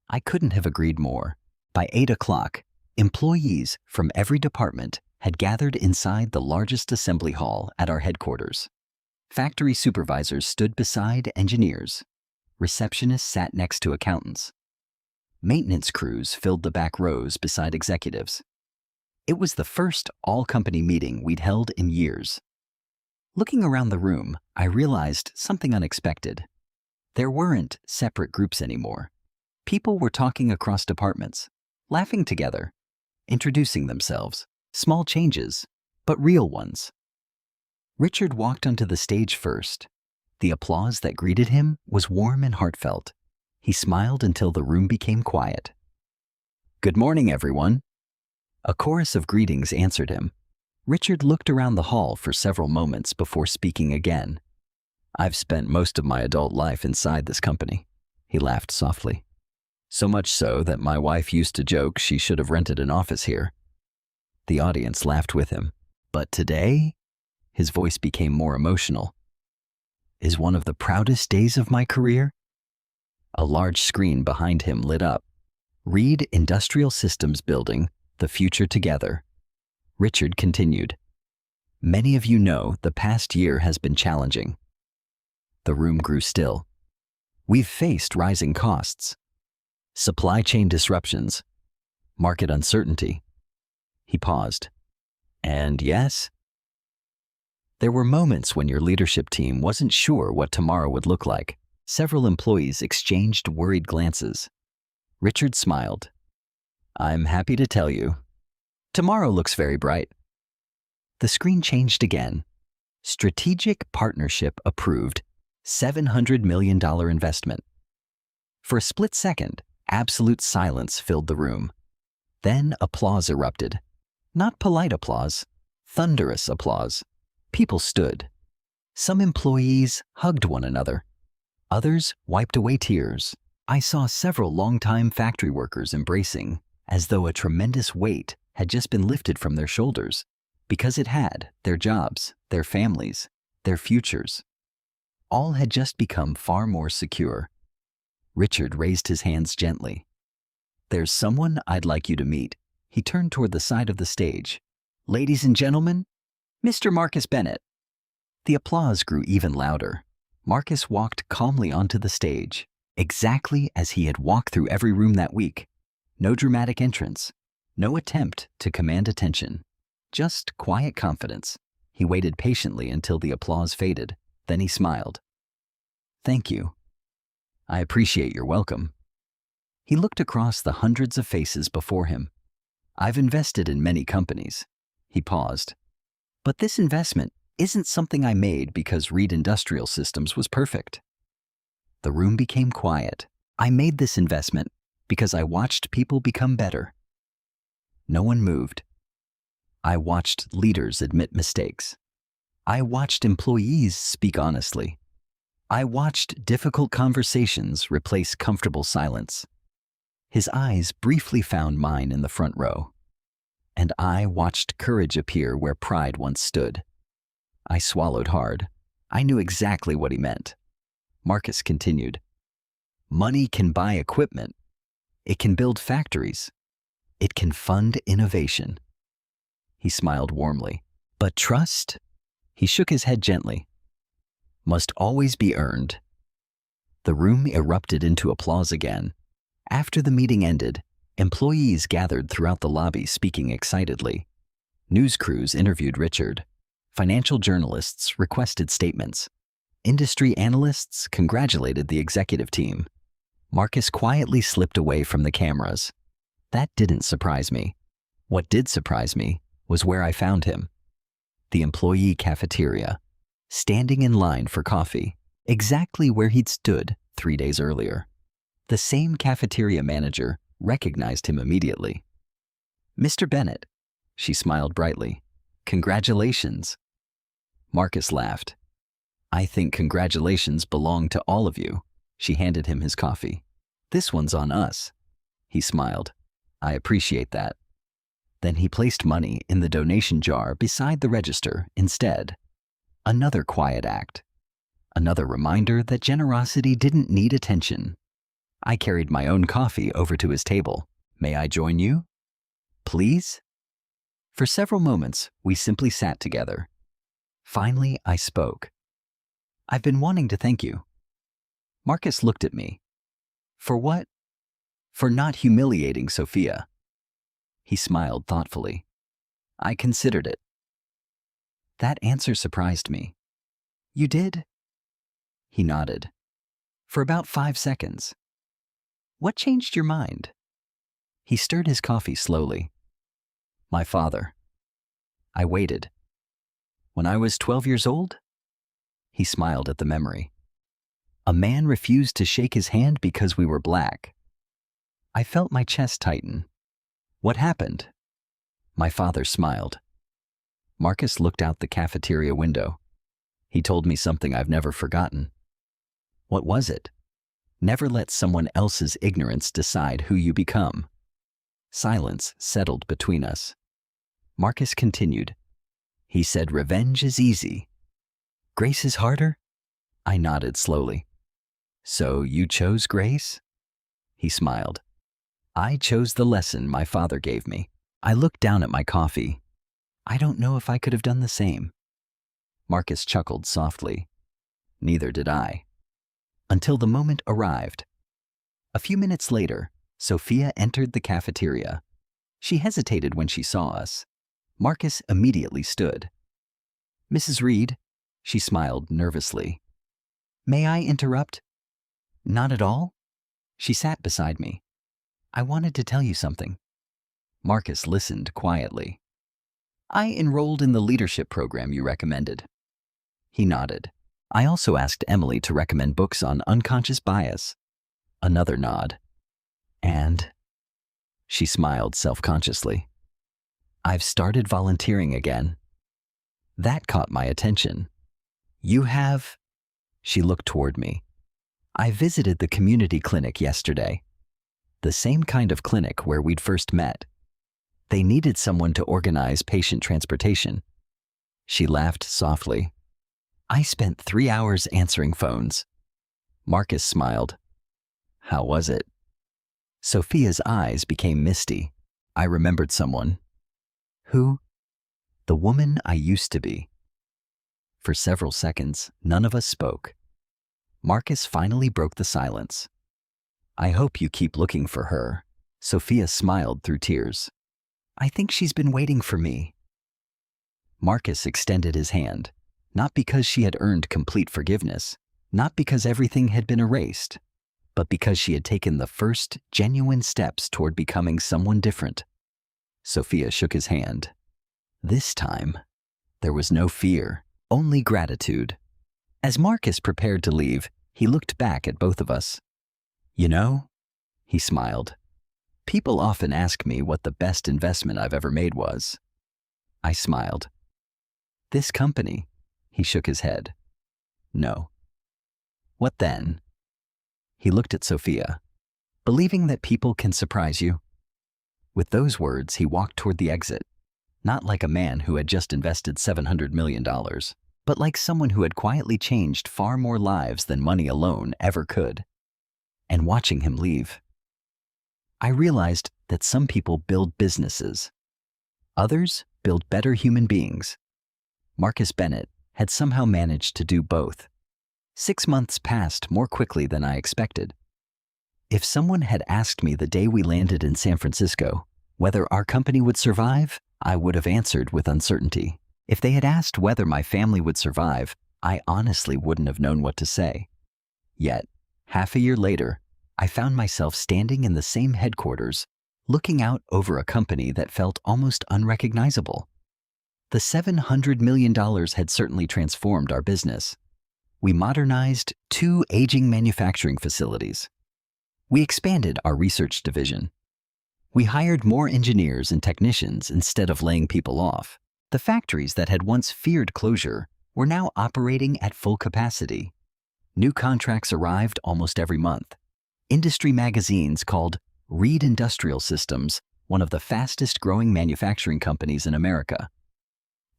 I couldn't have agreed more. By 8 o'clock, employees from every department had gathered inside the largest assembly hall at our headquarters. Factory supervisors stood beside engineers. Receptionists sat next to accountants. Maintenance crews filled the back rows beside executives. It was the first all-company meeting we'd held in years. Looking around the room, I realized something unexpected. There weren't separate groups anymore. People were talking across departments, laughing together, introducing themselves. Small changes, but real ones. Richard walked onto the stage first. The applause that greeted him was warm and heartfelt. He smiled until the room became quiet. "Good morning, everyone." A chorus of greetings answered him. Richard looked around the hall for several moments before speaking again. "I've spent most of my adult life inside this company." He laughed softly. "So much so that my wife used to joke she should have rented an office here." The audience laughed with him. "But today," his voice became more emotional, "is one of the proudest days of my career." A large screen behind him lit up. "Reed Industrial Systems Building, the future together." Richard continued. "Many of you know the past year has been challenging." The room grew still. "We've faced rising costs, supply chain disruptions, market uncertainty." He paused. "And yes, there were moments when your leadership team wasn't sure what tomorrow would look like." Several employees exchanged worried glances. Richard smiled. "I'm happy to tell you, tomorrow looks very bright." The screen changed again. "Strategic partnership approved, $700 million investment." For a split second, absolute silence filled the room. Then applause erupted. Not polite applause, thunderous applause. People stood. Some employees hugged one another. Others wiped away tears. I saw several longtime factory workers embracing, as though a tremendous weight had just been lifted from their shoulders, because it had. Their jobs, their families, their futures. All had just become far more secure. Richard raised his hands gently. "There's someone I'd like you to meet." He turned toward the side of the stage. "Ladies and gentlemen, Mr. Marcus Bennett." The applause grew even louder. Marcus walked calmly onto the stage, exactly as he had walked through every room that week. No dramatic entrance, no attempt to command attention, just quiet confidence. He waited patiently until the applause faded. Then he smiled. "Thank you. I appreciate your welcome." He looked across the hundreds of faces before him. "I've invested in many companies." He paused. "But this investment isn't something I made because Reed Industrial Systems was perfect." The room became quiet. "I made this investment because I watched people become better." No one moved. I watched leaders admit mistakes. I watched employees speak honestly. I watched difficult conversations replace comfortable silence. His eyes briefly found mine in the front row. And I watched courage appear where pride once stood. I swallowed hard. I knew exactly what he meant. Marcus continued. "Money can buy equipment. It can build factories. It can fund innovation." He smiled warmly. "But trust?" He shook his head gently. "Must always be earned." The room erupted into applause again. After the meeting ended, employees gathered throughout the lobby speaking excitedly. News crews interviewed Richard. Financial journalists requested statements. Industry analysts congratulated the executive team. Marcus quietly slipped away from the cameras. That didn't surprise me. What did surprise me was where I found him. The employee cafeteria, standing in line for coffee, exactly where he'd stood 3 days earlier. The same cafeteria manager recognized him immediately. "Mr. Bennett," she smiled brightly. "Congratulations." Marcus laughed. "I think congratulations belong to all of you." She handed him his coffee. "This one's on us." He smiled. "I appreciate that." Then he placed money in the donation jar beside the register instead. Another quiet act. Another reminder that generosity didn't need attention. I carried my own coffee over to his table. "May I join you?" "Please?" For several moments, we simply sat together. Finally, I spoke. "I've been wanting to thank you." Marcus looked at me. "For what?" "For not humiliating Sophia." He smiled thoughtfully. "I considered it." That answer surprised me. You did? He nodded. For about 5 seconds. What changed your mind? He stirred his coffee slowly. My father. I waited. When I was 12 years old? He smiled at the memory. A man refused to shake his hand because we were black. I felt my chest tighten. What happened? My father smiled. Marcus looked out the cafeteria window. He told me something I've never forgotten. What was it? Never let someone else's ignorance decide who you become. Silence settled between us. Marcus continued. He said revenge is easy. Grace is harder? I nodded slowly. So you chose grace? He smiled. I chose the lesson my father gave me. I looked down at my coffee. I don't know if I could have done the same. Marcus chuckled softly. Neither did I. Until the moment arrived. A few minutes later, Sophia entered the cafeteria. She hesitated when she saw us. Marcus immediately stood. Mrs. Reed, she smiled nervously. May I interrupt? Not at all. She sat beside me. I wanted to tell you something. Marcus listened quietly. I enrolled in the leadership program you recommended. He nodded. I also asked Emily to recommend books on unconscious bias. Another nod. And? She smiled self-consciously. I've started volunteering again. That caught my attention. You have? She looked toward me. I visited the community clinic yesterday. The same kind of clinic where we'd first met. They needed someone to organize patient transportation. She laughed softly. I spent 3 hours answering phones. Marcus smiled. How was it? Sophia's eyes became misty. I remembered someone. Who? The woman I used to be. For several seconds, none of us spoke. Marcus finally broke the silence. I hope you keep looking for her. Sophia smiled through tears. I think she's been waiting for me. Marcus extended his hand, not because she had earned complete forgiveness, not because everything had been erased, but because she had taken the first genuine steps toward becoming someone different. Sophia shook his hand. This time, there was no fear, only gratitude. As Marcus prepared to leave, he looked back at both of us. You know, he smiled. People often ask me what the best investment I've ever made was. I smiled. This company, he shook his head. No. What then? He looked at Sophia. Believing that people can surprise you. With those words, he walked toward the exit, not like a man who had just invested $700 million, but like someone who had quietly changed far more lives than money alone ever could. And watching him leave, I realized that some people build businesses. Others build better human beings. Marcus Bennett had somehow managed to do both. 6 months passed more quickly than I expected. If someone had asked me the day we landed in San Francisco whether our company would survive, I would have answered with uncertainty. If they had asked whether my family would survive, I honestly wouldn't have known what to say. Yet, half a year later, I found myself standing in the same headquarters, looking out over a company that felt almost unrecognizable. The $700 million had certainly transformed our business. We modernized 2 aging manufacturing facilities. We expanded our research division. We hired more engineers and technicians instead of laying people off. The factories that had once feared closure were now operating at full capacity. New contracts arrived almost every month. Industry magazines called Reed Industrial Systems one of the fastest growing manufacturing companies in America.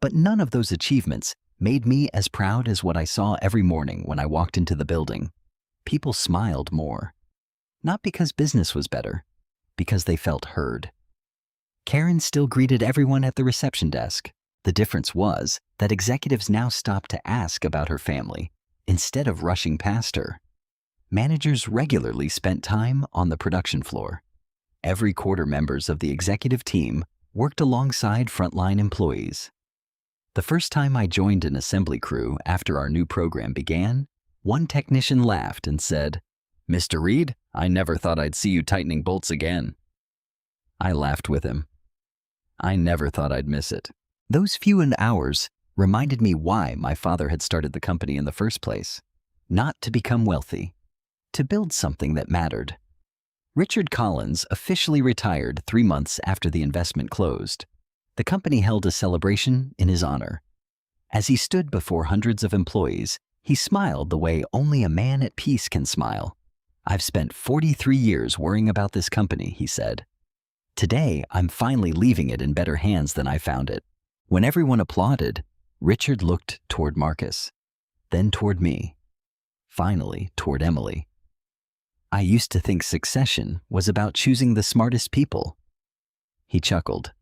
But none of those achievements made me as proud as what I saw every morning when I walked into the building. People smiled more. Not because business was better, because they felt heard. Karen still greeted everyone at the reception desk. The difference was that executives now stopped to ask about her family instead of rushing past her. Managers regularly spent time on the production floor. Every quarter, members of the executive team worked alongside frontline employees. The first time I joined an assembly crew after our new program began, one technician laughed and said, "Mr. Reed, I never thought I'd see you tightening bolts again." I laughed with him. I never thought I'd miss it. Those few hours reminded me why my father had started the company in the first place. Not to become wealthy, to build something that mattered. Richard Collins officially retired 3 months after the investment closed. The company held a celebration in his honor. As he stood before hundreds of employees, he smiled the way only a man at peace can smile. "I've spent 43 years worrying about this company," he said. "Today, I'm finally leaving it in better hands than I found it." When everyone applauded, Richard looked toward Marcus, then toward me, finally toward Emily. "I used to think succession was about choosing the smartest people." He chuckled.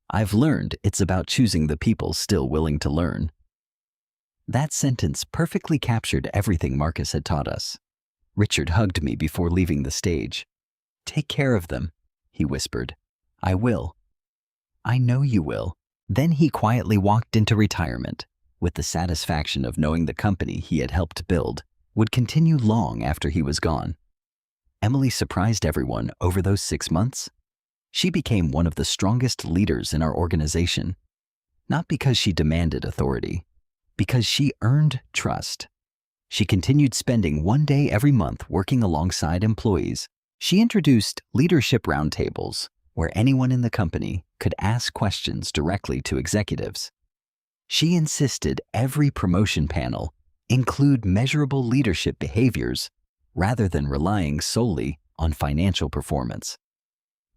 "I've learned it's about choosing the people still willing to learn." That sentence perfectly captured everything Marcus had taught us. Richard hugged me before leaving the stage. "Take care of them," he whispered. "I will." "I know you will." Then he quietly walked into retirement, with the satisfaction of knowing the company he had helped build would continue long after he was gone. Emily surprised everyone over those 6 months. She became one of the strongest leaders in our organization, not because she demanded authority, because she earned trust. She continued spending 1 day every month working alongside employees. She introduced leadership roundtables, where anyone in the company could ask questions directly to executives. She insisted every promotion panel include measurable leadership behaviors rather than relying solely on financial performance.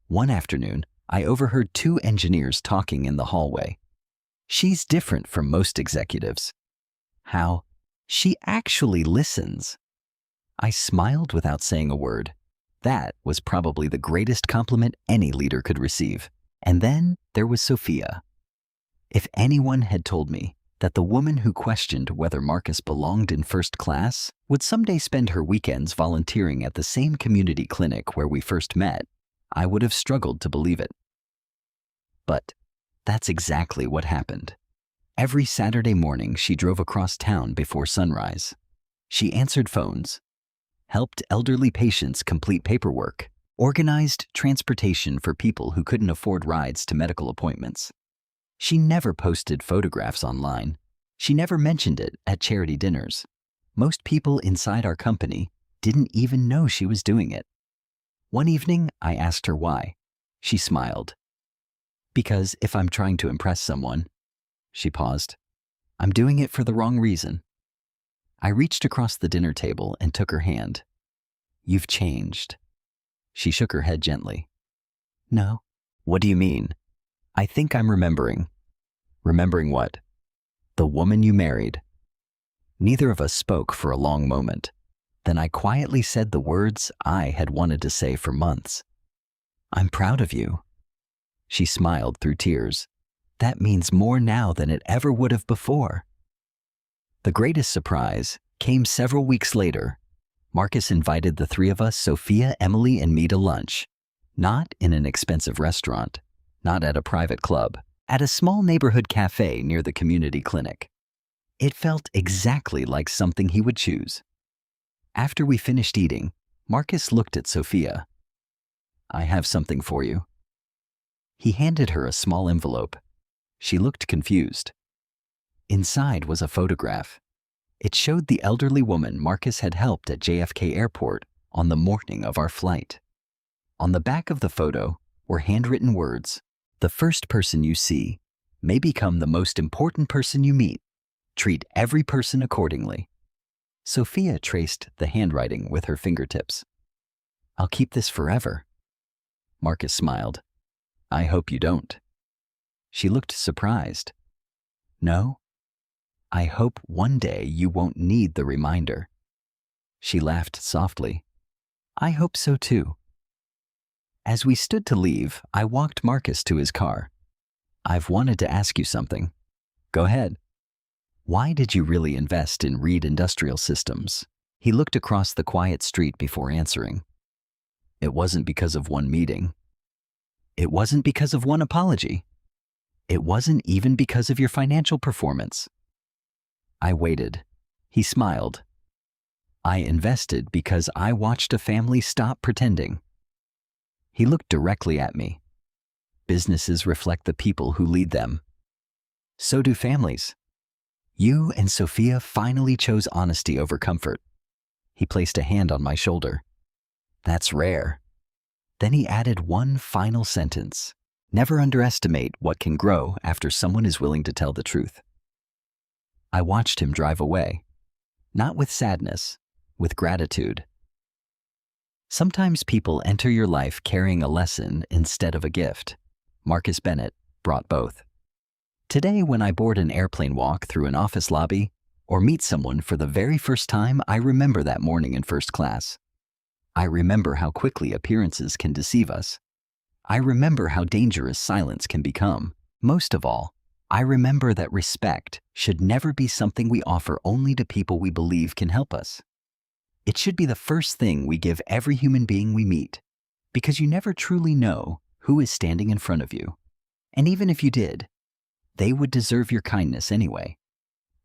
One afternoon, I overheard 2 engineers talking in the hallway. "She's different from most executives." "How?" "She actually listens." I smiled without saying a word. That was probably the greatest compliment any leader could receive. And then there was Sophia. If anyone had told me that the woman who questioned whether Marcus belonged in first class would someday spend her weekends volunteering at the same community clinic where we first met, I would have struggled to believe it. But that's exactly what happened. Every Saturday morning, she drove across town before sunrise. She answered phones, helped elderly patients complete paperwork, organized transportation for people who couldn't afford rides to medical appointments. She never posted photographs online. She never mentioned it at charity dinners. Most people inside our company didn't even know she was doing it. One evening, I asked her why. She smiled. "Because if I'm trying to impress someone," she paused, "I'm doing it for the wrong reason." I reached across the dinner table and took her hand. "You've changed." She shook her head gently. "No." "What do you mean?" "I think I'm remembering." "Remembering what?" "The woman you married." Neither of us spoke for a long moment. Then I quietly said the words I had wanted to say for months. "I'm proud of you." She smiled through tears. "That means more now than it ever would have before." The greatest surprise came several weeks later. Marcus invited the 3 of us, Sophia, Emily, and me, to lunch. Not in an expensive restaurant, not at a private club, at a small neighborhood cafe near the community clinic. It felt exactly like something he would choose. After we finished eating, Marcus looked at Sophia. "I have something for you." He handed her a small envelope. She looked confused. Inside was a photograph. It showed the elderly woman Marcus had helped at JFK Airport on the morning of our flight. On the back of the photo were handwritten words, "The first person you see may become the most important person you meet. Treat every person accordingly." Sophia traced the handwriting with her fingertips. "I'll keep this forever." Marcus smiled. "I hope you don't." She looked surprised. "No? I hope one day you won't need the reminder." She laughed softly. "I hope so too." As we stood to leave, I walked Marcus to his car. "I've wanted to ask you something." "Go ahead." "Why did you really invest in Reed Industrial Systems?" He looked across the quiet street before answering. "It wasn't because of one meeting. It wasn't because of one apology. It wasn't even because of your financial performance. I waited. He smiled. I invested because I watched a family stop pretending. He looked directly at me. Businesses reflect the people who lead them. So do families. You and Sophia finally chose honesty over comfort. He placed a hand on my shoulder. That's rare. Then he added one final sentence. Never underestimate what can grow after someone is willing to tell the truth. I watched him drive away, not with sadness, with gratitude. Sometimes people enter your life carrying a lesson instead of a gift. Marcus Bennett brought both. Today, when I board an airplane walk through an office lobby or meet someone for the very first time, I remember that morning in first class. I remember how quickly appearances can deceive us. I remember how dangerous silence can become. Most of all, I remember that respect should never be something we offer only to people we believe can help us. It should be the first thing we give every human being we meet, because you never truly know who is standing in front of you. And even if you did, they would deserve your kindness anyway.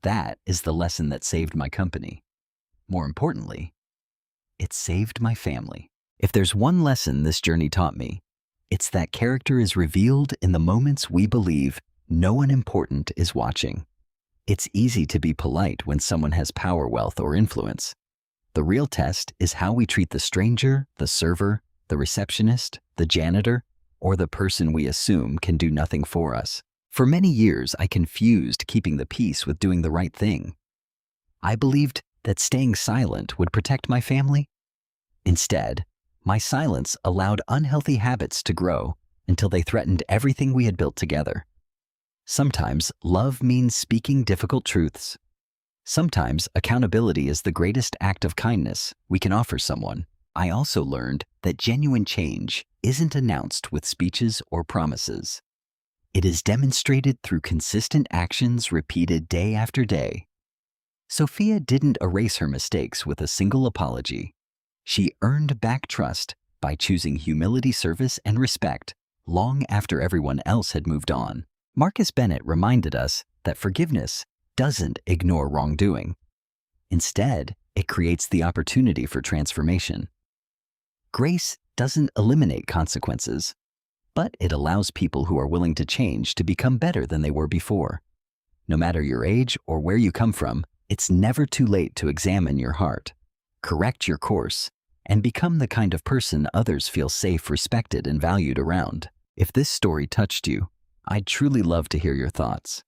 That is the lesson that saved my company. More importantly, it saved my family. If there's one lesson this journey taught me, it's that character is revealed in the moments we believe no one important is watching. It's easy to be polite when someone has power, wealth, or influence. The real test is how we treat the stranger, the server, the receptionist, the janitor, or the person we assume can do nothing for us. For many years, I confused keeping the peace with doing the right thing. I believed that staying silent would protect my family. Instead, my silence allowed unhealthy habits to grow until they threatened everything we had built together. Sometimes love means speaking difficult truths. Sometimes accountability is the greatest act of kindness we can offer someone. I also learned that genuine change isn't announced with speeches or promises. It is demonstrated through consistent actions repeated day after day. Sophia didn't erase her mistakes with a single apology. She earned back trust by choosing humility, service, and respect long after everyone else had moved on. Marcus Bennett reminded us that forgiveness doesn't ignore wrongdoing. Instead, it creates the opportunity for transformation. Grace doesn't eliminate consequences, but it allows people who are willing to change to become better than they were before. No matter your age or where you come from, it's never too late to examine your heart, correct your course, and become the kind of person others feel safe, respected, and valued around. If this story touched you, I'd truly love to hear your thoughts.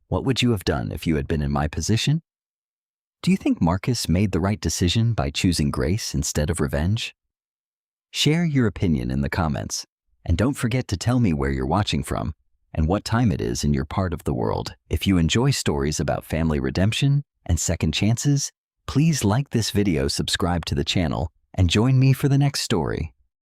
What would you have done if you had been in my position? Do you think Marcus made the right decision by choosing grace instead of revenge? Share your opinion in the comments, and don't forget to tell me where you're watching from and what time it is in your part of the world. If you enjoy stories about family redemption and second chances, please like this video, subscribe to the channel, and join me for the next story.